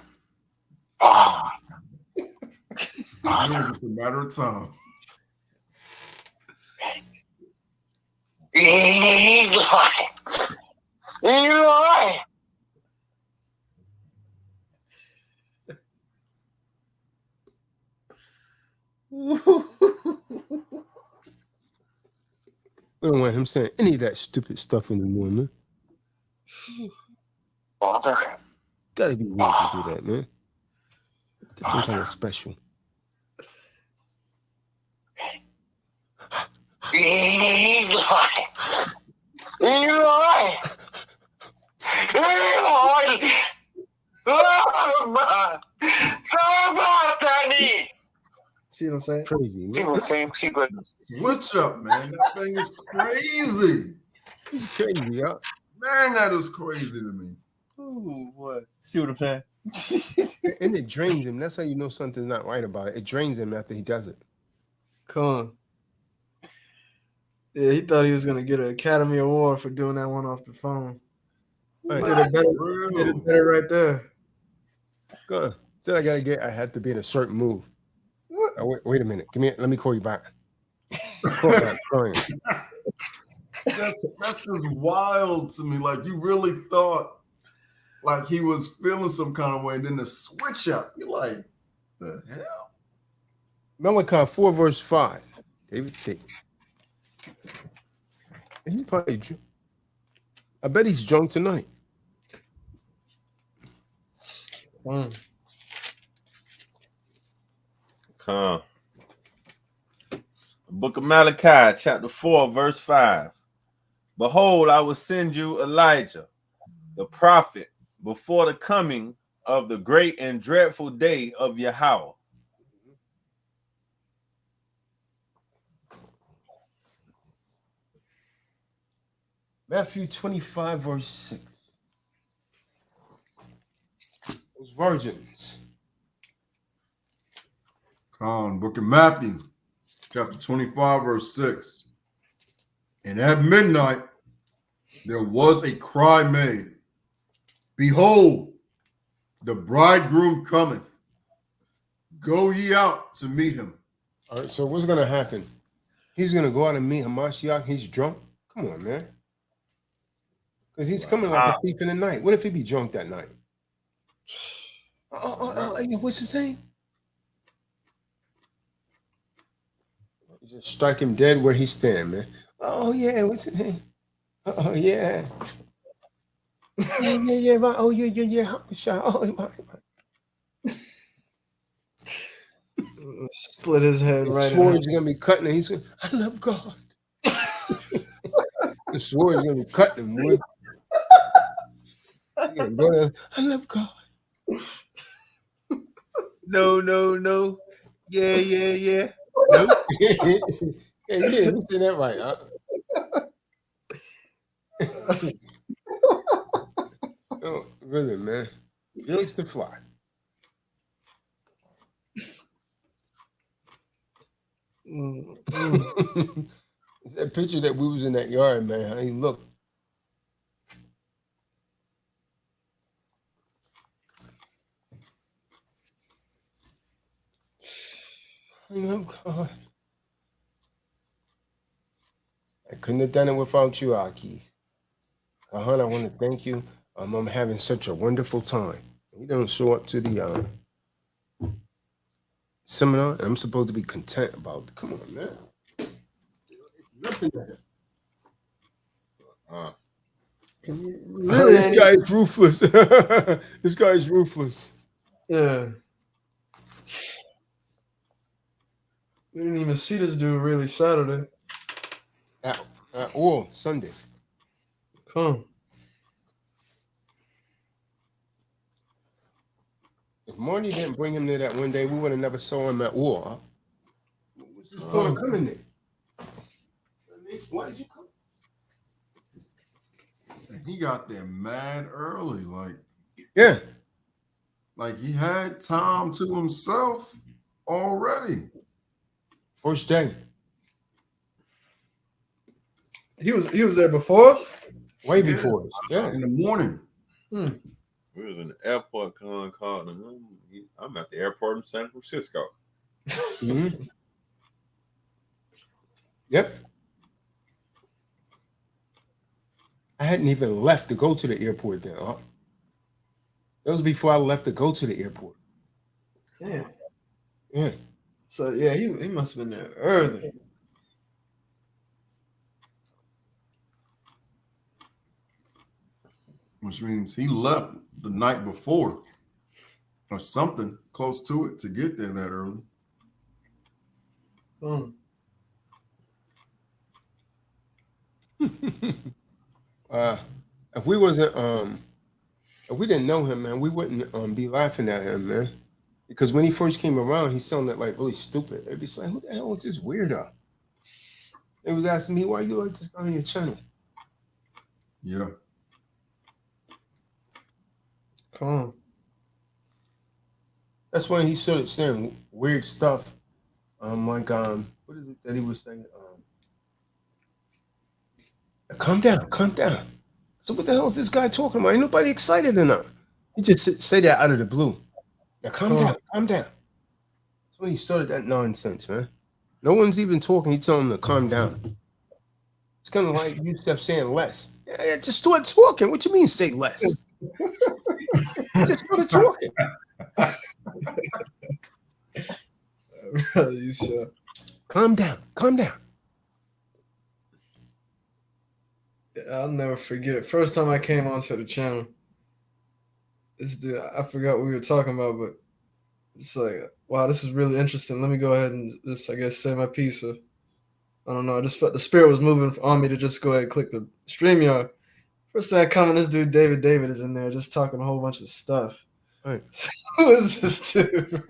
Speaker 5: It's just a matter of time.
Speaker 8: We don't want him saying any of that stupid stuff anymore, man.
Speaker 9: Father.
Speaker 8: Gotta be weird to do that, man. Different kind of special.
Speaker 9: Eli!
Speaker 6: See what I'm saying?
Speaker 8: Crazy, man.
Speaker 5: Switch up, man. That thing is crazy.
Speaker 8: He's crazy, y'all.
Speaker 5: Man, that is crazy to me.
Speaker 4: Ooh, what? See what I'm saying?
Speaker 8: And it drains him. That's how you know something's not right about it. It drains him after he does it.
Speaker 6: Come on. Yeah, he thought he was gonna get an Academy Award for doing that one off the phone.
Speaker 8: Right.
Speaker 6: Did it better right there.
Speaker 8: Go on. Said I had to be in a certain move.
Speaker 6: What?
Speaker 8: Wait a minute. Let me call you back. Call back.
Speaker 5: That's just wild to me. Like, you really thought like he was feeling some kind of way, and then the switch up. You're like, the hell?
Speaker 8: Malachi 4 verse 5. David Thick. He's probably drunk. I bet he's drunk tonight.
Speaker 4: Come. Book of Malachi, chapter 4, verse 5. Behold, I will send you Elijah, the prophet, before the coming of the great and dreadful day of Yahweh.
Speaker 8: Matthew 25, verse 6. Those virgins.
Speaker 5: Book of Matthew, chapter 25, verse 6. And at midnight, there was a cry made, behold, the bridegroom cometh. Go ye out to meet him.
Speaker 8: All right, so what's going to happen? He's going to go out and meet Hamashiach. He's drunk. Come on, man. Because he's coming like a thief in the night. What if he be drunk that night? What's his name? Just strike him dead where he stand, man. Oh, yeah. What's his name? Oh, yeah. Yeah. Right. Oh, yeah. Oh, my.
Speaker 6: Split his head
Speaker 8: The
Speaker 6: right.
Speaker 8: sword's going to be cutting him. He's going, I love God. The sword's going to be cutting him, boy. Go there. I love God.
Speaker 4: No. Yeah.
Speaker 8: Nope. Yeah, you said that right, huh? Oh, really, man. Felix the Fly. It's that picture that we was in that yard, man. How he looked. I love God. I couldn't have done it without you, Akis. Kahan, I want to thank you. I'm having such a wonderful time. You don't show up to the seminar, and I'm supposed to be content about it. Come on, man. It's nothing there. This guy is ruthless. This guy is ruthless.
Speaker 6: Yeah. We didn't even see this dude really Saturday.
Speaker 8: Or Sunday.
Speaker 6: Come.
Speaker 8: If Marty didn't bring him there that one day, we would have never saw him at war. What's his point of coming there? Why did you come?
Speaker 5: He got there mad early, like he had time to himself already.
Speaker 8: First day.
Speaker 6: He was there before us?
Speaker 8: Way before us. Yeah.
Speaker 5: In the morning.
Speaker 4: We was in the airport. Called him. I'm at the airport in San Francisco.
Speaker 8: Mm-hmm. Yep. I hadn't even left to go to the airport then. Huh? That was before I left to go to the airport.
Speaker 6: Yeah.
Speaker 8: Yeah.
Speaker 6: So yeah, he must have been there early.
Speaker 5: which means he left the night before or something close to it to get there that early.
Speaker 8: If we wasn't if we didn't know him, man, we wouldn't be laughing at him, man. Because when he first came around, he sounded like really stupid. They'd be saying, "Who the hell is this weirdo?" They was asking me, "Why you like this guy on your channel?"
Speaker 5: Yeah.
Speaker 6: Calm.
Speaker 8: That's when he started saying weird stuff. Like what is it that he was saying? Calm down, calm down. So what the hell is this guy talking about? Ain't nobody excited enough. He just said that out of the blue. Now calm down, calm down. That's when he started that nonsense, man. No one's even talking. He's telling him to calm down. It's kind of like you kept saying less. Yeah, just start talking. What you mean say less? Just start talking.
Speaker 6: You sure?
Speaker 8: Calm down, calm down.
Speaker 6: I'll never forget. First time I came onto the channel, I forgot what we were talking about, but it's like, wow, this is really interesting. Let me go ahead and just, I guess, say my piece. I don't know. I just felt the spirit was moving on me to just go ahead and click the StreamYard. First thing I come in, this dude, David is in there just talking a whole bunch of stuff.
Speaker 8: Right.
Speaker 6: Who is this dude?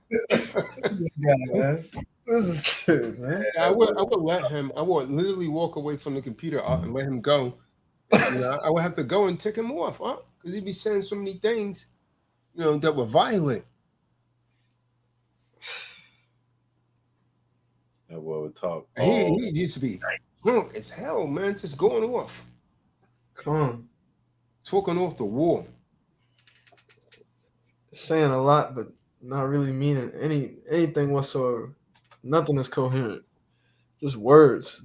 Speaker 6: This guy, man. Who is this dude, man?
Speaker 8: I would let him. I would literally walk away from the computer and let him go. You know, I would have to go and tick him off, huh? Because he'd be saying so many things, you know, that were violent.
Speaker 4: That boy would talk.
Speaker 8: He used to be drunk as hell, man, just going off.
Speaker 6: Come on.
Speaker 8: Talking off the wall.
Speaker 6: Saying a lot, but not really meaning anything whatsoever. Nothing is coherent. Just words.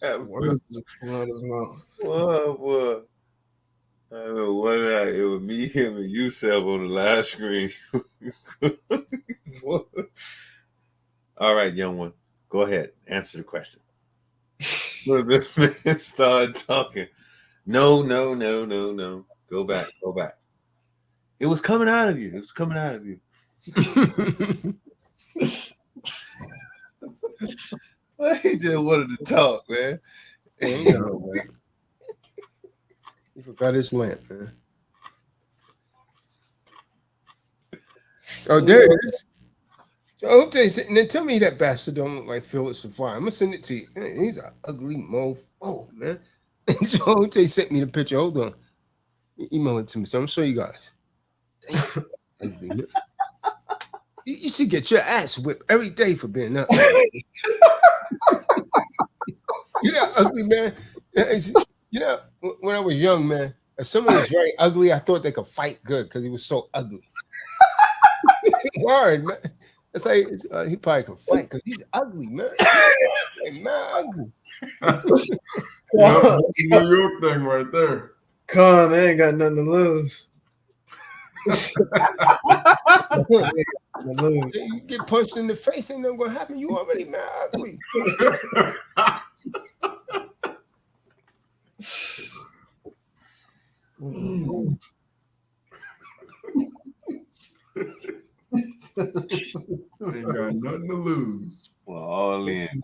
Speaker 6: Words coming out of his mouth.
Speaker 4: What? I don't know what it was me, him, and Yusef on the live screen. All right, young one. Go ahead. Answer the question. So the man started talking. No. Go back. It was coming out of you. He just wanted to talk, man.
Speaker 8: Man. He forgot his lamp, man. Oh, there it is. So I hope they sitting there. Tell me that bastard don't look like Philip Safari. I'm gonna send it to you. Man, he's an ugly mofo, man. So I hope they sent me the picture. Hold on. Email it to me. So I'm gonna show you guys. Ugly, man. You should get your ass whipped every day for being that ugly. You know, ugly, man. You know, when I was young, man, if someone was very ugly, I thought they could fight good because he was so ugly. Word, man. It's like he probably could fight because he's ugly, man. Like, man, ugly.
Speaker 5: Yeah, New York thing right there.
Speaker 6: Con, they ain't got nothing to lose.
Speaker 8: You get punched in the face, ain't nothing gonna happen. You already man ugly.
Speaker 5: Ain't got nothing to lose.
Speaker 4: Well, all in.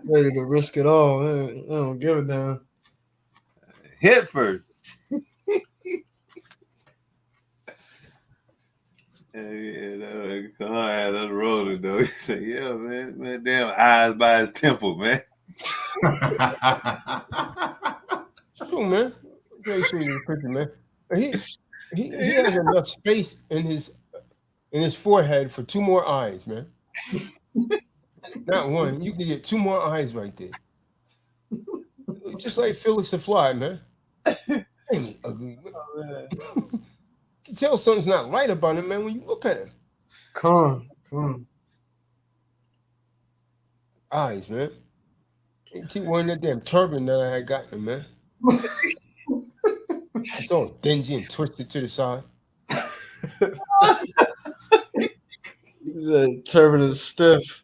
Speaker 6: Ready to risk it all. Man. I don't give a damn.
Speaker 4: Hit first. Kahan had us rolling though. He said, "Yeah, man, damn eyes by his temple, man."
Speaker 8: True, man. Very true, picture, man. He has enough space in his forehead for two more eyes, man. Not one. You can get two more eyes right there. Just like Felix the Fly, man. Ain't ugly, man. You can tell something's not right about him, man, when you look at him.
Speaker 6: Come on.
Speaker 8: Eyes, man. You keep wearing that damn turban that I had gotten, man. It's all dingy and twisted to the side.
Speaker 6: The turban is stiff.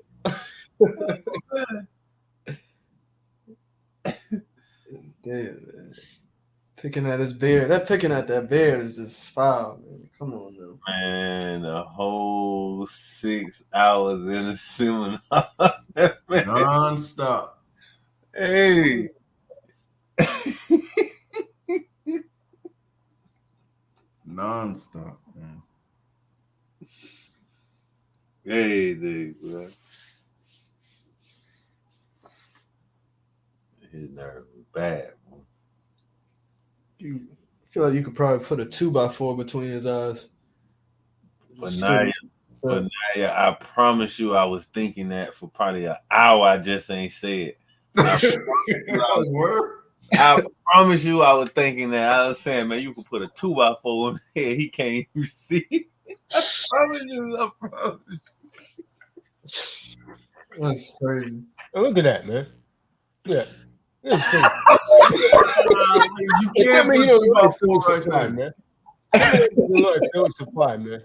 Speaker 6: Damn, man. Picking at his beard. Picking at that beard is just foul, man. Come on now.
Speaker 4: Man, a whole 6 hours in a seminar. Man.
Speaker 5: Non-stop.
Speaker 4: Hey.
Speaker 5: Non-stop, man.
Speaker 4: Hey, dude, bro. His nerve was bad, man.
Speaker 6: I feel like you could probably put a 2x4 between his eyes.
Speaker 4: But Naya, I promise you, I was thinking that for probably an hour. I just ain't said. I promise you, I was thinking that. I was saying, man, you could put a 2x4 in his head. He can't even see. I promise you. I promise you.
Speaker 6: That's crazy.
Speaker 8: Oh, look at that, man. Yeah. You
Speaker 5: can't
Speaker 8: you don't look like Philip
Speaker 5: right
Speaker 8: Supply,
Speaker 5: there.
Speaker 8: man. You look like Philip Supply, man.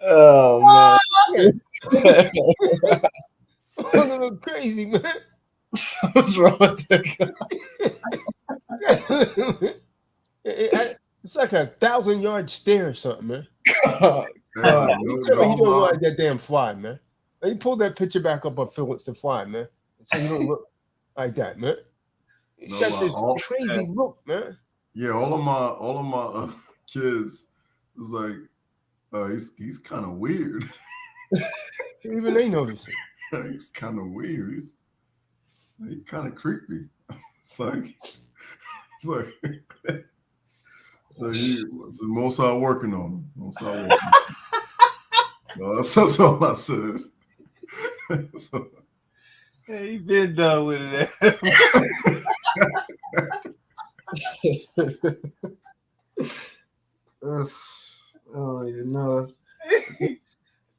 Speaker 6: Oh, man.
Speaker 8: I'm gonna look crazy, man.
Speaker 6: What's wrong with that guy?
Speaker 8: It's like a 1,000-yard stare or something, man.
Speaker 6: God.
Speaker 8: You tell me he don't look like that damn fly, man. Now you pull that picture back up of Phillips the Fly, man. And say you don't look like that, man. It's got this crazy look, man.
Speaker 5: Yeah, all of my kids was like, he's kind of weird.
Speaker 8: Even they notice it.
Speaker 5: He's kind of weird. He's kind of creepy. It's like so most are working on him. Most are working. That's all I said. So,
Speaker 4: Hey, he been done with it.
Speaker 6: I don't even know.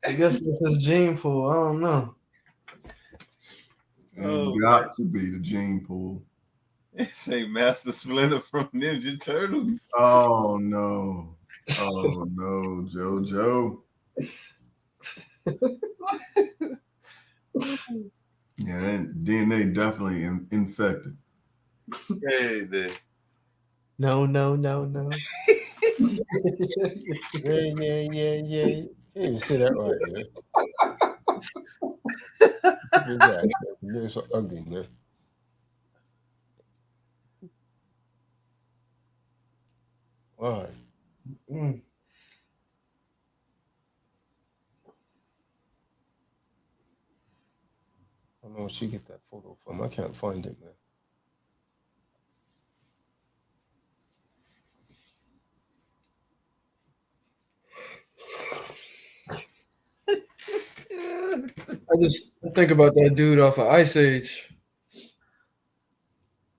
Speaker 6: I guess this is gene pool. I don't know.
Speaker 5: And got to be the gene pool.
Speaker 4: Say Master Splinter from Ninja Turtles.
Speaker 5: Oh no. Oh no, JoJo. Yeah, that DNA definitely infected.
Speaker 4: Hey, there.
Speaker 6: No.
Speaker 8: Yeah. You can't even say that right, man. You're so ugly, man. All right. I don't know where she get that photo from. I can't find it, man.
Speaker 6: I just think about that dude off of Ice Age.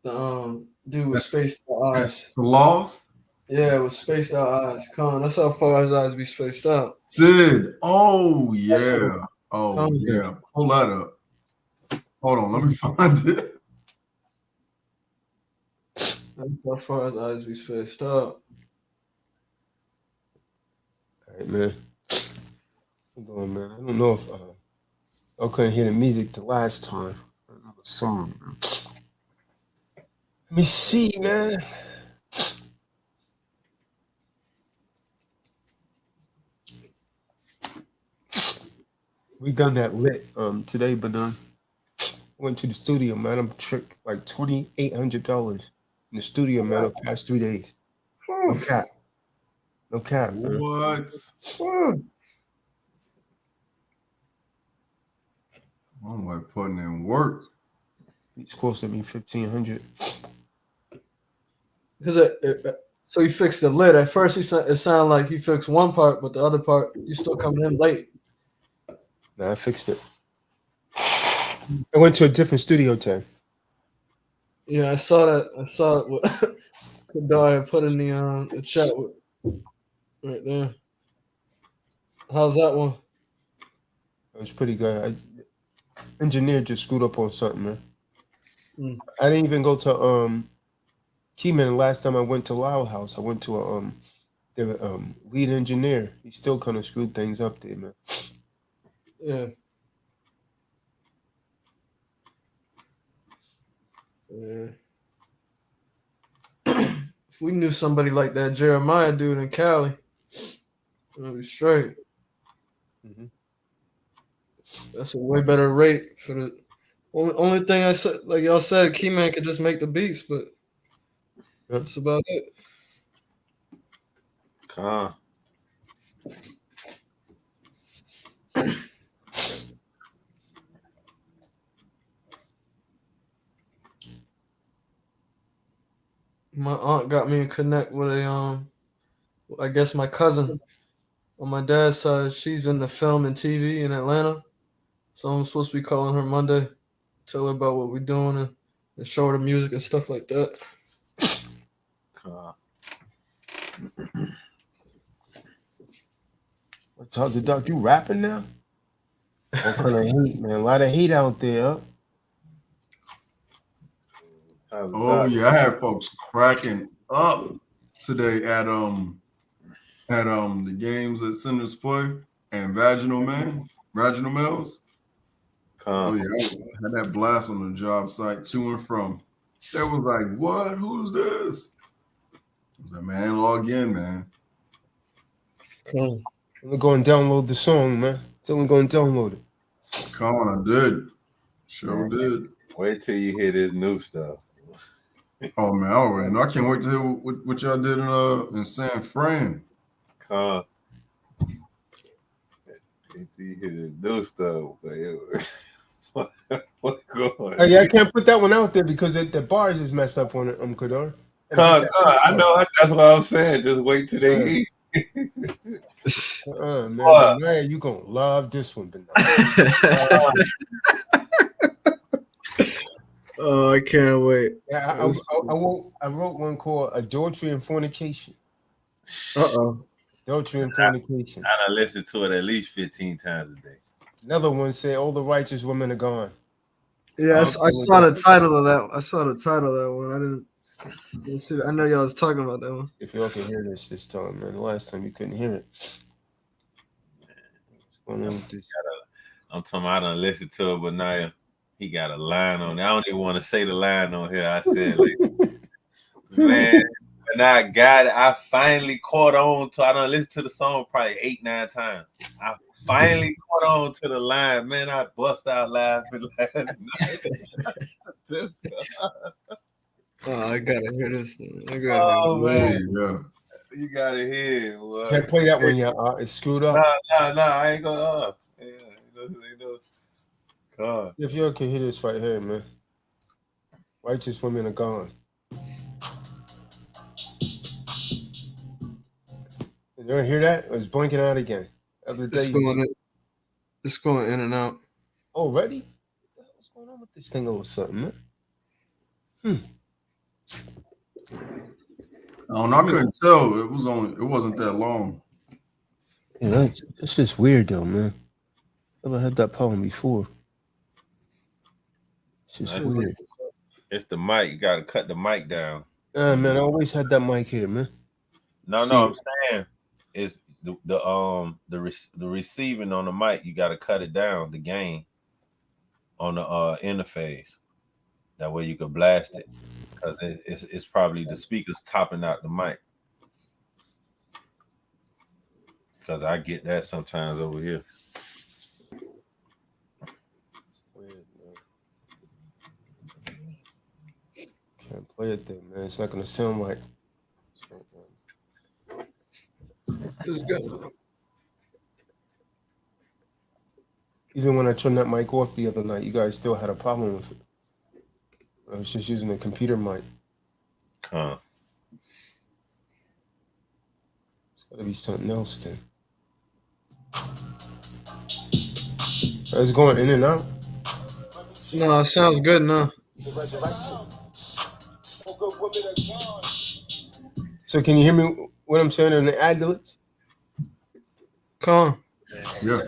Speaker 6: The dude with spaced out eyes.
Speaker 5: Sloth?
Speaker 6: Yeah, with spaced out eyes. Kahan, that's how far his eyes be spaced out.
Speaker 5: Sid. Oh yeah. Oh
Speaker 6: Kahan,
Speaker 5: yeah. Pull that up. Hold on, let me find it.
Speaker 6: That's how far his eyes be spaced out.
Speaker 8: All right, man. Hold on, man. I don't know if I couldn't hear the music the last time. Another song, man. Let me see, man. We done that lit today, but went to the studio, man. I'm tricked like $2,800 in the studio, man, over the past 3 days. No cap. No cap, man.
Speaker 5: What? I'm like putting in work.
Speaker 8: It's costing me $1,500.
Speaker 6: Because so he fixed the lid. At first, it sounded like he fixed one part, but the other part, you still coming in late.
Speaker 8: Nah, I fixed it. I went to a different studio, Ted.
Speaker 6: Yeah, I saw that. I saw it. What Kadar put in the chat right there. How's that one?
Speaker 8: It was pretty good. Engineer just screwed up on something, man. I didn't even go to Keyman. The last time I went to Loud House, I went to their lead engineer. He still kind of screwed things up there, man.
Speaker 6: Yeah. Yeah. If we knew somebody like that Jeremiah dude in Cali, it'd be straight.
Speaker 8: Mhm.
Speaker 6: That's a way better rate for the only thing I said. Like y'all said, Keyman could just make the beats, but that's about it.
Speaker 4: Kahan.
Speaker 6: My aunt got me to connect with a I guess my cousin on my dad's side. She's in the film and TV in Atlanta, so I'm supposed to be calling her Monday, tell her about what we're doing and show her the music and stuff like that.
Speaker 4: Kahan.
Speaker 8: Tazadaq, you rapping now? All kind of hate, man. A lot of hate out there. Huh?
Speaker 5: Oh yeah, I had folks cracking up today at the games at Centers Play and Vaginal Males. Oh yeah, I had that blast on the job site to and from. That was like, what? Who's this? I was like, man, log in, man.
Speaker 8: I'm gonna go and download the song, man. Tell me go and download it.
Speaker 5: Come on, I did. Sure did.
Speaker 4: Wait till you hear this new stuff.
Speaker 5: Oh man, I already know. I can't wait to hear what y'all did in San Fran.
Speaker 4: Kahan. Wait till you hear this new stuff. What's going on?
Speaker 8: Oh, yeah, I can't put that one out there because the bars is messed up on it. Kadar.
Speaker 4: Kahan, I know. That's what I'm saying. Just wait till they hear.
Speaker 8: Man, man, you gonna love this one.
Speaker 6: Oh, I can't wait.
Speaker 8: Yeah, I wrote one called Adultery and Fornication. Adultery and Fornication.
Speaker 4: I done listened to it at least 15 times a day.
Speaker 8: Another one said, "All the righteous women are gone."
Speaker 6: Yeah, I saw the title of that. I saw the title of that one. I didn't see that. I know y'all was talking about that one.
Speaker 8: If y'all can hear this time, man. The last time you couldn't hear it. What's going on with this?
Speaker 4: I'm talking about I done listened to it, but now he got a line on it. I don't even want to say the line on here. I said, like, man, when I got it, I finally caught on to. I done listened to the song probably 8-9 times. I finally caught on to the line. Man, I bust out laughing last night.
Speaker 6: Oh, I gotta hear this thing.
Speaker 4: Man.
Speaker 5: Yeah.
Speaker 4: You gotta hear it. Boy.
Speaker 8: Can't play that one yet. It's screwed up.
Speaker 4: Nah, I ain't gonna. God.
Speaker 8: If y'all can hear this right here, man. Righteous women are gone. You don't hear that? It was blinking out again.
Speaker 6: It's going in and out.
Speaker 8: Already? What's going on with this thing or something, man?
Speaker 5: I couldn't tell. It wasn't that long.
Speaker 8: Yeah, it's just weird though, man. Never had that problem before. It's just weird.
Speaker 4: It's the mic. You gotta cut the mic down.
Speaker 8: Man, I always had that mic here, man.
Speaker 4: No, I'm saying it's the receiving on the mic. You gotta cut it down. The gain on the interface. That way you could blast it because it's probably the speakers topping out the mic. Because I get that sometimes over here.
Speaker 8: Can't play it there, man. It's not gonna sound like.
Speaker 6: It's good.
Speaker 8: Even when I turned that mic off the other night, you guys still had a problem with it. I was just using a computer mic.
Speaker 4: Huh.
Speaker 8: It's gotta be something else then. It's going in and out.
Speaker 6: No, it sounds good now.
Speaker 8: So can you hear me what I'm saying in the ad-libs?
Speaker 6: Come on.
Speaker 5: Yeah.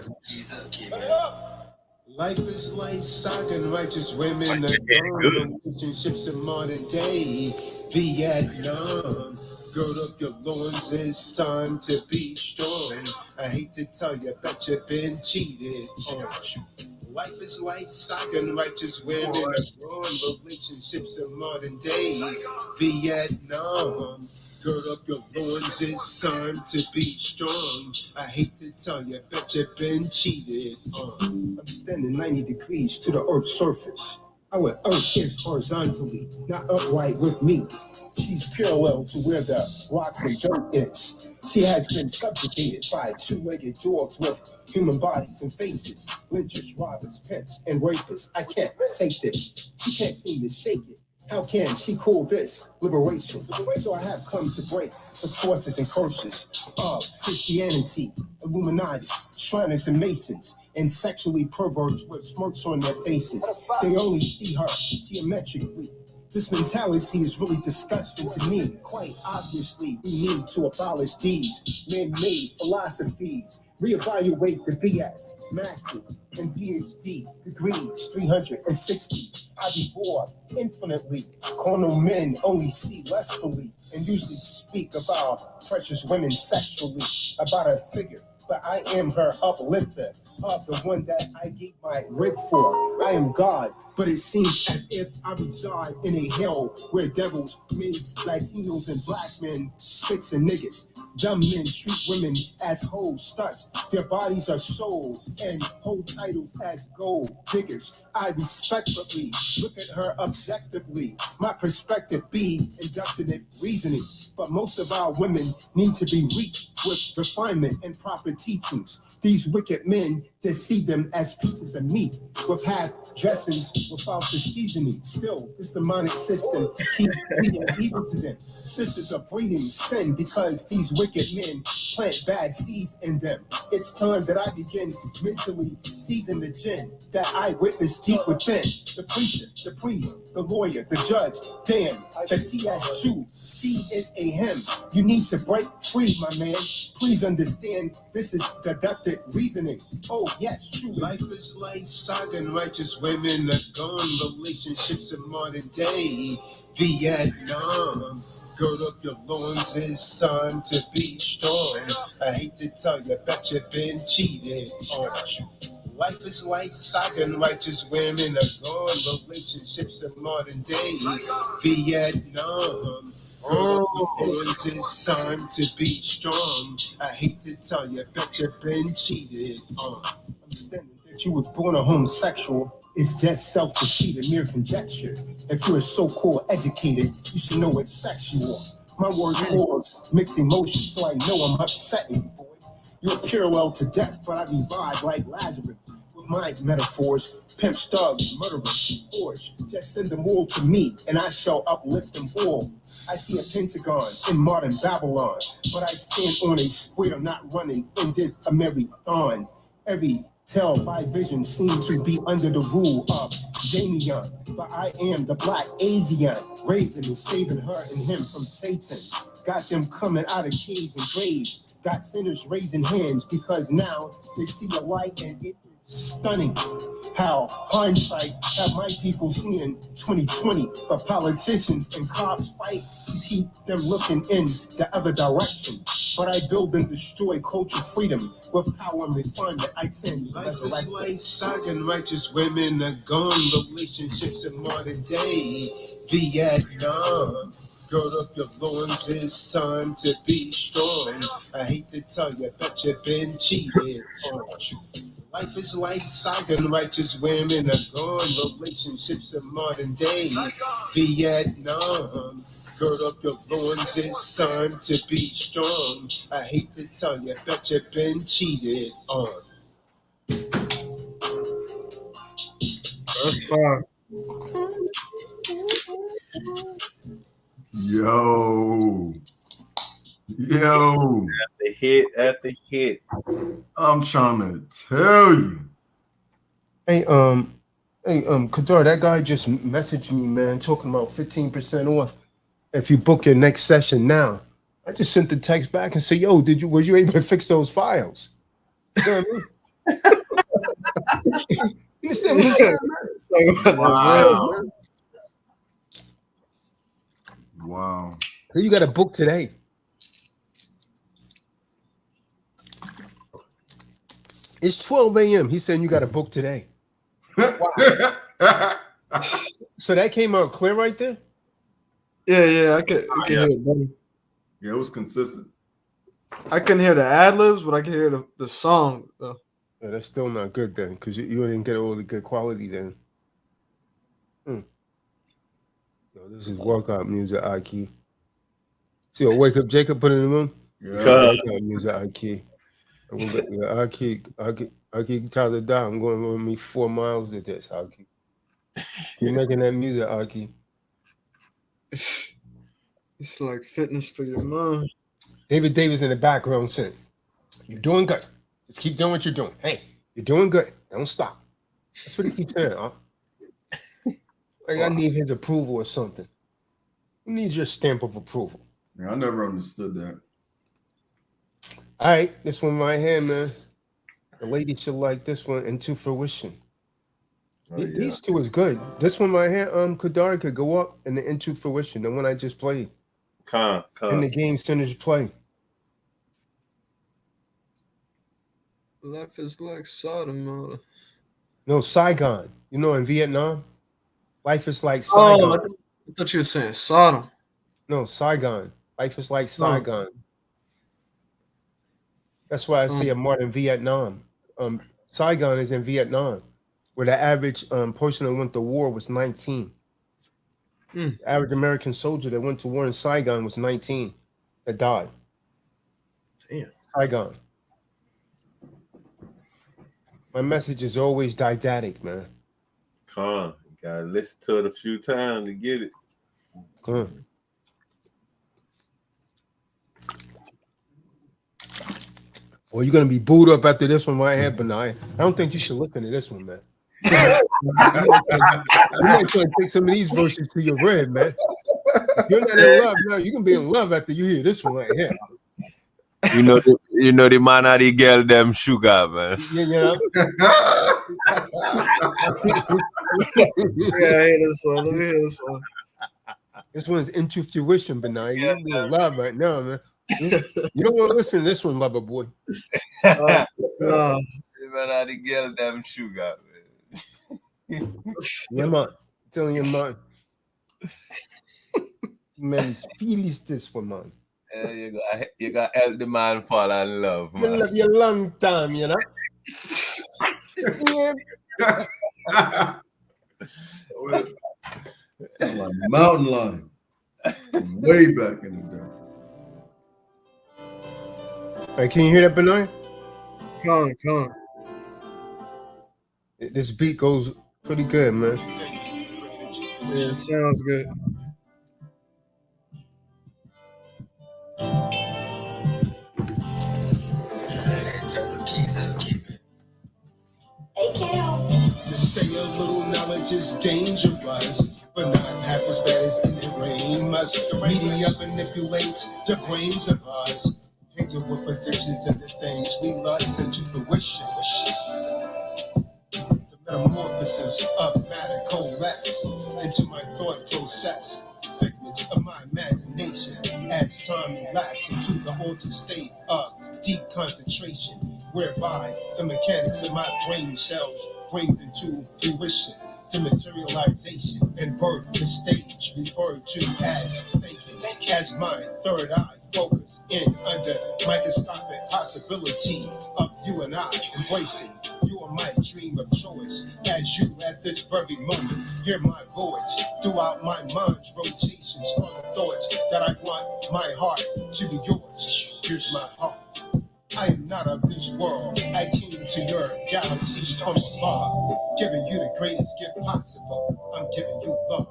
Speaker 10: Life is like soccer, righteous women, relationships in modern day. Vietnam, gird up your loins, it's time to be strong. I hate to tell you that you've been cheated on. Life is like saga and righteous women, growing relationships in modern day. Vietnam, gird up your loins, it's time to be strong. I hate to tell you, bet you've been cheated on.
Speaker 11: I'm standing 90 degrees to the earth's surface. Our earth is horizontally, not upright with me. She's parallel to where the rocks and dirt is. She has been subjugated by two-legged dogs with human bodies and faces. Lynchers, robbers, pimps, and rapists. I can't take this. She can't seem to shake it. How can she call this liberation? So I have come to break the forces and curses of Christianity, Illuminati, Shriners and Masons, and sexually perverts with smirks on their faces. They only see her geometrically. This mentality is really disgusting to me. Quite obviously, we need to abolish these man-made philosophies. Reevaluate the BS, masters, and PhD degrees, 360. I devour infinitely. Carnal men only see lustfully and usually speak of our precious women sexually, about her figure. But I am her uplifter, of the one that I gave my rib for. I am God, but it seems as if I reside in a hell where devils made Latinos and black men spits and niggas. Dumb men treat women as hoes, studs. Their bodies are sold and hold titles as gold diggers. I respectfully look at her objectively. My perspective be inductive reasoning. But most of our women need to be reached with refinement and proper teachings. These wicked men just see them as pieces of meat with half dressings without the seasoning. Still, this demonic system keeps feeding evil to them. Sisters are breeding sin because these wicked men plant bad seeds in them. It's time that I begin mentally season the gin that I witnessed deep within. The preacher, the priest, the lawyer, the judge, damn, the TSU, C is a him. You need to break free, my man. Please understand, this is deductive reasoning. Oh, yes, true.
Speaker 10: Life is like saga and righteous women are gone. Relationships in modern day. Vietnam, gird up your loins, it's time to be strong. I hate to tell you, bet you've been cheated on. Life is like saga and righteous women are gone. Relationships in modern day. Vietnam, gird up your loins, it's time to be strong. I hate to tell you, bet you've been cheated on.
Speaker 11: Understanding that you was born a homosexual is just self-deceit and mere conjecture. If you're so-called educated, you should know it's sexual. My word cause mixed emotions, so I know I'm upsetting you, boy. You're parallel to death, but I revive like Lazarus. With my metaphors, pimps, thugs, murderers, whores, just send them all to me, and I shall uplift them all. I see a pentagon in modern Babylon, but I stand on a square, not running in this American. Every tell by vision seem to be under the rule of Damien, but I am the black Asian, raising and saving her and him from Satan. Got them coming out of caves and graves, got sinners raising hands because now they see the light and it is stunning how hindsight have my people seeing 2020, but politicians and cops fight to keep them looking in the other direction. But I build and destroy culture freedom with power and refinement. I tend to
Speaker 10: life is like saga and righteous women are gone. Relationships in modern day. Vietnam, gird up your loins, it's time to be strong. I hate to tell you, bet you've been cheated on. Life is like saga and righteous women are gone. Relationships in modern day. Vietnam, gird up your loins, it's time to be strong. I hate to tell you, bet you've been cheated on.
Speaker 6: That's fine.
Speaker 5: Yo.
Speaker 4: At the hit.
Speaker 5: I'm trying to tell you.
Speaker 8: Hey, Kadar, that guy just messaged me, man, talking about 15% off if you book your next session now. I just sent the text back and said, yo, was you able to fix those files? You know what I mean? You understand what I'm saying?
Speaker 5: Wow. Wow.
Speaker 8: You got to book today. It's 12 a.m. He's saying you got to book today. Wow. So that came out clear right there?
Speaker 6: Yeah, I could hear it better.
Speaker 5: Yeah, it was consistent.
Speaker 6: I couldn't hear the ad libs, but I could hear the song though.
Speaker 8: Yeah, that's still not good then, because you didn't get all the good quality then. Yo, this is workout music, Aki. See, wake up, Jacob, put in the room.
Speaker 5: Yeah.
Speaker 8: Workout music, Aki. Aki Tazadaq. I'm going with me 4 miles to this, Aki. You're making that music, Aki.
Speaker 6: It's like fitness for your mind.
Speaker 8: David Davis in the background saying, "You're doing good. Just keep doing what you're doing. Hey, you're doing good. Don't stop." That's what he keeps saying, huh? Like, I need his approval or something. Who needs your stamp of approval?
Speaker 5: Yeah, I never understood that.
Speaker 8: All right, this one right here, man. The lady should like this one, Into Fruition. These two is good. This one right here, Kadar could go up, and the Into Fruition, the one I just played. In the game Sinners play.
Speaker 6: Life is like Sodom.
Speaker 8: No, Saigon. You know, in Vietnam, life is like Saigon.
Speaker 6: Oh, I thought you were saying Sodom.
Speaker 8: No, Saigon. Life is like Saigon. That's why I say a modern Vietnam. Saigon is in Vietnam, where the average person that went to war was 19. The average American soldier that went to war in Saigon was 19 that died.
Speaker 6: Damn.
Speaker 8: Saigon. My message is always didactic, man.
Speaker 4: You gotta listen to it a few times to get it.
Speaker 8: Well, you're gonna be booed up after this one right here, but I don't think you should listen to this one, man. You might try to take some of these verses to your rib, man. If you're not in love now, you can be in love after you hear this one right here.
Speaker 4: You know the man of the girl them sugar, man.
Speaker 8: Yeah.
Speaker 6: Yeah, I hear this one. Let me hear this one.
Speaker 8: This one's Into Fruition, but now you're in love right now, man. You don't want to listen to this one, lover boy.
Speaker 4: The man of the girl them sugar, man.
Speaker 8: Yeah, man. I'm telling you, man. Man, feels this one, man.
Speaker 4: You got help the man fall in love, man.
Speaker 8: You love you a long time, you know.
Speaker 5: Sound like Mountain Lion. Way back in the day.
Speaker 8: Hey, can you hear that, Benai?
Speaker 6: Come on.
Speaker 8: This beat goes pretty good, man.
Speaker 6: Yeah, it sounds good.
Speaker 10: To say a little knowledge is dangerous, but not half as bad as in the rain. Media manipulates the brains of us, hanging with addictions and the things we lust into fruition. The metamorphosis of matter coalesce into my thought process, figments of my imagination as time elapses into the altered state of deep concentration, whereby the mechanics of my brain cells brings into fruition to materialization and birth the stage referred to as thinking, as my third eye focus in under microscopic possibility of you and I embracing. You are my dream of choice, as you at this very moment hear my voice throughout my mind's rotations on the thoughts that I want my heart to be yours. Here's my heart. I am not of this world. I came to your galaxy from above, giving you the greatest gift possible. I'm giving you love,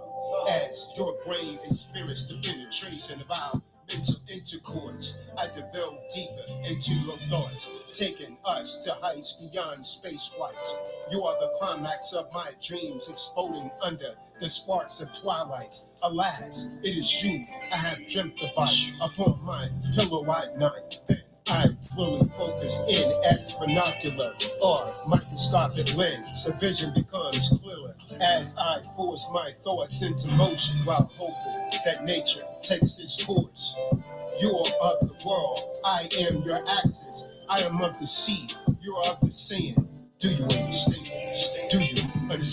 Speaker 10: as your brain experienced the penetration of our mental intercourse. I delve deeper into your thoughts, taking us to heights beyond space flights. You are the climax of my dreams, exploding under the sparks of twilight. Alas, it is you I have dreamt about upon my pillow at night. I clearly focus in as binocular or microscopic lens. The vision becomes clearer as I force my thoughts into motion while hoping that nature takes its course. You are of the world, I am your axis. I am of the sea, you are of the sand. Do you understand? Do you understand?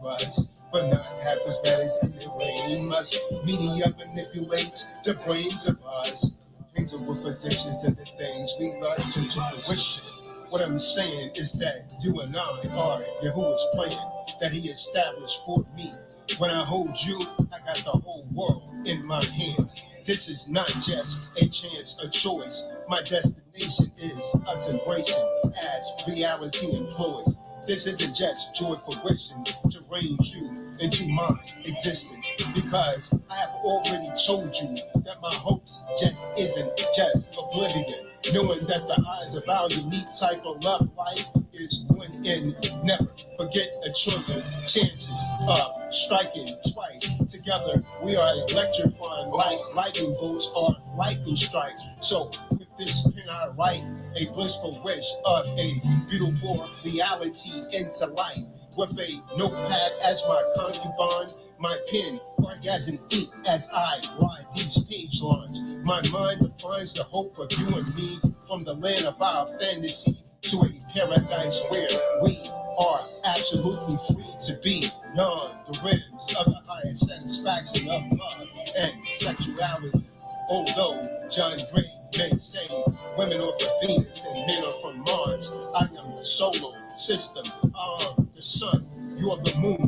Speaker 10: dangerous, but not half as bad as ignoramus. Media manipulates the brains of us. Things with addictions to the things we lust into fruition. What I'm saying is that you and I are Yahuwah's plan that he established for me. When I hold you, I got the whole world in my hands. This is not just a chance, a choice. My destination is us embracing as reality employs. This isn't just joyful wishing to range you into my existence, because I have already told you that my hopes just isn't just oblivion. Knowing that the eyes of our unique type of love life is one in never forget a trillion chances of striking twice. Together we are electrifying like lightning bolts or lightning strikes. So with this pen I write a blissful wish of a beautiful reality into life. With a notepad as my concubine, my pen orgasm ink as I ride these page lines. My mind defines the hope of you and me from the land of our fantasy to a paradise where we are absolutely free to be beyond the rims of the highest satisfaction of love and sexuality. Although John Gray may say women are from Venus and men are from Mars, I am the solar system. I'm the sun, you are the moon.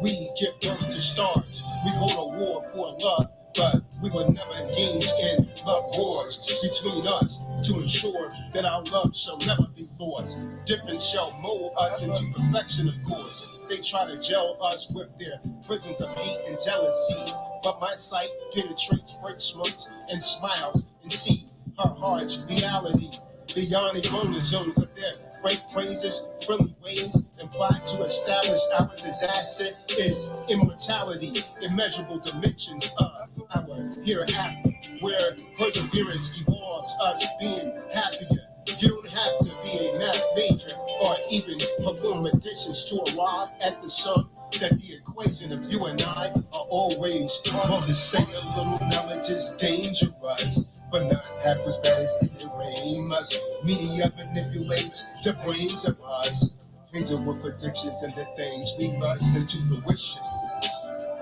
Speaker 10: We give birth to stars. We go to war for love, but we will never engage in love wars between us to ensure that our love shall never be lost. Different shall mold us into perfection, of course. They try to gel us with their prisons of hate and jealousy, but my sight penetrates break smokes and smiles and see her heart's reality beyond the rolling zones of their great praises, friendly ways, and plot to establish our disaster is immortality, immeasurable dimensions of our hereafter, where perseverance evolves us being happier. You don't have to be a math major or even perform additions to arrive at the sum that the equation of you and I are always on the same. Little knowledge is dangerous, but not half as bad as ignoramus. Media manipulates the brains of us. Things are with addictions and the things we lust into fruition.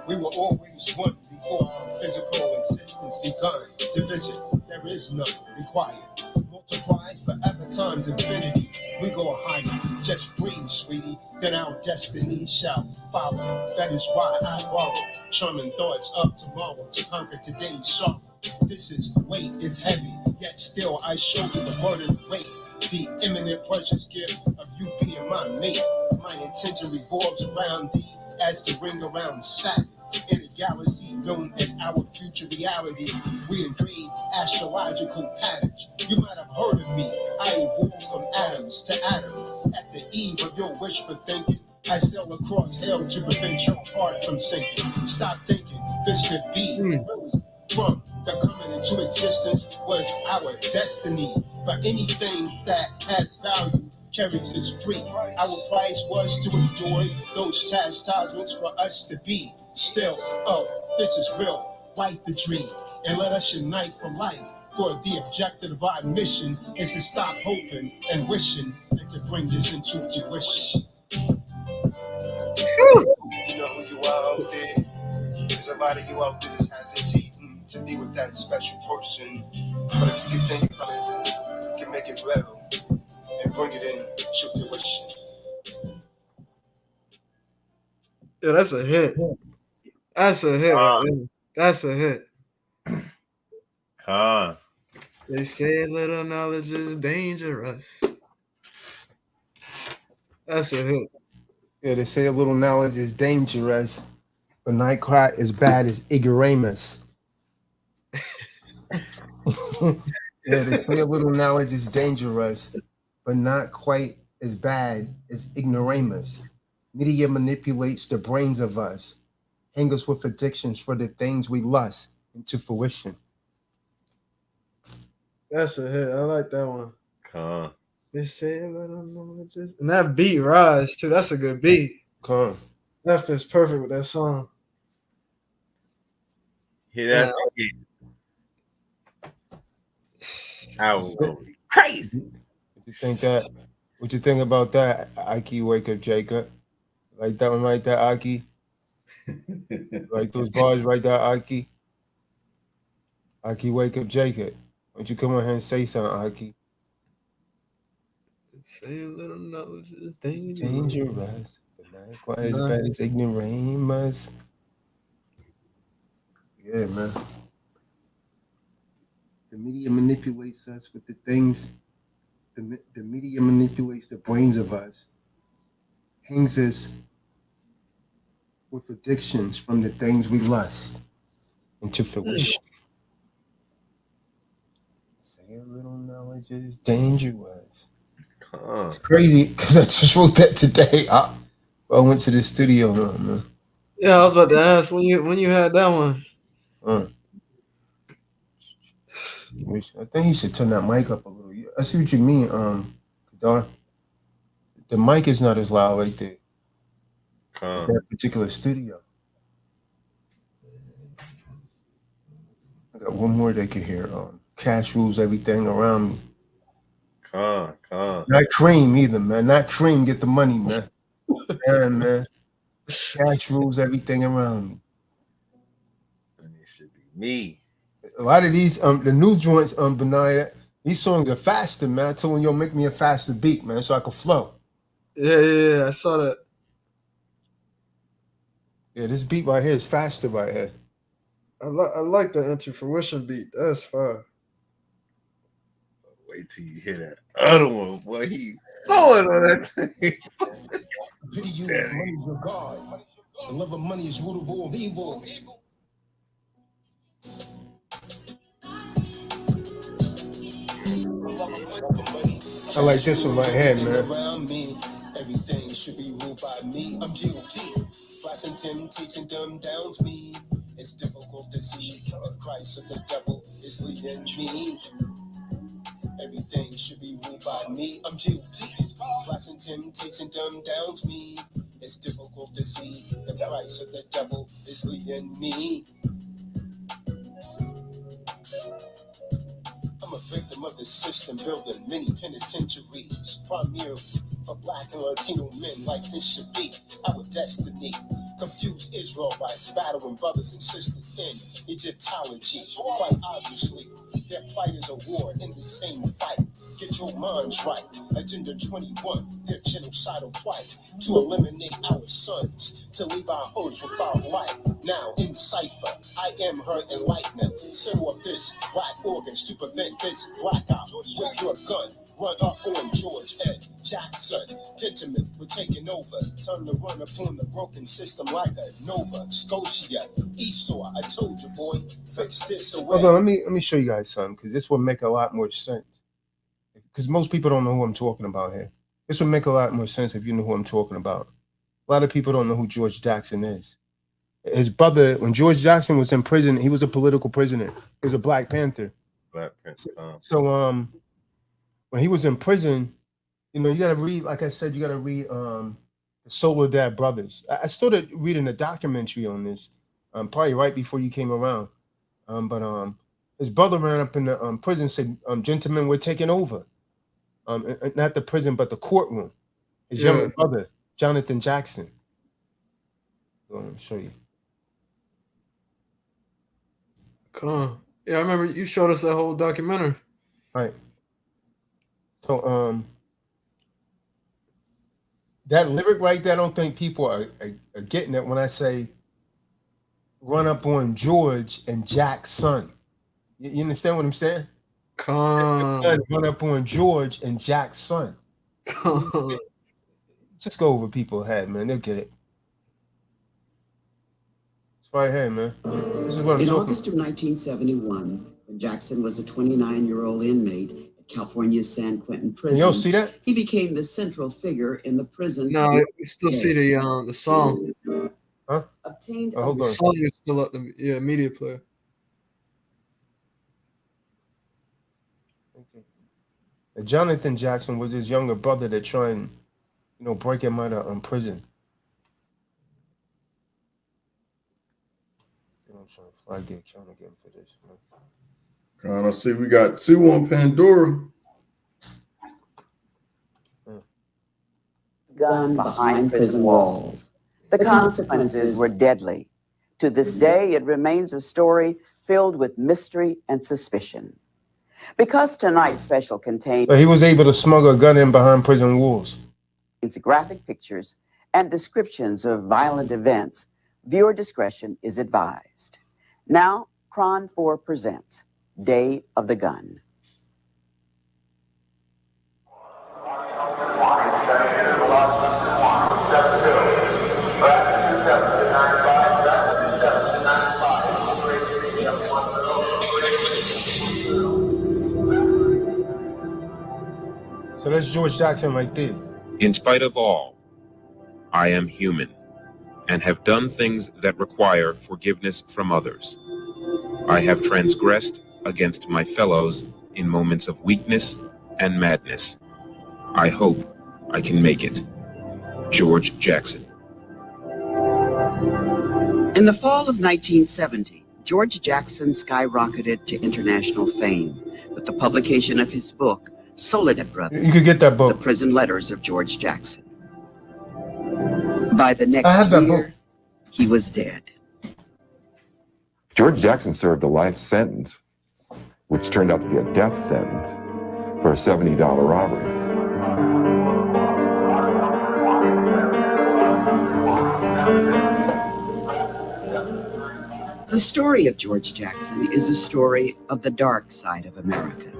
Speaker 10: We were always one before our physical existence begun. Division, there is none required. Multiplied forever times infinity. We go higher, just breathe, sweetie, then our destiny shall follow. That is why I borrow charming thoughts of tomorrow to conquer today's sorrow. This is weight is heavy, yet still I show you the burden of weight. The imminent precious gift of you being my mate. My intention revolves around thee as the ring around Saturn. In a galaxy known as our future reality, we engrave astrological patterns. You might have heard of me. I evolved from atoms to atoms. At the eve of your wishful thinking, I sail across hell to prevent your heart from sinking. Stop thinking this could be really from the coming into existence was our destiny. But anything that has value carries its free. Our price was to endure those chastisements for us to be still. Oh, this is real. Light the dream and let us unite for life. For the objective of our mission is to stop hoping and wishing and to bring this into fruition. You know who you are out there. There's a lot of you out there that has it eaten to be with that special person. But if you can think about it, you can make it real and bring it into fruition.
Speaker 6: Yeah, that's a hit. That's a hit right there. That's a hit.
Speaker 4: Kahan.
Speaker 6: They say little knowledge is dangerous. That's a hit.
Speaker 8: Yeah, they say a little knowledge is dangerous, but not quite as bad as ignoramus. Yeah, they say a little knowledge is dangerous, but not quite as bad as ignoramus. Media manipulates the brains of us, hang us with addictions for the things we lust into fruition.
Speaker 6: That's a hit. I like that one.
Speaker 4: Kahan.
Speaker 6: They say little knowledge is, and that beat rise too. That's a good beat.
Speaker 8: Kahan.
Speaker 6: That fits perfect with that song.
Speaker 4: Hear that? I was going crazy.
Speaker 8: What you think about that, Ike Wake Up Jacob? Like that one right there, Aki. Like those bars right there, Aki. Aki, wake up, Jacob. Why don't you come on here and say something, Aki?
Speaker 6: Say a little knowledge is dangerous.
Speaker 8: Dangerous, but not quite as bad as ignoramus. Yeah, man. The media manipulates us with the things. The media manipulates the brains of us, hangs us with addictions from the things we lust into fruition. Say a little knowledge is dangerous. It's crazy because I just wrote that today. I went to the studio, man.
Speaker 6: Yeah, I was about to ask when you had that one.
Speaker 8: I think you should turn that mic up a little. I see what you mean, Kadar. The mic is not as loud right there. That particular studio. I got one more they can hear. Cash rules everything around me. Not cream either, man. Not cream. Get the money, man. Man. Cash rules everything around me.
Speaker 4: And it should be me.
Speaker 8: A lot of these, the new joints, Benaya, these songs are faster, man. I told them, yo, make me a faster beat, man, so I can flow.
Speaker 6: Yeah, I saw that.
Speaker 8: Yeah, this beat right here is faster right here.
Speaker 6: I like the Enter Fruition beat. That's fire.
Speaker 4: Wait till you hear that other one, boy. He flowing on that thing.
Speaker 11: Pity you if money is your God. The love of money is root of all evil.
Speaker 8: I like this one right here, man.
Speaker 11: Around me, everything should be ruled by me. I'm GOT. Flashing Tim, teaching dumb downs me. It's difficult to see if Christ or the devil is leading me. Everything should be ruled by me. I'm GOT. Flashing Tim, teaching dumb downs me. It's difficult to see if Christ or the devil is leading me. I'm a victim of the system, building many penitentiaries, primarily for Black and Latino men like this should be our destiny. Confuse Israel by battling brothers and sisters in Egyptology. Quite obviously, they're fighters of war in the same fight. Get your minds right. Agenda 21, they're genocidal plight to eliminate our sons, to leave our earth without light. Now in cipher, I am her enlightener. Set off this black organs to prevent this blackout with your gun. Run up on George Ed Jackson. Gentlemen, we're taking over. Time to run upon the broken system like a Nova Scotia. Esau, I told you, boy, fix this away.
Speaker 8: Hold on, let me show you guys something, because this will make a lot more sense. Because most people don't know who I'm talking about here. This would make a lot more sense if you knew who I'm talking about. A lot of people don't know who George Jackson is. His brother, when George Jackson was in prison, he was a political prisoner. He was a Black Panther.
Speaker 4: Black Panther.
Speaker 8: So when he was in prison, you know, you got to read, like I said, you got to read the Solar Dad Brothers. I started reading a documentary on this, probably right before you came around. But his brother ran up in the prison and said, gentlemen, we're taking over. Not the prison, but the courtroom. His younger brother, Jonathan Jackson. Let me show you.
Speaker 6: Come on. Yeah, I remember you showed us that whole documentary.
Speaker 8: Right. So that lyric right there, I don't think people are getting it when I say run up on George and Jack's son. You understand what I'm saying? Run up on George and Jack's son. Just go over people's head, man. They'll get it. It's right here, man. This is what I'm
Speaker 12: In
Speaker 8: talking
Speaker 12: August of 1971, when Jackson was a 29-year-old inmate at California's San Quentin prison,
Speaker 8: y'all see that?
Speaker 12: He became the central figure in the prison's.
Speaker 6: No, you still see the song.
Speaker 8: Huh?
Speaker 12: Obtained.
Speaker 8: Oh, hold on.
Speaker 6: The song is still up. The media player.
Speaker 8: Okay. Jonathan Jackson was his younger brother that tried and, you know, break him out of prison. I'm trying to flag the account again for this, man.
Speaker 5: I see we got 2 on Pandora.
Speaker 12: gun behind prison walls. The consequences were deadly. To this day, it remains a story filled with mystery and suspicion. Because tonight's special contains
Speaker 8: So he was able to smuggle a gun in behind prison walls.
Speaker 12: graphic pictures and descriptions of violent events, viewer discretion is advised. Now, Cron 4 presents Day of the Gun.
Speaker 8: So that's George Jackson right there.
Speaker 13: In spite of all, I am human and have done things that require forgiveness from others. I have transgressed against my fellows in moments of weakness and madness. I hope I can make it. George Jackson.
Speaker 12: In the fall of 1970, George Jackson skyrocketed to international fame with the publication of his book, Soledad Brothers.
Speaker 8: You could get that book.
Speaker 12: The Prison Letters of George Jackson. By the next year, he was dead.
Speaker 14: George Jackson served a life sentence, which turned out to be a death sentence, for a $70 robbery.
Speaker 12: The story of George Jackson is a story of the dark side of America.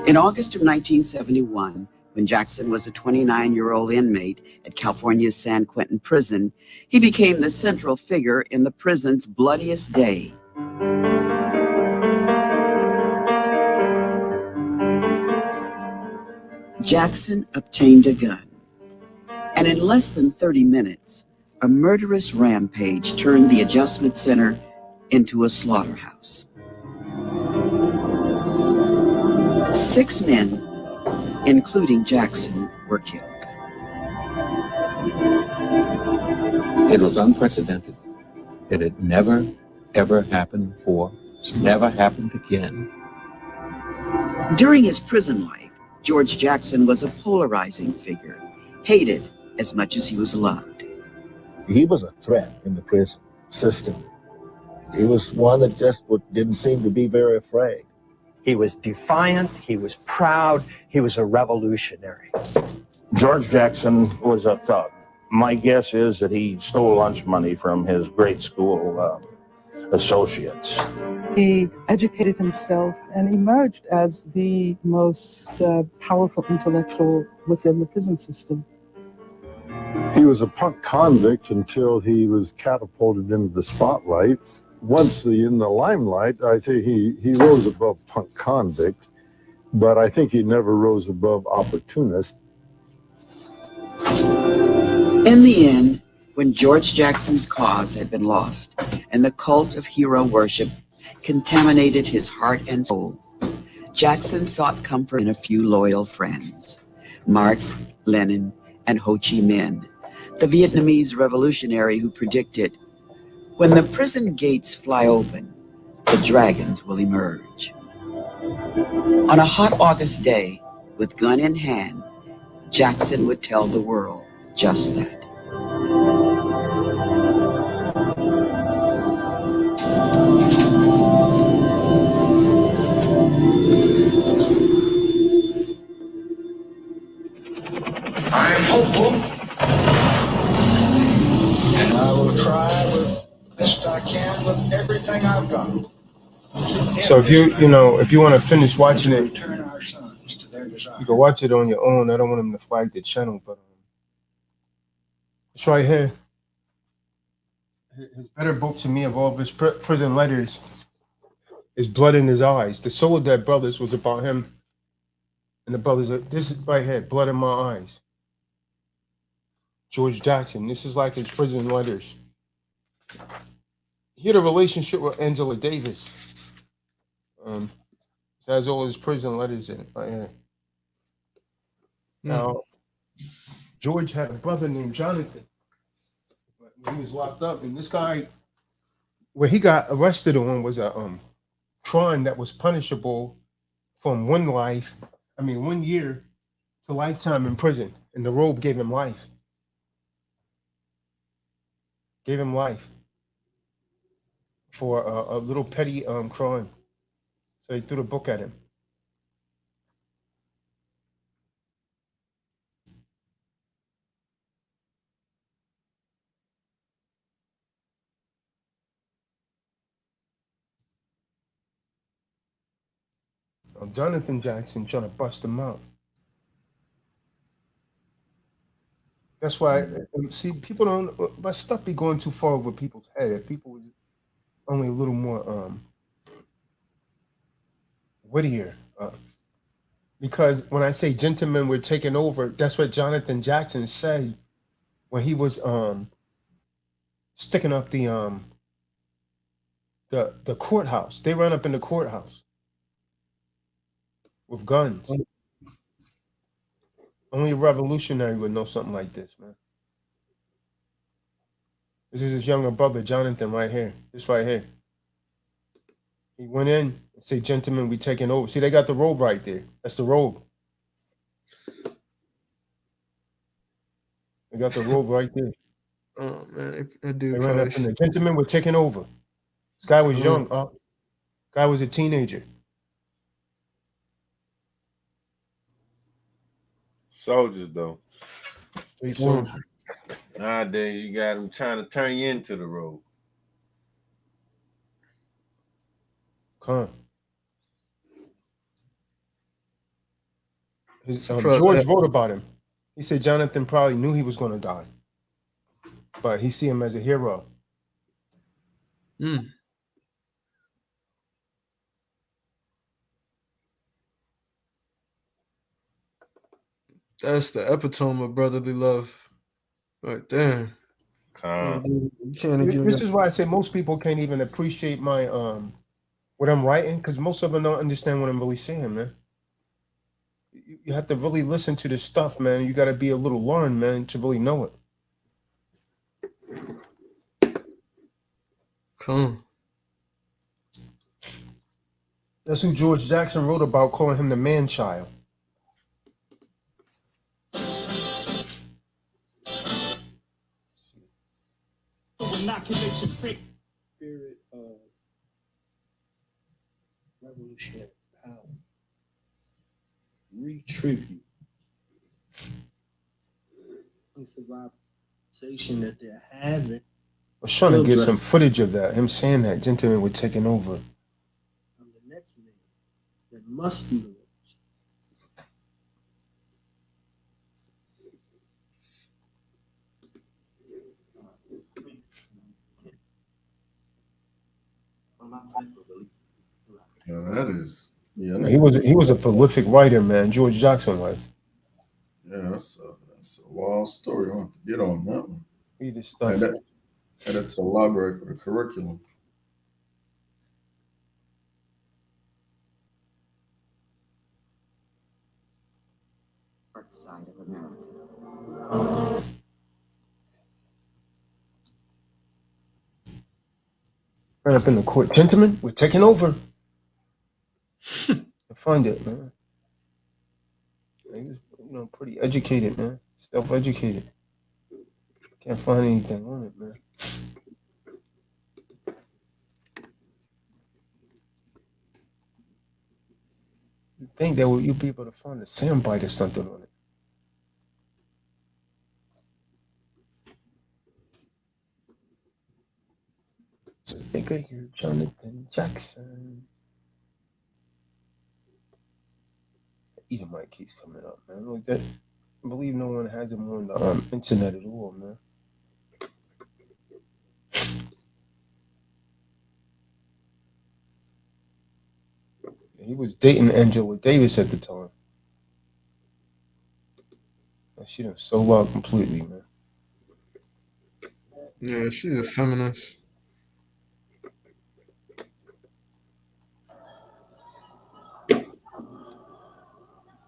Speaker 12: In August of 1971, when Jackson was a 29-year-old inmate at California's San Quentin prison, he became the central figure in the prison's bloodiest day. Jackson obtained a gun, and in less than 30 minutes, a murderous rampage turned the adjustment center into a slaughterhouse. 6 men, including Jackson, were killed.
Speaker 15: It was unprecedented. It had never, ever happened before. It's never happened again.
Speaker 12: During his prison life, George Jackson was a polarizing figure, hated as much as he was loved.
Speaker 16: He was a threat in the prison system. He was one that just didn't seem to be very afraid.
Speaker 17: He was defiant, he was proud, he was a revolutionary.
Speaker 18: George Jackson was a thug. My guess is that he stole lunch money from his grade school associates.
Speaker 19: He educated himself and emerged as the most powerful intellectual within the prison system.
Speaker 20: He was a punk convict until he was catapulted into the spotlight. Once in the limelight, I think he rose above punk convict, but I think he never rose above opportunist.
Speaker 12: In the end, when George Jackson's cause had been lost and the cult of hero worship contaminated his heart and soul, Jackson sought comfort in a few loyal friends, Marx, Lenin, and Ho Chi Minh, the Vietnamese revolutionary who predicted, "When the prison gates fly open, the dragons will emerge." On a hot August day, with gun in hand, Jackson would tell the world just that.
Speaker 11: I am hopeful, and I will try with best I can with everything I've got.
Speaker 8: So if you want to finish watching it,
Speaker 11: Turn our sons to their desire.
Speaker 8: you can watch it on your own. I don't want them to flag the channel, but it's right here. His better book to me of all of his prison letters is Blood in His Eyes. The Soledad Brothers was about him. And the brothers, this is right here, Blood in My Eyes. George Jackson, this is like his prison letters. He had a relationship with Angela Davis. It has all his prison letters in it right here. Now, George had a brother named Jonathan. But when he was locked up, and this guy, where he got arrested on was a crime that was punishable from 1 year to lifetime in prison. And the robe gave him life. Gave him life for a little petty crime. So he threw the book at him. Jonathan Jackson trying to bust him out. That's why, see, people don't, my stuff be going too far over people's head. If people were only a little more wittier. Because when I say gentlemen were taking over, that's what Jonathan Jackson said when he was sticking up the courthouse. They ran up in the courthouse with guns. Only a revolutionary would know something like this, man. This is his younger brother, Jonathan, right here. This right here. He went in and said, gentlemen, we taking over. See, they got the robe right there. That's the robe. They got the robe right there.
Speaker 6: Oh, man. That dude
Speaker 8: they ran up in the gentlemen were taking over. This guy was young. Guy was a teenager.
Speaker 4: Soldiers, though.
Speaker 8: Soldiers.
Speaker 4: Nowadays, you got them trying to turn you into the road.
Speaker 8: George wrote about him. He said Jonathan probably knew he was going to die, but he see him as a hero.
Speaker 6: That's the epitome of brotherly love, right there.
Speaker 8: This is why I say most people can't even appreciate my what I'm writing, because most of them don't understand what I'm really saying, man. You have to really listen to this stuff, man. You got to be a little learned, man, to really know it.
Speaker 6: Cool.
Speaker 8: That's who George Jackson wrote about, calling him the man-child.
Speaker 10: Spirit of revolutionary power. Retribute. It's the conversation that they're having.
Speaker 8: I was trying to get some footage of that. Him saying that gentlemen were taking over.
Speaker 10: I'm the next man. There must be the
Speaker 5: Yeah, that is. Yeah,
Speaker 8: he was a prolific writer, man. George Jackson was.
Speaker 5: Yeah, that's a wild story. I have to get on that one.
Speaker 8: Read this stuff.
Speaker 5: And that's a library for the curriculum.
Speaker 12: Side of America.
Speaker 8: Ran up in the court. Gentlemen, we're taking over. Find it, man. He was, pretty educated, man. Self-educated. Can't find anything on it, man. You think that you'd be able to find a soundbite or something on it? So I think I hear Jonathan Jackson. Edomite keeps coming up, man. Like that. I believe no one has him on the internet at all, man. He was dating Angela Davis at the time. She done sold out completely, man.
Speaker 6: Yeah, she's a feminist.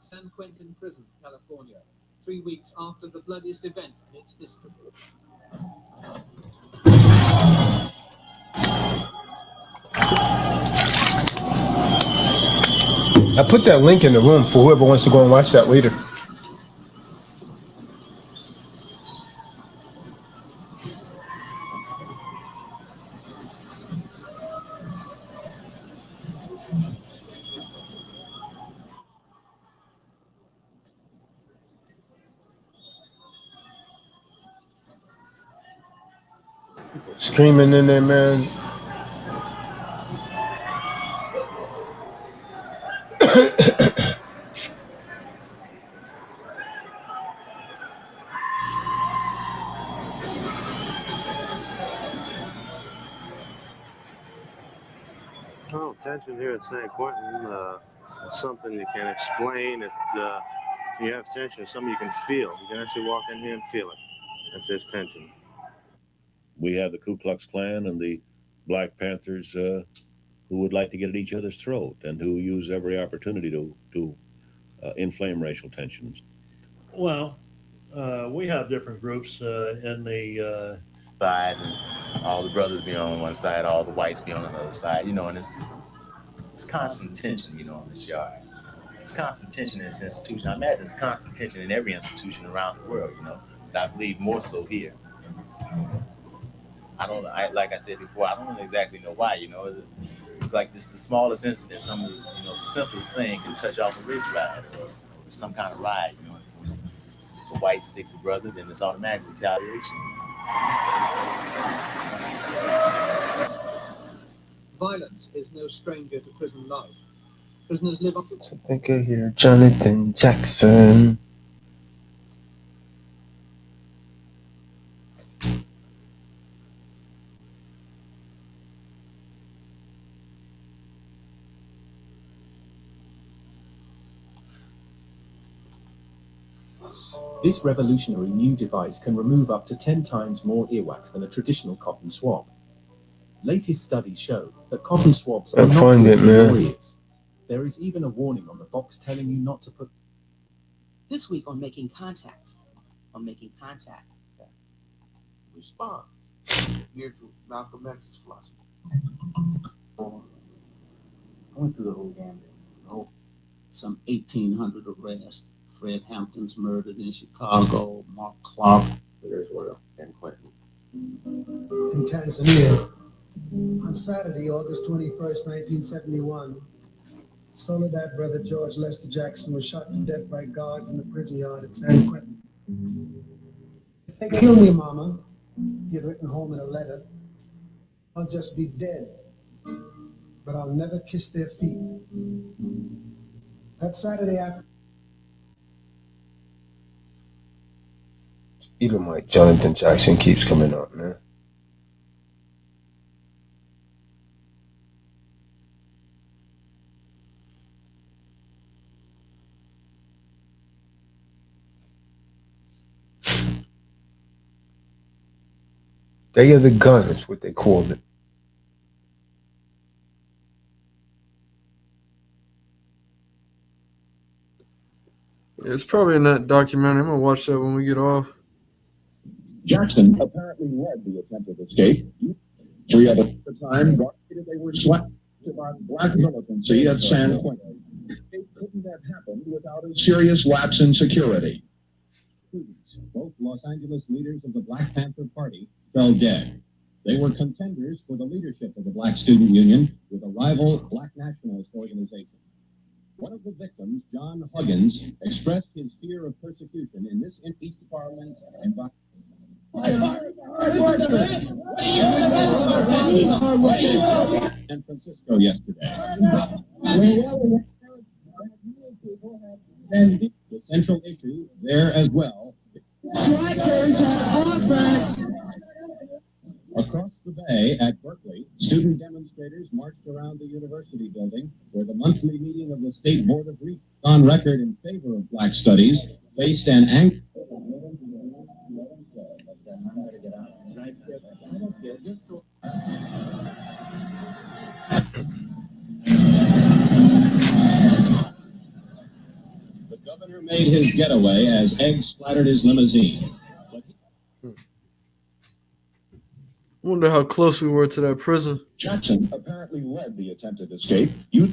Speaker 21: San Quentin Prison, California, 3 weeks after the bloodiest event in its history.
Speaker 8: I put that link in the room for whoever wants to go and watch that later. Screaming in there, man.
Speaker 2: Well, tension here at San Quentin is something you can't explain. You have tension, something you can feel. You can actually walk in here and feel it if there's tension.
Speaker 22: We have the Ku Klux Klan and the Black Panthers who would like to get at each other's throat and who use every opportunity to inflame racial tensions.
Speaker 23: Well, we have different groups in the
Speaker 24: side, and all the brothers be on one side, all the whites be on another side, you know, and it's constant tension, you know, in this yard. It's constant tension in this institution. I imagine it's constant tension in every institution around the world, you know, but I believe more so here. Like I said before, I don't exactly know why, you know. It's like just the smallest incident, the simplest thing can touch off a race riot or some kind of riot, you know. If a white sticks a brother, then it's automatic retaliation.
Speaker 21: Violence is no stranger to prison life. Prisoners live up.
Speaker 8: I think I hear Jonathan Jackson.
Speaker 25: This revolutionary new device can remove up to 10 times more earwax than a traditional cotton swab. Latest studies show that cotton swabs are not good for your ears. There is even a warning on the box telling you not to put.
Speaker 26: This week on Making Contact. Response here to Malcolm X's philosophy.
Speaker 27: I went through the whole gambit.
Speaker 26: Some 1,800 arrests. Fred Hampton's murdered in Chicago. Mark Clark, Israel, and Quentin.
Speaker 28: In Tanzania, on Saturday, August 21st, 1971, Soledad brother George Lester Jackson was shot to death by guards in the prison yard at San Quentin. If they kill me, Mama, he had written home in a letter, I'll just be dead, but I'll never kiss their feet. That Saturday after.
Speaker 8: Edomite Jonathan Jackson keeps coming up, man. Day of the Gun is what they called it.
Speaker 6: It's probably in that documentary. I'm gonna watch that when we get off.
Speaker 29: Jackson apparently led the attempted escape. 3 others at the time reported they were slapped by black militancy at San Quentin. It couldn't have happened without a serious lapse in security. Students, both Los Angeles leaders of the Black Panther Party, fell dead. They were contenders for the leadership of the Black Student Union with a rival Black nationalist organization. One of the victims, John Huggins, expressed his fear of persecution in this impeached parliament's environment. San Francisco yesterday. The central issue there as well. Across the bay at Berkeley, student demonstrators marched around the university building where the monthly meeting of the State Board of Regents, on record in favor of Black studies, faced an angry. The governor made his getaway as eggs splattered his limousine.
Speaker 6: I wonder how close we were to that prison.
Speaker 29: Jackson apparently led the attempted escape.
Speaker 8: We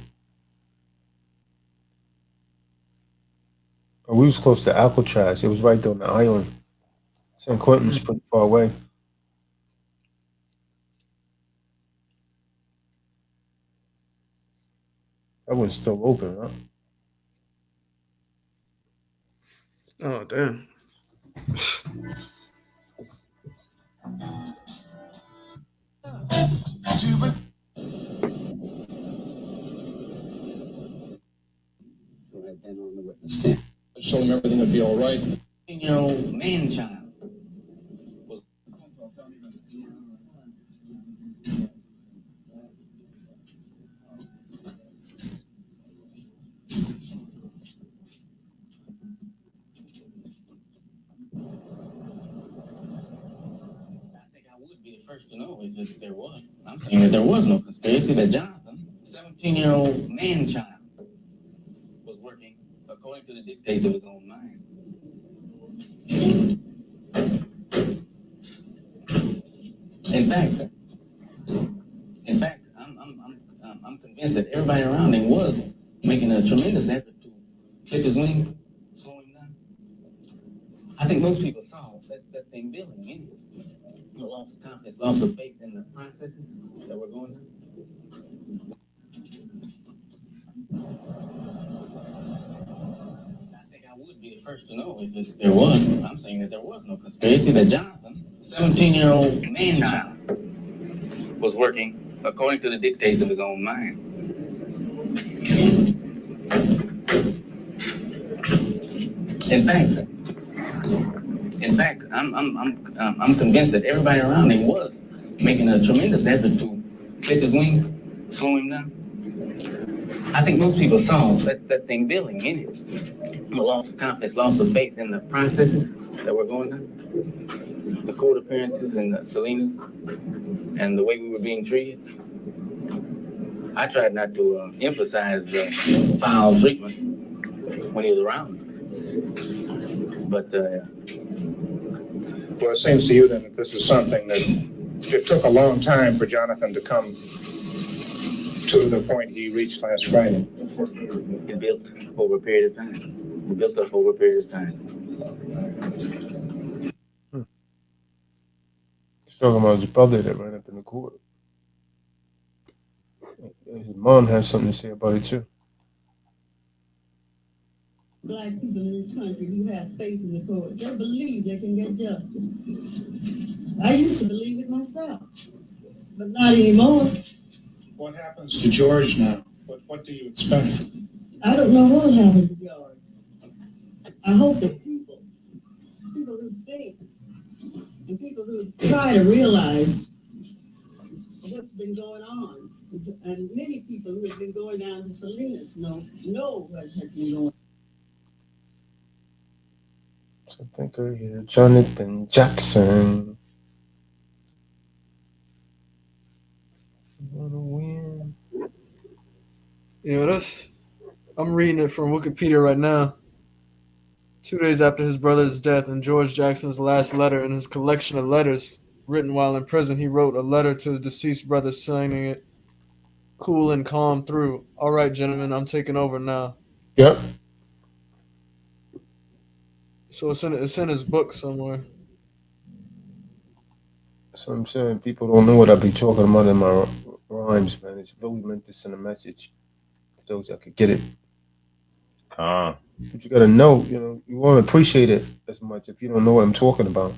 Speaker 8: was close to Alcatraz. It was right there on the island. San Quentin was pretty far away. That one's still open, huh?
Speaker 6: Oh, damn.
Speaker 26: Who had been on the witness stand.
Speaker 29: I told him everything would be all right.
Speaker 1: 15-year-old man-child. First to know if there was. I'm saying that there was no conspiracy, that Jonathan, 17-year-old man-child, was working according to the dictates of his own mind. In fact, I'm convinced that everybody around him was making a tremendous effort to clip his wings, slow him down. I think most people saw that thing building anyway. Loss of confidence, loss of faith in the processes that we're going through. I think I would be the first to know if there was. I'm saying that there was no conspiracy, that Jonathan, 17-year-old man-child, was working according to the dictates of his own mind. In fact, I'm convinced that everybody around him was making a tremendous effort to clip his wings, slow him down. I think most people saw that thing building anyway. Loss of confidence, loss of faith in the processes that we're going through. The court appearances and the Salinas and the way we were being treated. I tried not to emphasize foul treatment when he was around. But
Speaker 29: Well, it seems to you then that this is something that it took a long time for Jonathan to come to the point he reached last Friday.
Speaker 1: It built over a period of time. It built up over a period of time.
Speaker 6: He's talking about his brother that ran up in the court. His mom has something to say about it too.
Speaker 3: Black people in this country who have faith in the court, they believe they can get justice. I used to believe it myself, but not anymore.
Speaker 29: What happens to George now? What do you expect?
Speaker 3: I don't know what happened to George. I hope that people who think and people who try to realize what's been going on, and many people who have been going down to Salinas know what has been going on.
Speaker 6: So I think I hear Jonathan Jackson. Wanna win? Yeah, I'm reading it from Wikipedia right now. 2 days after his brother's death and George Jackson's last letter in his collection of letters written while in prison, he wrote a letter to his deceased brother signing it, "Cool and calm through. All right, gentlemen, I'm taking over now." Yep. So it's in his book somewhere. That's what I'm saying. People don't know what I be talking about in my rhymes, man. It's really meant to send a message to those that could get it. But you gotta know, you won't appreciate it as much if you don't know what I'm talking about.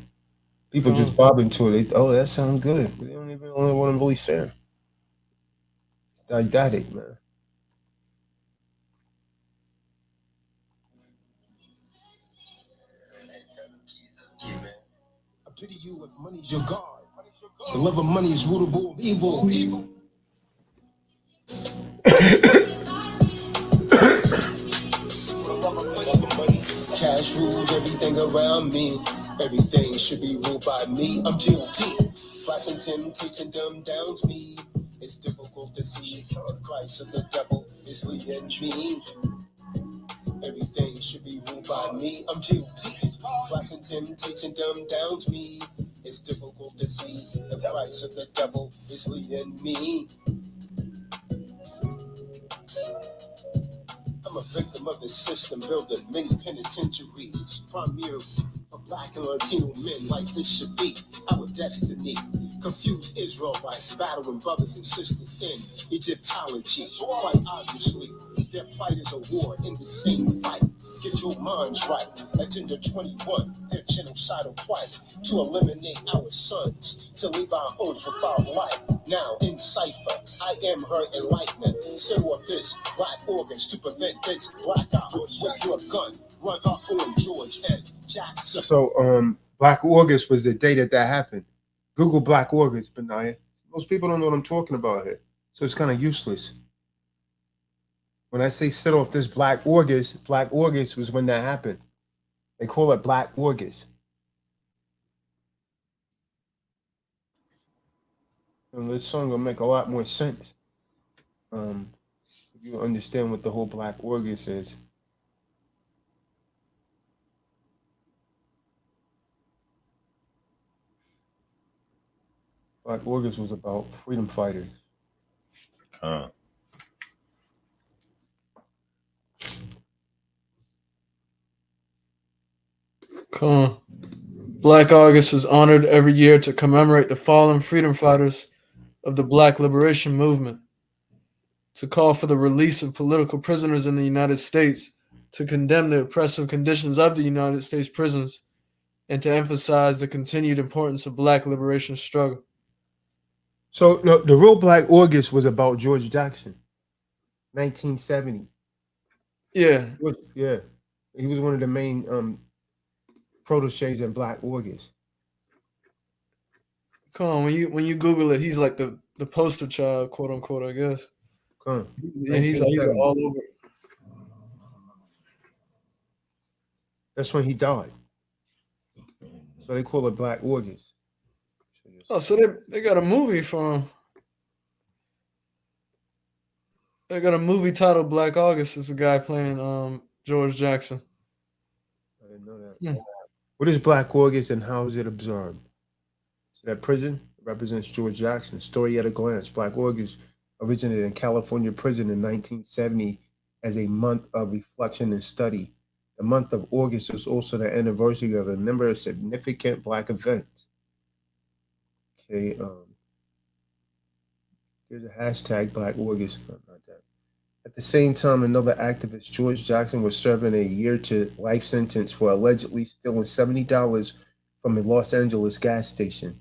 Speaker 6: People just bob into it. Oh, that sounds good. But they don't even know what I'm really saying. It's didactic, man.
Speaker 11: I pity you if money's your God. The love of money is root of all evil. Cash rules everything around me. Everything should be ruled by me. I'm G.O.D. Flashing teaching dumb downs me. It's difficult to see if Christ or the devil is leading me. Everything should be ruled by me. I'm G.O.D. Flashing teaching dumb downs me. It's difficult to see if Christ or the devil is leading me. I'm a victim of the system, building many penitentiaries, primarily for Black and Latino men like this should be our destiny. Confused Israelites back
Speaker 10: battling brothers and sisters in Egyptology. Quite obviously, their plight is a war in the same fight. Get your minds right. Agenda 21, their genocidal plight to eliminate our sons, to leave our own without light. Now in cipher, I am her enlightenment. Set off this black organs to prevent this blackout with your gun. Run up on George and Jackson.
Speaker 8: So, Black August was the day that happened. Google Black August, but now most people don't know what I'm talking about here. So it's kind of useless. When I say set off this Black August was when that happened. They call it Black August. And this song will make a lot more sense. If you understand what the whole Black August is. Black August was about freedom fighters.
Speaker 6: Black August is honored every year to commemorate the fallen freedom fighters of the Black Liberation Movement, to call for the release of political prisoners in the United States, to condemn the oppressive conditions of the United States prisons, and to emphasize the continued importance of Black liberation struggle.
Speaker 8: So no, the real Black August was about George Jackson, 1970.
Speaker 6: Yeah.
Speaker 8: Yeah. He was one of the main proteges in Black August.
Speaker 6: Come on, when you Google it, he's like the poster child, quote unquote, I guess.
Speaker 8: Come on.
Speaker 6: And he's all over.
Speaker 8: That's when he died. So they call it Black August.
Speaker 6: Oh, so they got a movie from. They got a movie titled Black August. It's a guy playing George Jackson.
Speaker 8: I didn't know that. What is Black August and how is it observed? So that prison represents George Jackson. Story at a glance. Black August originated in California prison in 1970 as a month of reflection and study. The month of August is also the anniversary of a number of significant Black events. Okay, there's a hashtag Black August. No, not that. At the same time, another activist, George Jackson, was serving a year-to-life sentence for allegedly stealing $70 from a Los Angeles gas station.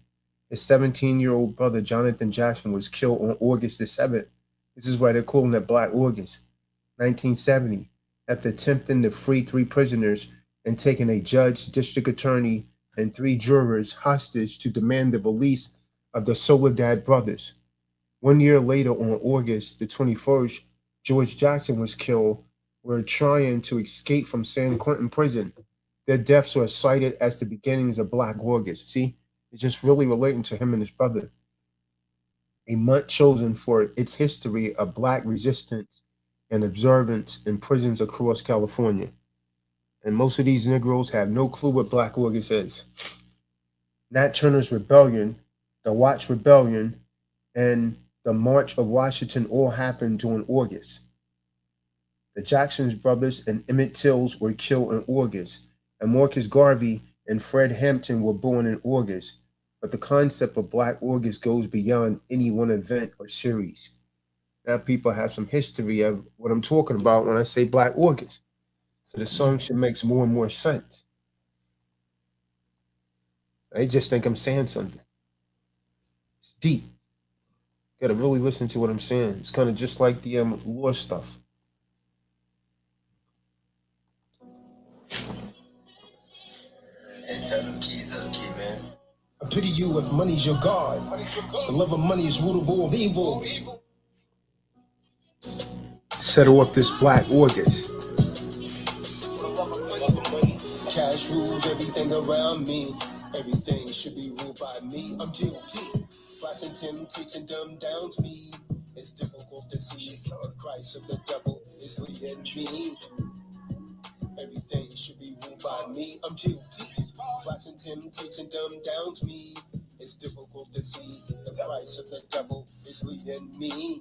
Speaker 8: His 17-year-old brother, Jonathan Jackson, was killed on August the 7th. This is why they're calling it Black August, 1970, after attempting to free 3 prisoners and taking a judge, district attorney, and 3 jurors hostage to demand the release of the Soledad brothers. 1 year later, on August the 21st, George Jackson was killed while trying to escape from San Quentin prison. Their deaths are cited as the beginnings of Black August. See, it's just really relating to him and his brother. A month chosen for its history of Black resistance and observance in prisons across California. And most of these Negroes have no clue what Black August is. Nat Turner's Rebellion, the Watts Rebellion, and the March of Washington all happened during August. The Jackson brothers and Emmett Tills were killed in August, and Marcus Garvey and Fred Hampton were born in August. But the concept of Black August goes beyond any one event or series. Now people have some history of what I'm talking about when I say Black August. So the song should make more and more sense. They just think I'm saying something. It's deep. Got to really listen to what I'm saying. It's kind of just like the law stuff.
Speaker 10: Hey, turn them keys up, key man. I pity you if money's your God. The love of money is root of all evil.
Speaker 8: Set off this Black August.
Speaker 10: Cash rules everything around me. Everything should be ruled by me. I'm guilty. Flashing Tim teaching dumb downs me. It's difficult to see if Christ of the devil is leading me. Everything should be ruled by me. I'm guilty. Flashing Tim teaching dumb downs me. It's difficult to see if Christ of the devil is leading me.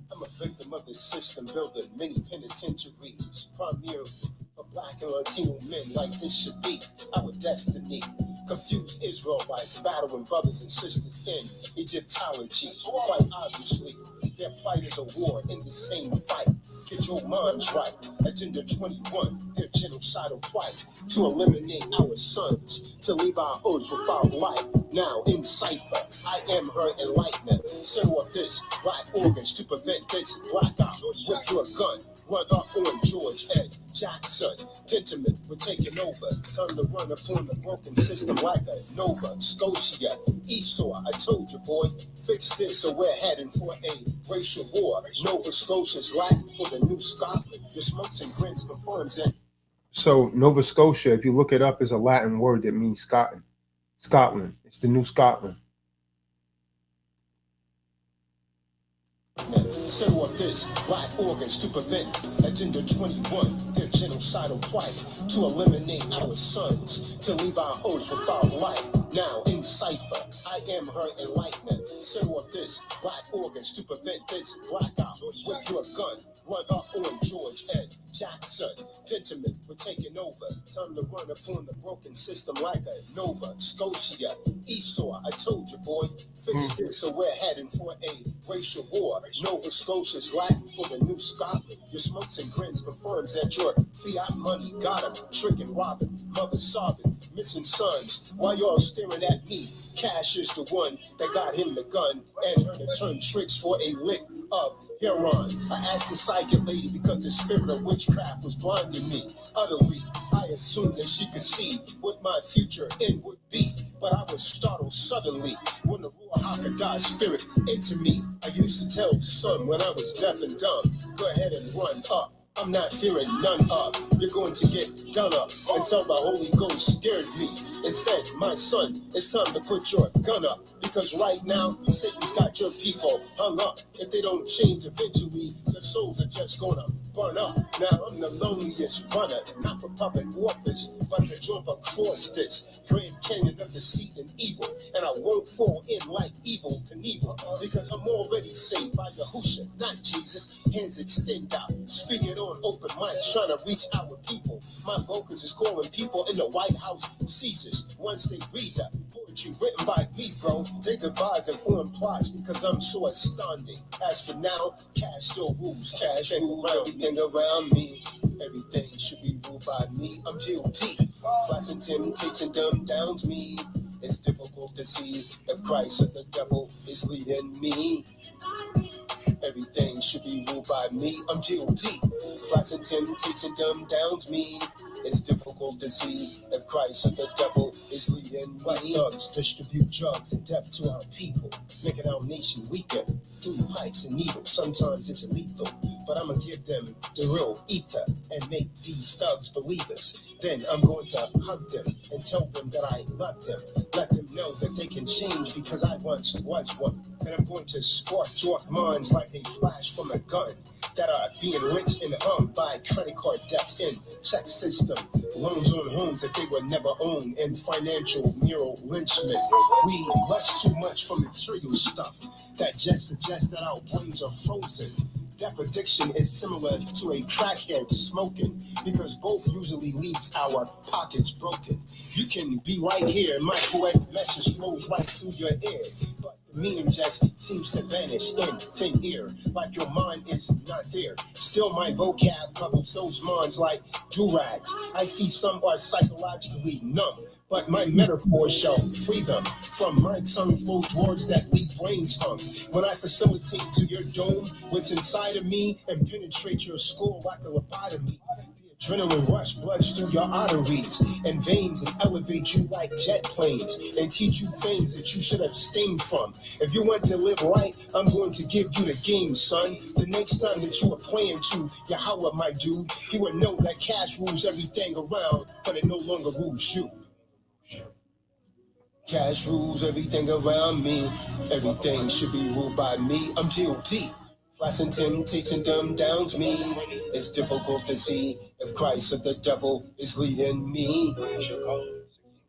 Speaker 10: I'm a victim of the system building many penitentiaries, primarily for Black and Latino men like this should be our destiny. Confused Israelites battling brothers and sisters in Egyptology. Quite obviously, their plight is a war in the same fight. Get your minds right. Agenda 21, their genocidal plight to eliminate our sons, to leave our earth without light. Now in cipher, I am her enlightenment. Set off this black organs to prevent this blackout with your gun. Run up on George Ed Jackson. Gentlemen, we're taking over. Time to run upon the broken system like a Nova Scotia. Esau, I told you, boy, fix this or we're heading for a racial war. Nova Scotia's Latin for the new Scotland. Your smokes and grins confirms that.
Speaker 8: So Nova Scotia, if you look it up, is a Latin word that means Scotland. Scotland. It's the new Scotland.
Speaker 10: Set off this black organs to prevent Agenda 21, their genocidal plight to eliminate our sons, to leave our earth without light. Now in cipher, I am her enlightenment. Set off this black organs to prevent this blackout with your gun. Run up on George Ed Jackson. Gentlemen, we're taking over. Time to run upon the broken system like a Nova Scotia. Esau, I told you, boy, fix this or we're heading for a racial war. Nova Scotia's Latin for the new Scotland. Your smokes and grins confirms that your fiat money got him, tricking, robbing, mother sobbing, missing sons. While y'all staring at me, Cash is the one that got him the gun and her to turn tricks for a lick of heroin. I asked the psychic lady because the spirit of witchcraft was blinding me utterly. I assumed that she could see what my future end would be, but I was startled suddenly when the Ruach spirit into me. I used to tell son when I was deaf and dumb, go ahead and run up. I'm not fearing none of. You're going to get done up until the Holy Ghost scared me and said, my son, it's time to put your gun up, because right now Satan's got your people hung up. If they don't change eventually, their souls are just gonna burn up. Now I'm the loneliest runner, not for public office, but to jump across this Grand Canyon of deceit and evil, and I won't fall in like evil Knievel, because I'm already saved by Yahusha, not Jesus. Hands extend out, speaking on open mic, trying to reach our people. My focus is calling people in the White House Caesars. Once they read the poetry written by me, bro, they devise and form plots because I'm so astounding. As for now, cash still rules. Cash rules everything around me. Everything should be ruled by me. I'm G.O.D. Flashing temptation dumb downs me. It's difficult to see if Christ or the devil is leading me. Everything should be ruled by me. I'm G.O.D. Flashing temptation dumb downs me. It's difficult to see if Christ or the devil is leading me. Black thugs distribute drugs and death to our people, making our nation weaker through pipes and needles. Sometimes it's lethal, but I'ma give them the real ether and make these thugs believers. Then I'm going to hug them and tell them that I love them. Let them know that they can change because I once was one. And I'm going to spark your minds like a flash from a gun that are being rich and hung by credit card debts in check system, loans on homes that they would never own, and financial mural lynchment. We lust too much for material stuff that just suggests that our brains are frozen. Death addiction is similar to a crackhead smoking because both usually leaves our pockets broken. You can be right here, my poetic message flows right through your ear, but the meaning just seems to vanish in thin air, like your mind is not there. Still my vocab covers those minds like durags. I see some are psychologically numb, but my metaphors shall free them. From my tongue flows words that leave brains hung. When I facilitate to your dome what's inside of me and penetrate your skull like a lobotomy. Adrenaline rush bloods through your arteries and veins and elevate you like jet planes and teach you things that you should abstain from. If you want to live right, I'm going to give you the game, son. The next time that you are playing to Yahweh, my dude, you will know that cash rules everything around, but it no longer rules you. Cash rules everything around me. Everything should be ruled by me. I'm G.O.D. Flashing temptation dumb downs me. It's difficult to see if Christ or the devil is leading me.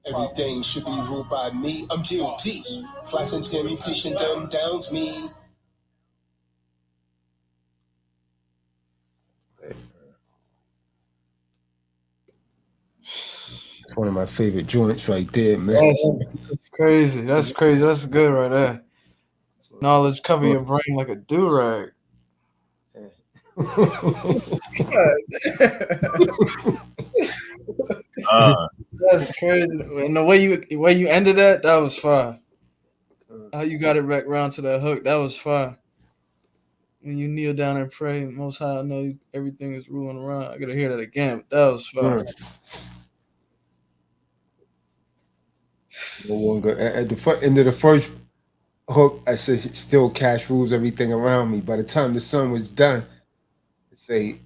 Speaker 10: Everything should be ruled by me. I'm G.O.D. Flashing temptation dumb downs me.
Speaker 8: one of my favorite joints right there, man.
Speaker 6: That's crazy. That's crazy. That's good right there. Knowledge cover your brain like a do-rag. That's crazy. And the way you ended that was fire. How you got it back around to that hook, that was fire. When you kneel down and pray, Most High, I know everything is ruling around. I gotta hear that again, but that was fire.
Speaker 8: At the end of the first hook, I said, still cash rules everything around me. By the time the song was done, I say,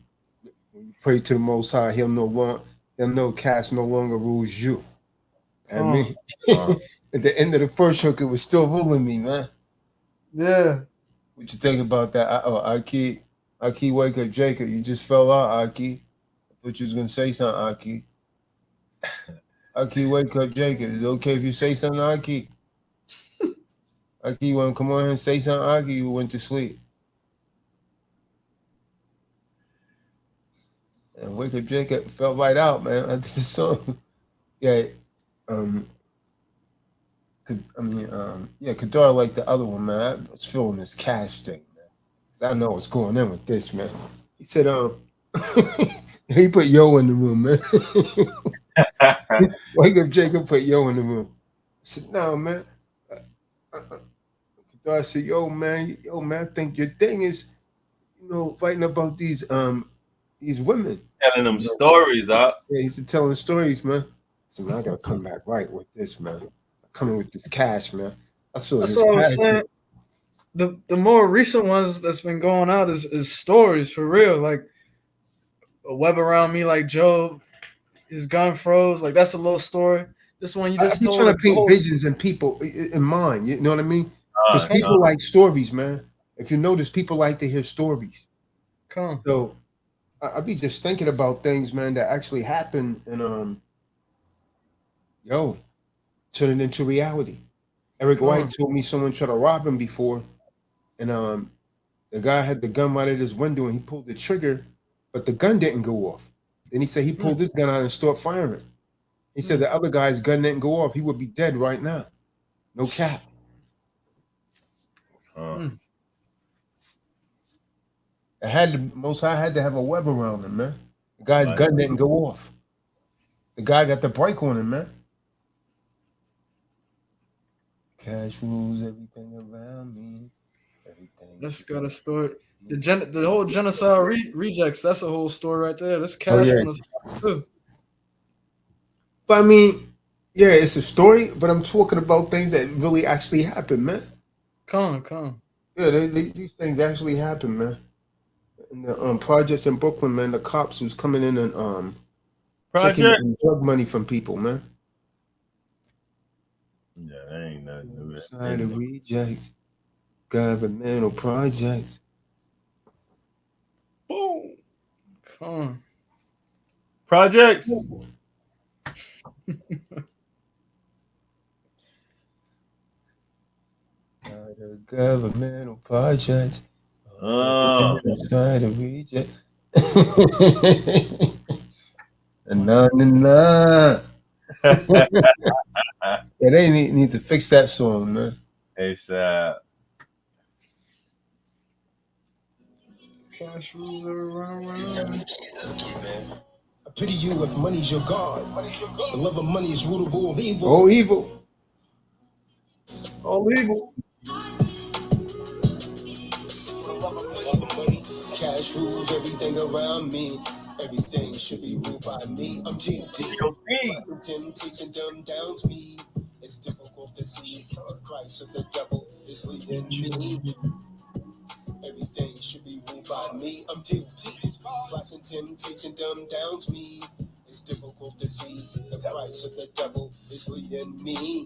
Speaker 8: when you pray to the Most High, he'll know cash no longer rules you. I mean, at the end of the first hook, it was still ruling me, man.
Speaker 6: Yeah.
Speaker 8: What you think about that? Aki, wake up, Jacob. You just fell out, Aki. I thought you was gonna say something, Aki. Aki, wake up, Jacob. Is it okay if you say something, Aki? Aki, you want to come on here and say something, Aki? You went to sleep. And wake up, Jacob fell right out, man. I think the song, yeah. Kadar like the other one, man. I was feeling this cash thing, man. 'Cause I know what's going on with this, man. He said, he put Yo in the room, man. Wake up, Jacob, put Yo in the room. I said, no, man. Kadar said, yo, man, I think your thing is, fighting about these women.
Speaker 4: Telling them stories,
Speaker 8: Yeah, he's telling stories, man. So now I gotta come back right with this, man. Coming with this cash, man.
Speaker 6: That's what I was saying. The more recent ones that's been going out is stories for real. Like a web around me, like Job, his gun froze. Like that's a little story. This one you just told.
Speaker 8: Trying to paint visions in people in mind. You know what I mean? Because people like stories, man. If you notice, people like to hear stories. So I be just thinking about things, man, that actually happen and turn it into reality. Eric White told me someone tried to rob him before, and the guy had the gun right at his window, and he pulled the trigger, but the gun didn't go off. Then he said he pulled his gun out and started firing. He said the other guy's gun didn't go off. He would be dead right now. No cap. Most High had to have a web around him, man. The guy's gun didn't go off. The guy got the brake on him, man. Cash rules everything around me. Everything.
Speaker 6: That's got a story. The whole genocide rejects. That's a whole story right there. This cash one is too.
Speaker 8: But I mean, yeah, it's a story. But I'm talking about things that really actually happen, man.
Speaker 6: Come on.
Speaker 8: Yeah, these things actually happen, man. In the projects in Brooklyn, man, the cops who's coming in and taking drug money from people, man.
Speaker 4: Yeah, that ain't nothing to it.
Speaker 8: Side of rejects, governmental projects.
Speaker 6: Boom. Come on.
Speaker 4: Projects.
Speaker 8: Governmental projects. Side of rejects. Nah. Yeah, they need to fix that song, man.
Speaker 4: ASAP.
Speaker 6: Cash rules around.
Speaker 10: I pity you if money's your God. The love of money is root of all evil.
Speaker 8: Oh, evil.
Speaker 6: All evil.
Speaker 10: Cash rules everything around me. Everything should be ruled by me. I'm TDOC. Temptation dumb downs me. It's difficult to see if Christ or the devil is leading me. Everything should be ruled by me. I'm TDOC. Christ and temptation dumb downs me. It's difficult to see if Christ or the devil is leading me.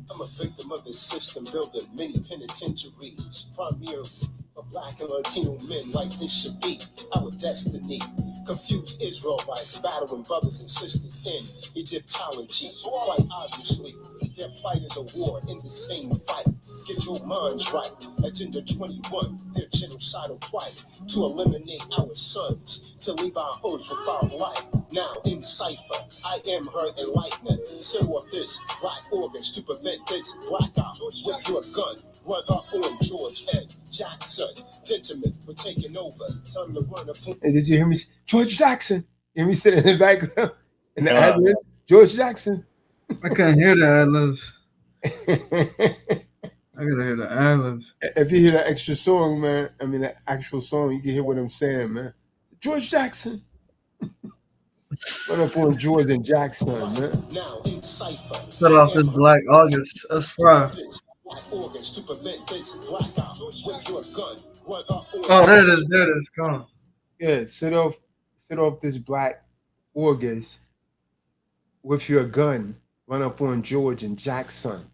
Speaker 10: I'm a victim of the system, building many penitentiaries, primarily for Black and Latino men like this should be our destiny. Confused Israelites battling brothers and sisters in Egyptology, quite obviously. Their plight is a war in the same fight. Get your minds right. Agenda 21, their genocidal plight to eliminate our sons, to leave our earth without life. Now in cipher, I am her enlightener. Set off this black organs to prevent this blackout with your gun. Run up on George Ed Jackson. Gentlemen, we're taking over. Time to run up on.
Speaker 8: Hey, did you hear me? George Jackson. You hear me sitting in the background? In the ad-lib, George Jackson.
Speaker 6: I can't hear the ad-libs. I gotta hear the ad-libs.
Speaker 8: If you hear the extra song, man, I mean the actual song, you can hear what I'm saying, man. George Jackson. Run up on George and Jackson, man.
Speaker 6: Set off this Black August. That's fire. Oh, there it is. There it is. Come on.
Speaker 8: Yeah, set off this Black August with your gun. Run up on George and Jackson.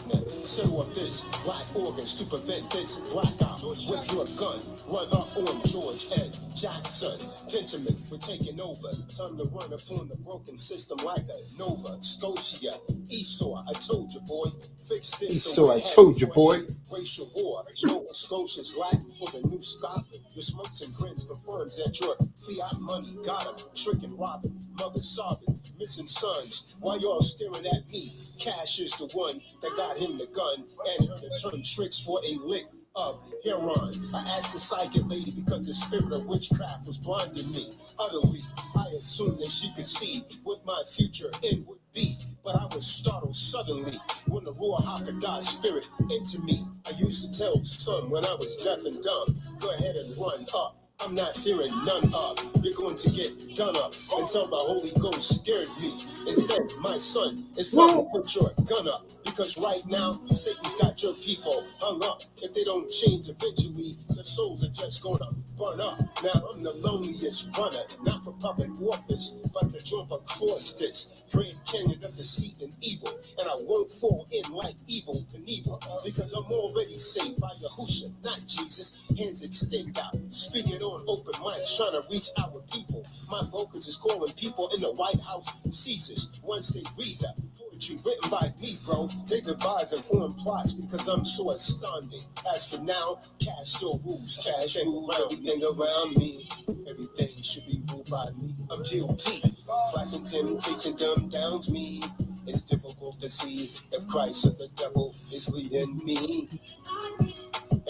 Speaker 10: Set off this black organs to prevent this blackout with your gun. Run up on George Ed Jackson. Gentlemen, we're taking over. Time to run upon the broken system like a Nova Scotia. Esau, I told you, boy. Fix this.
Speaker 8: Esau, I told you, boy.
Speaker 10: Racial war. Nova Scotia's Latin for the new stop. Your smokes and grins confirms that your fiat money got him. Tricking, robbing, mother sobbing, missing sons. Why y'all staring at me? Cash is the one that got him the gun and her to turn tricks for a lick of heroin. I asked the psychic lady because the spirit of witchcraft was blinding me utterly. I assumed that she could see what my future end would be, but I was startled suddenly when the Ruach spirit into me. I used to tell son when I was deaf and dumb, go ahead and run up. I'm not fearing none of. You're going to get done up until the Holy Ghost scared me. It said, my son, it's time to put your gun up. Because right now, Satan's got your people hung up. If they don't change eventually, their souls are just gonna burn up. Now I'm the loneliest runner, not for public office, but to jump across this Grand Canyon of deceit and evil. And I won't fall in like evil Knievel, because I'm already saved by Yahushua, not Jesus. Hands extend out, speaking on open mics, trying to reach our people. My focus is calling people in the White House Caesars. Once they read that poetry written by me, bro, they devise and form plots because I'm so astounding. As for now, cash still rules. Cash rule everything around me. Everything should be ruled by me. I'm G.O.T. Washington teaching dumb downs me. It's difficult to see if Christ or the devil is leading me.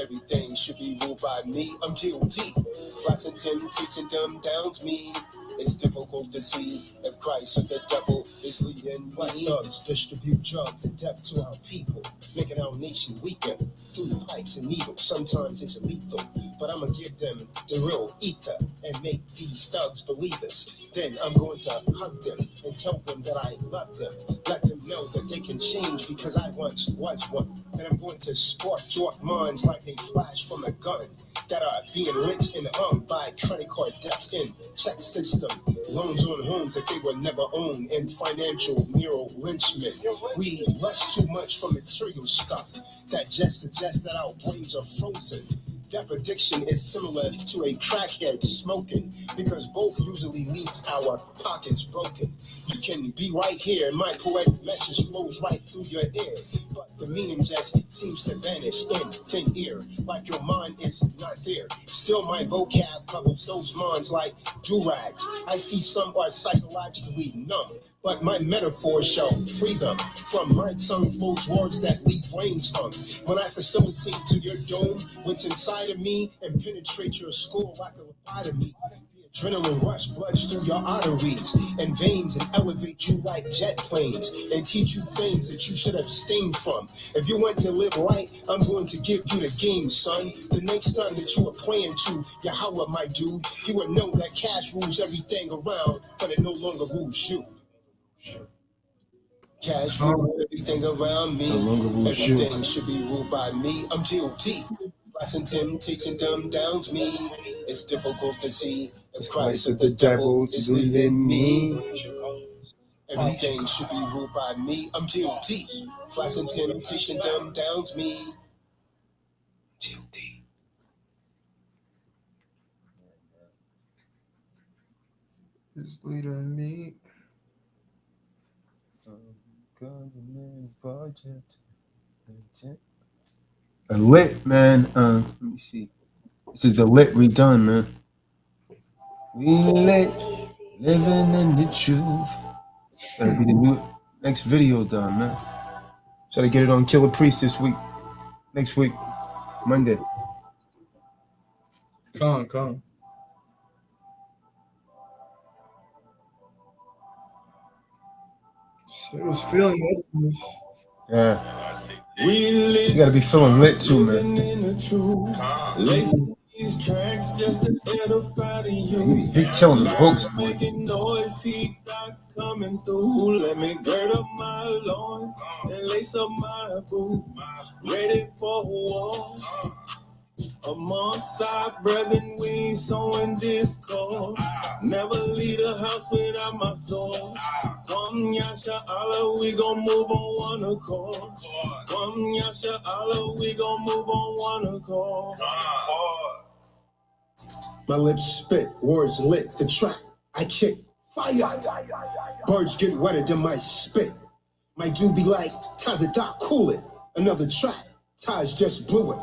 Speaker 10: Everything should be ruled by me. I'm G.O.T. Washington teaching dumb downs me. It's difficult to see if Christ or the devil is leading me. White thugs distribute drugs and death to our people, making our nation weaker through pipes and needles. Sometimes it's lethal, but I'ma give them the real ether and make these thugs believers. Then I'm going to hug them and tell them that I love them. Let them know that they can change because I once was one. And I'm going to spark your minds like a flash from a gun that are being rich and hung by credit card debts in check system. Loans on homes that they would never own and financial mural lynchment. We lust too much for material stuff that just suggests that our brains are frozen. Death addiction is similar to a crackhead smoking because both usually leaves our pockets broken. You can be right here and my poetic message flows right through your ear, but the meaning just seems to vanish in thin air, like your mind is not there. Still my vocab covers those minds like do-rags. I see some are psychologically numb, but my metaphors shall free them. From my tongue flows words that leave brains hung. When I facilitate to your dome what's inside of me and penetrate your skull like a lobotomy. Adrenaline rush bloods through your arteries and veins and elevate you like jet planes and teach you things that you should abstain from. If you want to live right, I'm going to give you the game, son. The next time that you are praying to Yahweh, my dude, you would know that cash rules everything around, but it no longer rules you. Cash rules everything around me. Everything should be ruled by me. I'm G.O.T. Washington teaching dumb downs me. It's difficult to see if Christ or the devil is leading me. Everything should be ruled by me. I'm G.O.T. Washington teaching dumb downs me. G.O.T.
Speaker 8: It's leading me. government project. A lit, man. Let me see. This is a lit redone, man. We lit, living in the truth. That'll be the new next video done, man. Try to get it on Killer Priest this week. Next week, Monday.
Speaker 6: Con. It was feeling it.
Speaker 8: Yeah. You gotta be feeling lit too, man. He killing the books, boy.
Speaker 10: Coming through, let me gird up my loins and lace up my boots, ready for war. Amongst brethren, we ain't sowing discord. Never leave a house without my sword. Come Yasha Allah, we gon' move on one accord. Come Yasha Allah, we gon' move on one accord.
Speaker 11: My lips spit, words lit, the track I kick, fire. Birds get wetter than my spit. My dude be like, Tazadaq, cool it. Another track, Taj just blew it.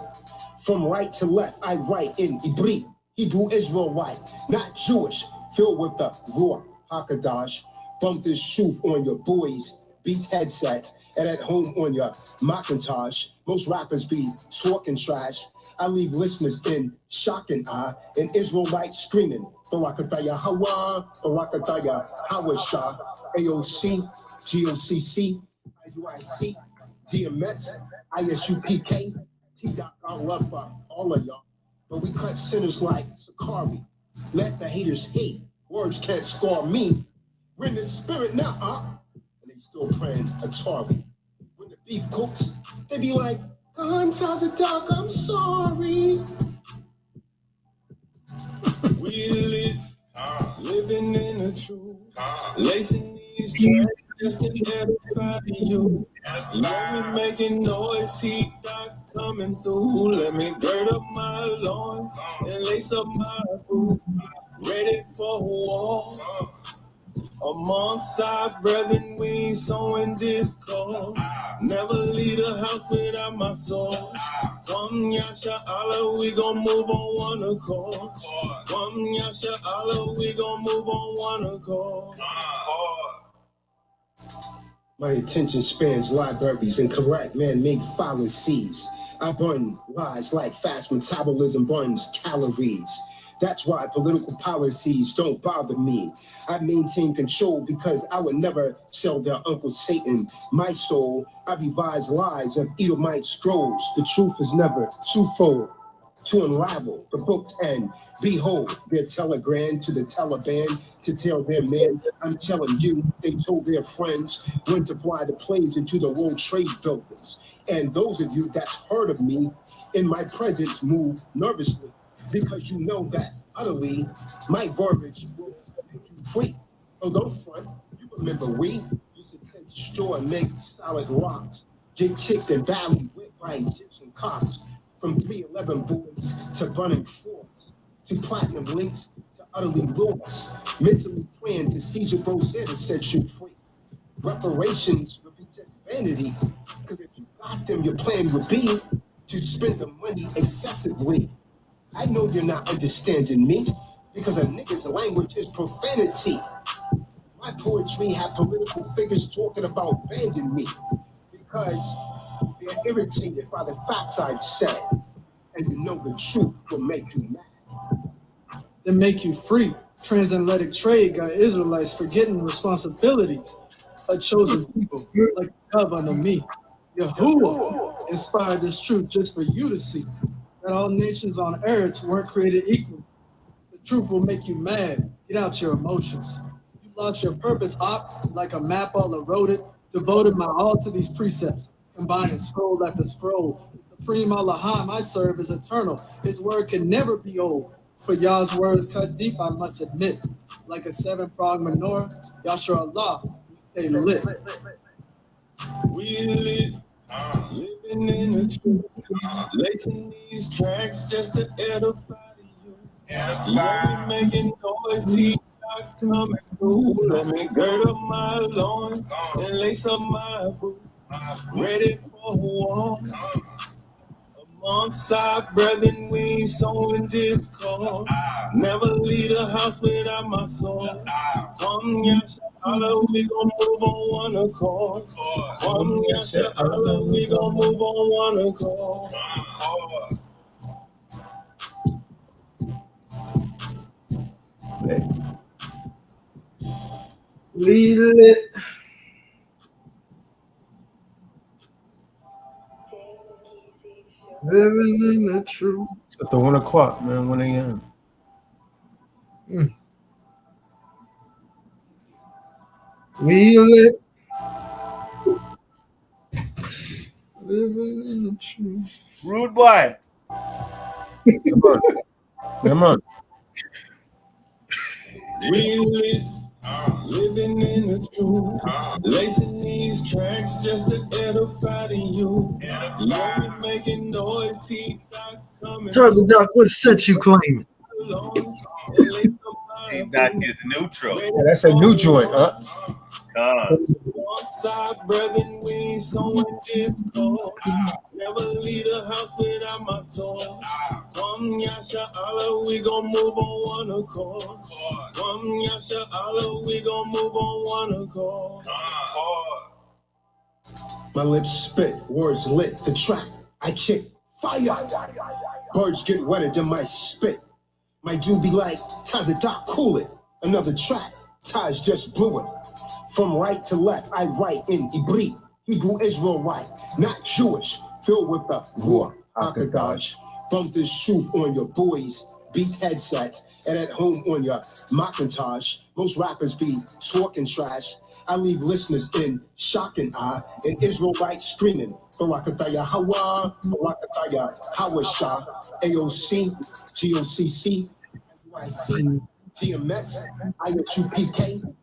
Speaker 11: From right to left, I write in Ibri, Hebrew Israelite, not Jewish, filled with the Ruach, Kodesh. Bump this truth on your boys, Beats headsets, and at home on your Macintosh. Most rappers be talking trash. I leave listeners in shock and awe, and Israelites screaming, Barakataya Hawa, Barakataya Hawa Shah, AOC, GOCC, IUIC, DMS, ISUPK, TDOC, I love all of y'all. But we cut sinners like Sakari. Let the haters hate. Words can't scar me. We're in the spirit now, and they still praying Atari. When the beef cooks, they be like, Kahan Tazadaq, I'm sorry.
Speaker 10: We live, living in the truth, lacing these tracks just to edify you. Yeah, we making noise, TDOC coming through. Let me gird up my loins and lace up my boots, ready for war. Amongst our brethren, we ain't sowing discord. Never leave a house without my sword. Come Yasha Allah, we gon' move on one accord. Come Yasha Allah, we gon' move on one accord.
Speaker 11: My attention spans libraries and correct man-made fallacies. I burn lies like fast metabolism burns calories. That's why political policies don't bother me. I maintain control because I would never sell their Uncle Satan my soul. I revise lies of Edomite scrolls. The truth is never twofold. To unravel the book's end, behold their telegram to the Taliban to tell their men. I'm telling you, they told their friends when to fly the planes into the World Trade Buildings. And those of you that's heard of me in my presence move nervously, because you know that utterly my verbiage will make you free. Oh, don't front. You remember we used to take straw and make solid rocks, get kicked and badly whipped by Egyptian cops. From 311 boys to burning cross, to platinum links, to utterly lost, mentally praying to Caesar Borgia to set you free. Reparations would be just vanity, because if you got them, your plan would be to spend the money excessively. I know you're not understanding me, because a nigga's language is profanity. My poetry had political figures talking about banning me, because they're irritated by the facts I've said, and you know the truth will make you mad.
Speaker 6: They make you free. Transatlantic trade got Israelites forgetting responsibilities. A chosen people, like the dove under me. Yahuwah inspired this truth just for you to see, that all nations on earth weren't created equal. The truth will make you mad. Get out your emotions. You lost your purpose, like a map all eroded. Devoted my all to these precepts, combining scroll after scroll. The supreme Allaham I serve is eternal. His word can never be old. For Yah's words cut deep, I must admit. Like a 7-pronged menorah, Yashar Allah, we stay lit.
Speaker 10: We live, living in the truth, lacing these tracks just to edify you. Yeah, we making noise,
Speaker 7: coming through. Let me gird up my loins and lace up my boots. Ready for war. Amongst our brethren, we ain't sowing discord. Never leave a house without my soul. Come, Yasha Allah, we gon' move on one accord. Come, Yasha Allah, we gon' move on one accord.
Speaker 6: We lit. Living in the truth.
Speaker 8: It's at the 1 o'clock, man, 1 a.m.
Speaker 6: We lit. Living in the truth.
Speaker 4: Rude boy.
Speaker 8: Come on. Come on.
Speaker 7: We lit, living in the truth, lacing these tracks just to edify to you. Yeah, we making noise, TDOC coming.
Speaker 6: Tazadaq, what set you claiming?
Speaker 4: That is neutral.
Speaker 8: Yeah, that's a new joint, huh?
Speaker 7: Alongside brethren, we ain't sowing discord. Never leave a house without my soul. Come, Yasha Allah, we gon' move on one accord. Come, Yasha Allah, we gon' move on one accord.
Speaker 11: My lips spit, words lit, the track I kick, fire. Birds get wetter than my spit. My dude be like, Tazadaq, cool it. Another track, Taj just blew it. From right to left, I write in Ibri, Hebrew Israelite, not Jewish, filled with the Ruach, Kodesh. Bump this truth on your boys, Beats headsets, and at home on your Macintosh. Most rappers be talking trash. I leave listeners in shock and awe. An Israelite screaming, Barakataya Hawa, Barakataya Hawa Shah, AOC, GOCC, NYC, GMS, IOUPK.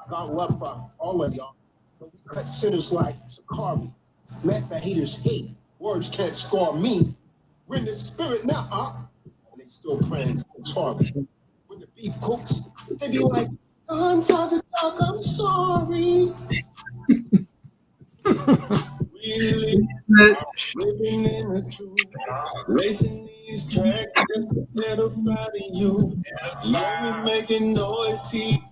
Speaker 11: God love for all of y'all. But we cut sinners like Sakari. Let the haters hate. Words can't scar me. We're in the spirit now, and they still praying for Target. When the beef cooks, they be like, Kahan Tazadaq, I'm sorry.
Speaker 7: Living in the truth, racing these tracks just to edify to you. Yeah, we making noise, TDOC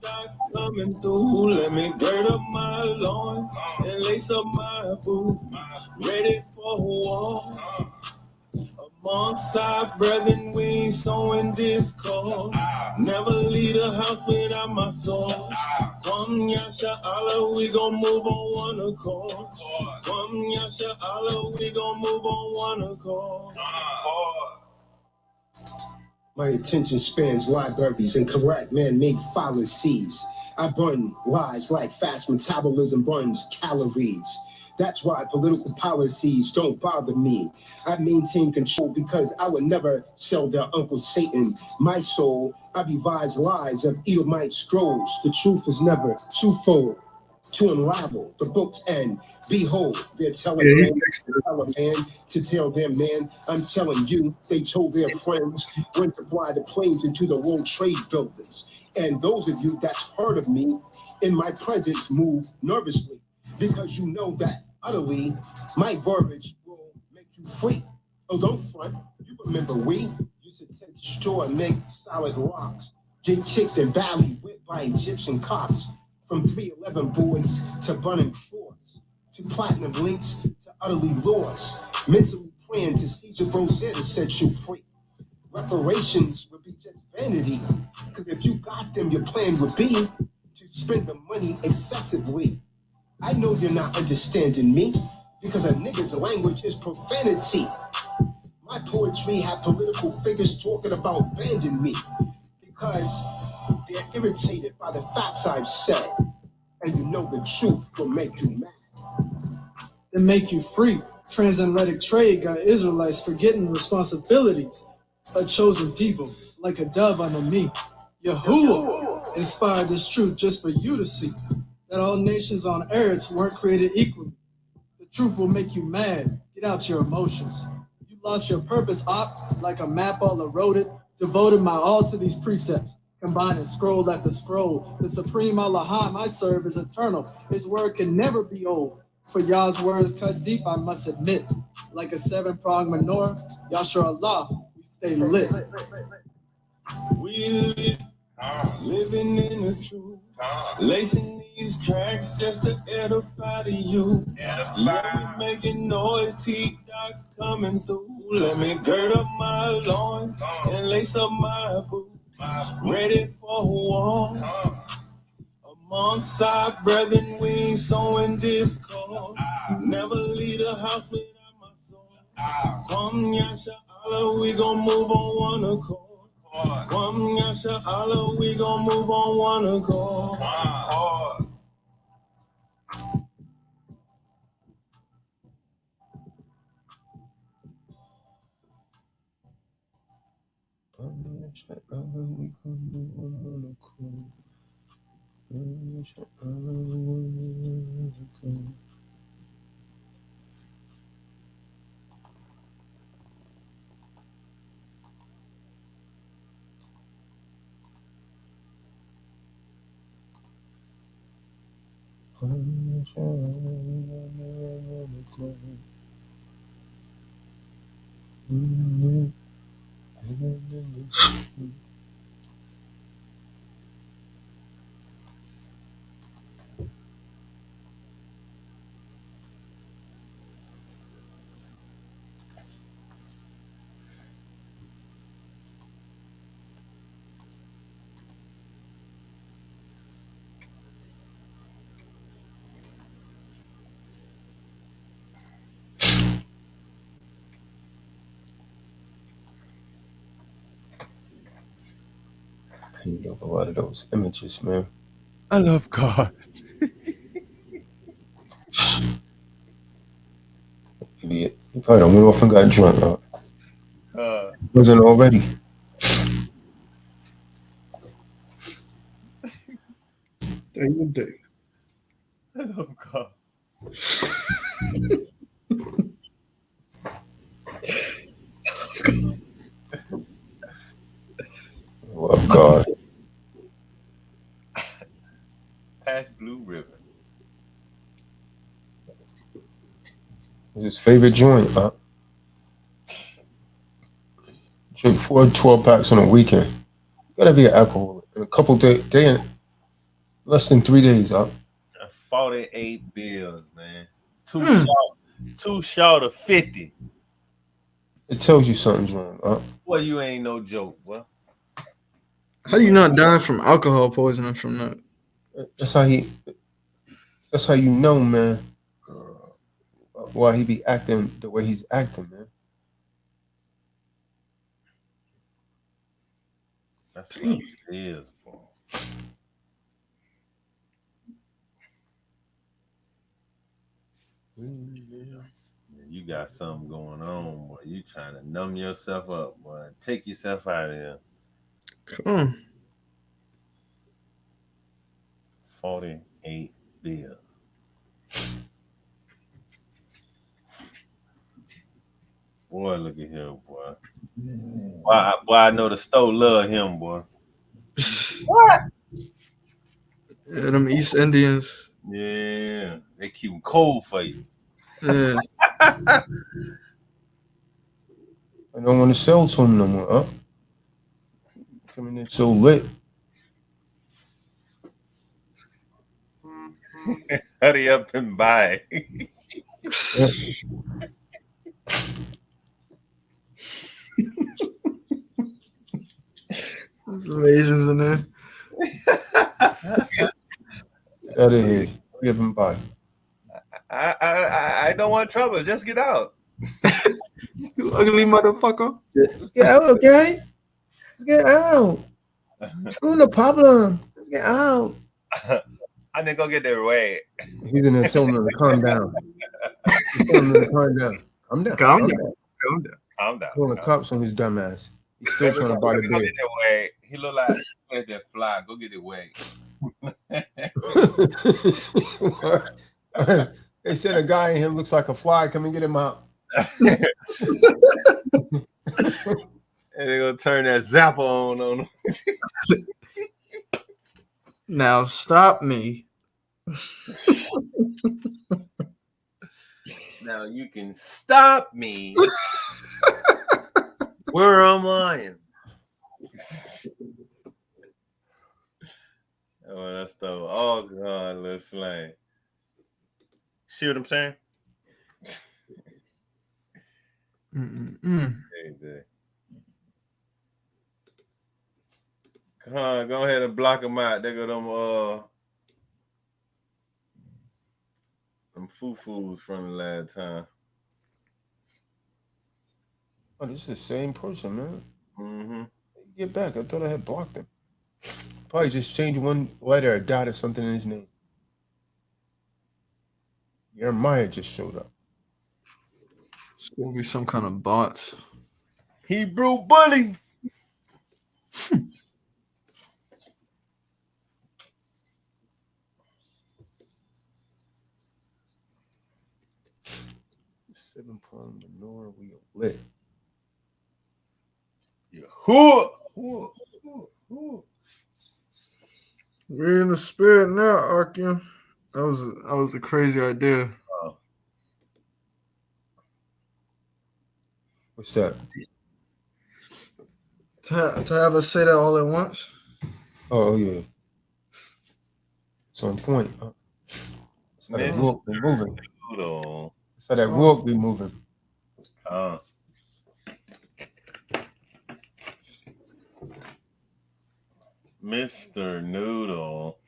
Speaker 7: coming through. Let me gird up my loins and lace up my boots, ready for war. Amongst our brethren, we ain't sowing discord. Never leave a house without my soul. Come, Yasha Allah, we gon' move on one accord. Come, Yasha Allah, we gon' move on one accord.
Speaker 11: My attention spans libraries and correct man-made fallacies. I burn lies like fast metabolism burns calories. That's why political policies don't bother me. I maintain control because I would never sell their Uncle Satan my soul. I revise lies of Edomite scrolls. The truth is never twofold to unravel the book's end. Behold, they're telling man to tell their man. I'm telling you, they told their friends when to fly the planes into the World Trade Buildings. And those of you that's heard of me in my presence move nervously because you know that utterly my verbiage will make you free. Oh, don't front. You remember we used to take straw and make solid rocks, get kicked and badly whipped by Egyptian cops. From 311 boys to burning shorts, to platinum links to utterly lost, mentally praying to Caesar Borgia to set you free. Reparations would be just vanity, because if you got them, your plan would be to spend the money excessively. I know you're not understanding me, because a nigga's language is profanity. My poetry had political figures talking about banding me, because they're irritated by the facts I've said, and you know the truth will make you mad.
Speaker 6: It make you free. Transatlantic trade got Israelites forgetting responsibilities. A chosen people, like a dove under me. Yahuwah inspired this truth just for you to see, that all nations on earth weren't created equally. The truth will make you mad. Get out your emotions. You lost your purpose, op, like a map all eroded. Devoted my all to these precepts. combining scroll after scroll. The supreme Allaham I serve is eternal. His word can never be old. For Yah's words cut deep, I must admit. Like a 7-pronged menorah, Yashar Allah, we stay lit.
Speaker 7: We live, living in the truth, lacing these tracks just to edify to you. Yeah, we making noise, TDOC coming through. Let me gird up my loins and lace up my boots, ready for war. Amongst our brethren, we ain't sowing discord. Never leave a house without my soul. Kwam Yasha Allah, we gon' move on one accord. Kwam Yasha Allah, we gon' move on one accord.
Speaker 8: Painted up a lot of those images, man.
Speaker 4: I love God.
Speaker 8: Idiot. He probably done went off and got drunk. Wasn't already.
Speaker 6: Day.
Speaker 4: I love God.
Speaker 8: Love God.
Speaker 4: Past Blue River.
Speaker 8: It's his favorite joint, huh? Drink 4 12-packs on a weekend. Gotta be an alcoholic. In a couple days, less than 3 days, huh?
Speaker 4: 48 bills, man. Too short of 50.
Speaker 8: It tells you something's wrong, huh?
Speaker 4: Boy, you ain't no joke, boy.
Speaker 6: How do you not die from alcohol poisoning from that?
Speaker 8: That's how you know, man, why he be acting the way he's acting, man.
Speaker 4: That's what it is, boy. You got something going on, boy. You trying to numb yourself up, boy. Take yourself out of here.
Speaker 6: Come on.
Speaker 4: 48 bills. Boy, look at here, boy. Boy, I know the store love him, boy.
Speaker 6: What? Yeah, them East Indians.
Speaker 4: Yeah, they keep him cold for you.
Speaker 6: Yeah.
Speaker 8: I don't want to sell to him no more, huh? Coming in so lit.
Speaker 4: Hurry up and buy.
Speaker 6: There's some Asians in there.
Speaker 8: Out of here. Hurry up and buy.
Speaker 4: I don't want trouble. Just get out.
Speaker 6: You ugly motherfucker.
Speaker 8: Let's get out, okay? Let's get out. What's the problem? Let's get out.
Speaker 4: I need to go get their way.
Speaker 8: He's in there telling them to calm down. He's telling them to calm down. I'm down.
Speaker 6: Calm down. Calm down.
Speaker 4: Calm down.
Speaker 8: Calling the cops on his dumb ass. He's still trying to buy the
Speaker 4: Go
Speaker 8: beer.
Speaker 4: get their way. He look like let that fly. Go get it way.
Speaker 8: They said a guy in him looks like a fly. Come and get him out.
Speaker 4: And they're gonna turn that zapper on him.
Speaker 6: Now stop me.
Speaker 4: Now you can stop me. Where am I? Oh, that's the godless slang. See what I'm saying? Come on, go ahead and block them out. They go them foo-foos from the last time.
Speaker 8: Oh, this is the same person, man.
Speaker 4: Mm-hmm.
Speaker 8: Get back. I thought I had blocked him. Probably just changed one letter or dot or something in his name. Jeremiah just showed up.
Speaker 6: It's gonna be some kind of bots.
Speaker 4: Hebrew bully.
Speaker 8: 7-pronged menorah, we are lit.
Speaker 6: We're in the spirit now, Arkin. That was a crazy idea.
Speaker 8: What's that?
Speaker 6: To have us say that all at once?
Speaker 8: Oh yeah. It's on point. So that Ruach be moving. So that Ruach be moving.
Speaker 4: Mr. Noodle.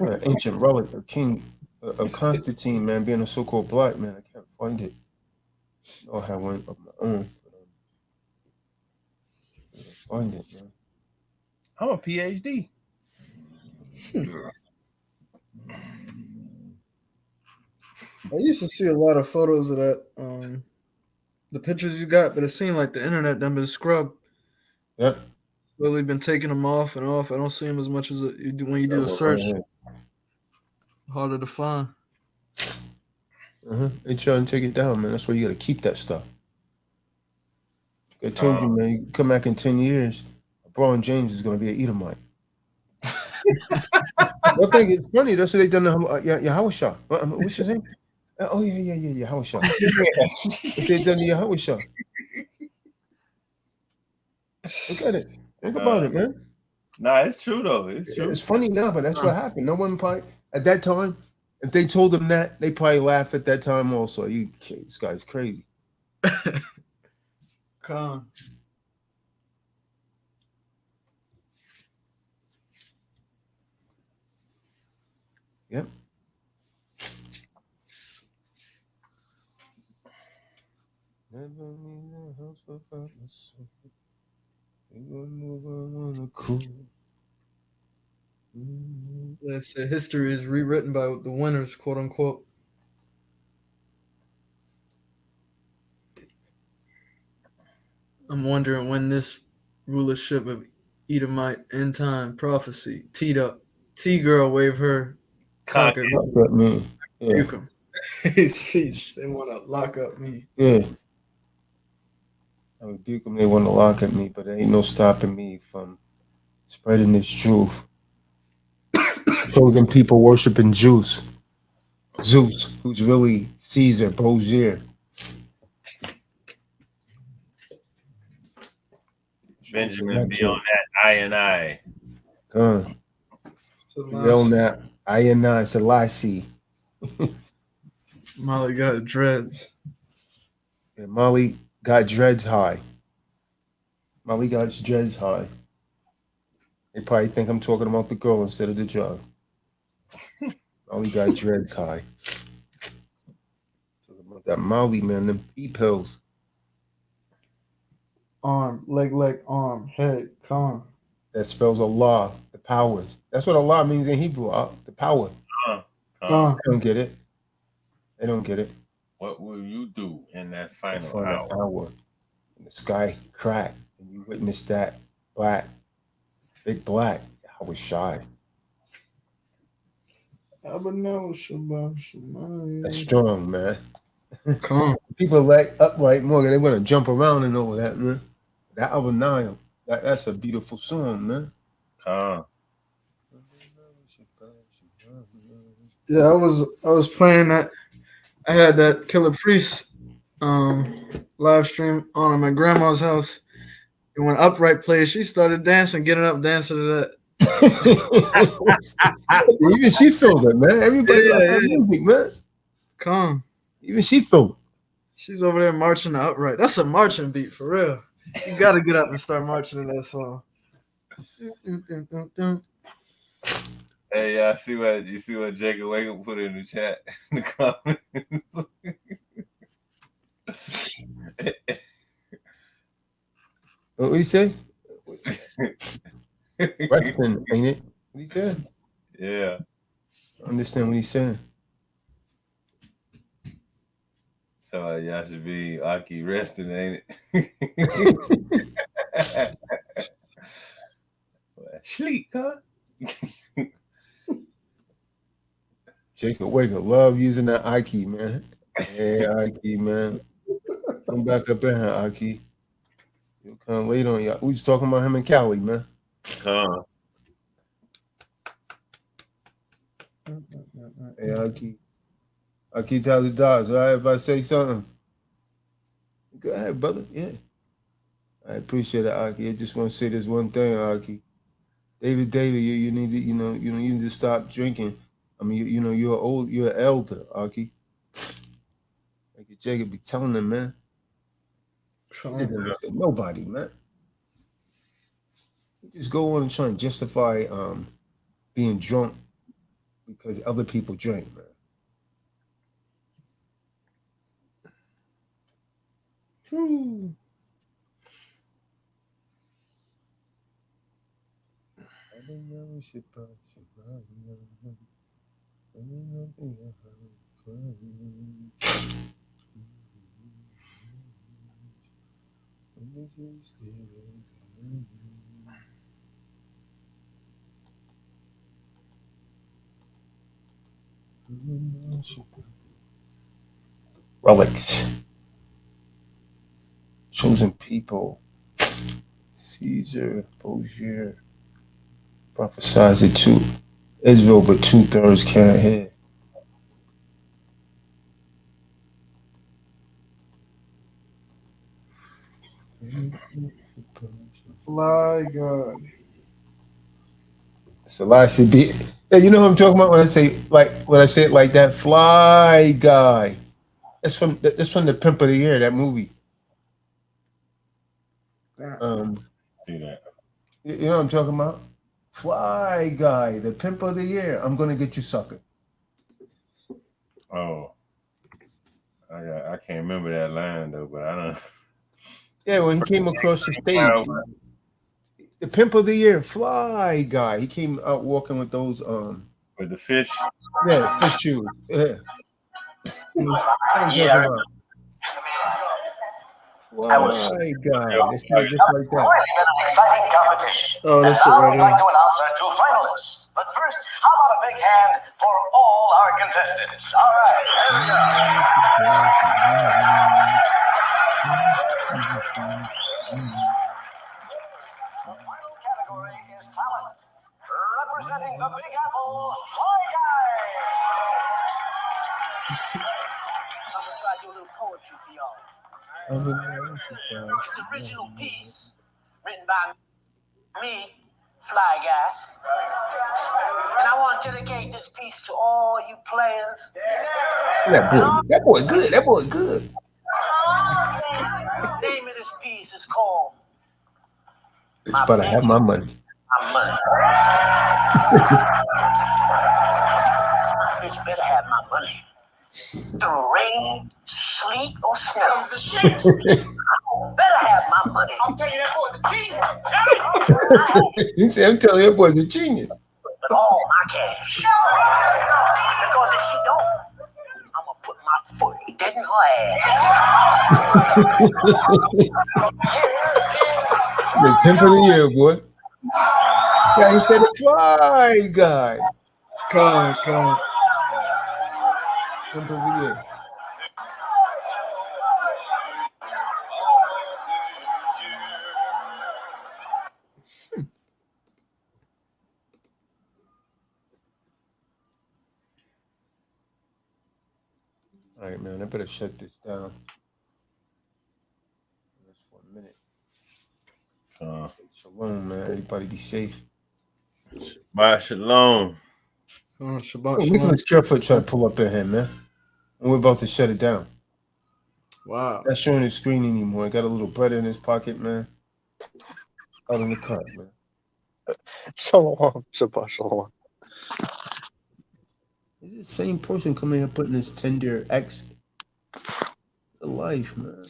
Speaker 8: Yeah, ancient relic of King of Constantine, man, being a so-called black man. I can't find it. I have one of my own. Find it, man.
Speaker 4: I'm a PhD.
Speaker 6: I used to see a lot of photos of that, the pictures you got, but it seemed like the internet done been scrubbed.
Speaker 8: Yep.
Speaker 6: Slowly been taking them off and off. I don't see them as much as you do when you do a search. Harder to find.
Speaker 8: They trying to take it down, man. That's why you got to keep that stuff. I told you, man, you come back in 10 years, LeBron James is going to be an Edomite. I think it's funny. That's what they done to Yahushua. What's his name? Oh, yeah, Yahushua. What they done to Yahushua. Look at it. Think about it, man.
Speaker 4: Nah, it's true, though. It's true.
Speaker 8: It's funny now, but that's what happened. No one probably, at that time, if they told them that, they probably laugh at that time also. This guy's crazy.
Speaker 6: Kahan.
Speaker 8: Yep. Never need a house without the sun. They gonna move on the cool.
Speaker 6: They say history is rewritten by the winners, quote unquote. I'm wondering when this rulership of Edomite end time prophecy, TDOC, T-girl wave her cock at
Speaker 8: me. Yeah.
Speaker 6: His speech. They want to lock up me.
Speaker 8: Yeah. I rebuke them. They want to lock at me, but there ain't no stopping me from spreading this truth. Pagan people worshiping Zeus, who's really Caesar, Bozier.
Speaker 4: Benjamin be on that I and I.
Speaker 8: Be on that I and I, Selassie.
Speaker 6: Molly got dreads.
Speaker 8: Yeah, Molly got dreads high. Molly got dreads high. They probably think I'm talking about the girl instead of the job. Molly got dreads high. Talking about that Molly, man, them E-pills.
Speaker 6: Arm, leg, arm, head, calm.
Speaker 8: That spells Allah, the powers. That's what Allah means in Hebrew, the power. They don't get it. They don't get it.
Speaker 4: What will you do in that final hour?
Speaker 8: And the sky cracked, and you witnessed that big black. I was shy. That's strong, man. People like upright more. They want to jump around and all that, man. That Abba Nile, that's a beautiful song, man.
Speaker 6: Yeah, I was playing that. I had that Killer Priest live stream on at my grandma's house. And when Upright played, she started dancing, getting up, dancing to that.
Speaker 8: Even she filled it, man. Everybody
Speaker 6: Yeah,
Speaker 8: like that
Speaker 6: yeah.
Speaker 8: music, man.
Speaker 6: Calm.
Speaker 8: Even she filled it. She's
Speaker 6: She's over there marching to Upright. That's a marching beat for real. You got to get up and start marching to that song.
Speaker 4: Hey, y'all see what Jacob Wakem put in the chat in the comments.
Speaker 8: What he say? Resting, ain't it? What he said?
Speaker 4: Yeah.
Speaker 8: I understand what he's saying.
Speaker 4: So y'all should be Aki resting, ain't it? Sleep, huh?
Speaker 8: Jacob Waker love using that Ike, man. Hey, Ike, man. Come back up in here, Ike. You'll come late on y'all. We was talking about him in Cali, man.
Speaker 4: Huh.
Speaker 8: Hey, Ike. Ike Tazadaq. All right, if I say something. Go ahead, brother. Yeah. I appreciate it, Ike. I just want to say this one thing, Ike. David, you need to, you need to stop drinking. I mean, you're an elder, Ike. Like Jacob be telling them, man. He didn't listen to nobody, man. You just go on and try and justify being drunk because other people drink, man. True. Relics. Chosen people. Caesar, Bozier prophesies it to Israel, but 2/3 can't hear.
Speaker 6: Fly God.
Speaker 8: Selassie be. Yeah, you know what I'm talking about when I say it like that. Fly guy. That's from the Pimp of the Year, that movie.
Speaker 4: See that.
Speaker 8: You know what I'm talking about? Fly guy, the Pimp of the Year. I'm gonna get you, sucker.
Speaker 4: Oh. I can't remember that line though, but I don't.
Speaker 8: Yeah, when he came across the stage, the Pimp of the Year, Fly guy. He came out walking with those
Speaker 4: with the fish.
Speaker 8: Yeah, fish shoes. Yeah.
Speaker 9: Yeah.
Speaker 8: Fly guy. They said it just like that.
Speaker 9: Really been an exciting competition.
Speaker 6: Oh, that's
Speaker 9: and
Speaker 6: it
Speaker 9: now
Speaker 6: right
Speaker 9: we'd
Speaker 6: here.
Speaker 9: like to announce our two finalists. But first, how about a big hand for all our contestants? All right, here we go. The final category is talent. Representing the Big Apple, Fly Guy. I'm gonna try to do a little poetry for y'all. This original piece written by me, Fly Guy. And I want to dedicate this piece to all you players.
Speaker 8: That boy good. That boy good.
Speaker 9: The name of this piece is called
Speaker 8: Bitch better have my money.
Speaker 9: My Money. Bitch better have my money. Through rain, sleet, or snow. Better have my money. I'm telling you, that boy's a genius.
Speaker 8: He said, I'm telling you, that boy's a genius.
Speaker 9: With all my cash. Because if she don't, I'm going to put my foot dead in her ass.
Speaker 8: The Pimp of the Year, boy. Yeah, he said the Fly guy.
Speaker 6: Come.
Speaker 8: Pimp of the Year. All right, man. I better shut this down. Just for a minute. Shalom, man. Everybody be safe.
Speaker 4: Bye, shalom.
Speaker 6: Shabbat
Speaker 8: Oh,
Speaker 6: shalom.
Speaker 8: look at Surefoot try to pull up in here, man. And we're about to shut it down.
Speaker 6: Wow.
Speaker 8: Not showing his screen anymore. Got a little bread in his pocket, man. Out in the car, man.
Speaker 2: Shalom. Shabbat shalom.
Speaker 8: It's the same person coming here putting his tender X to life, man.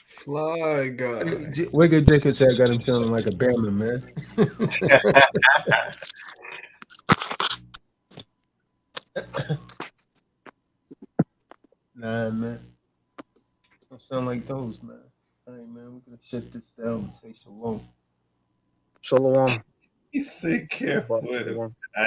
Speaker 6: Fly guy.
Speaker 8: Wigger Dicker said I got him sounding like a Bama, man. Nah, man. Don't sound like those, man. All right, man. We're gonna shut this down and say shalom.
Speaker 2: Shalom.
Speaker 4: He said careful.
Speaker 2: Shalom.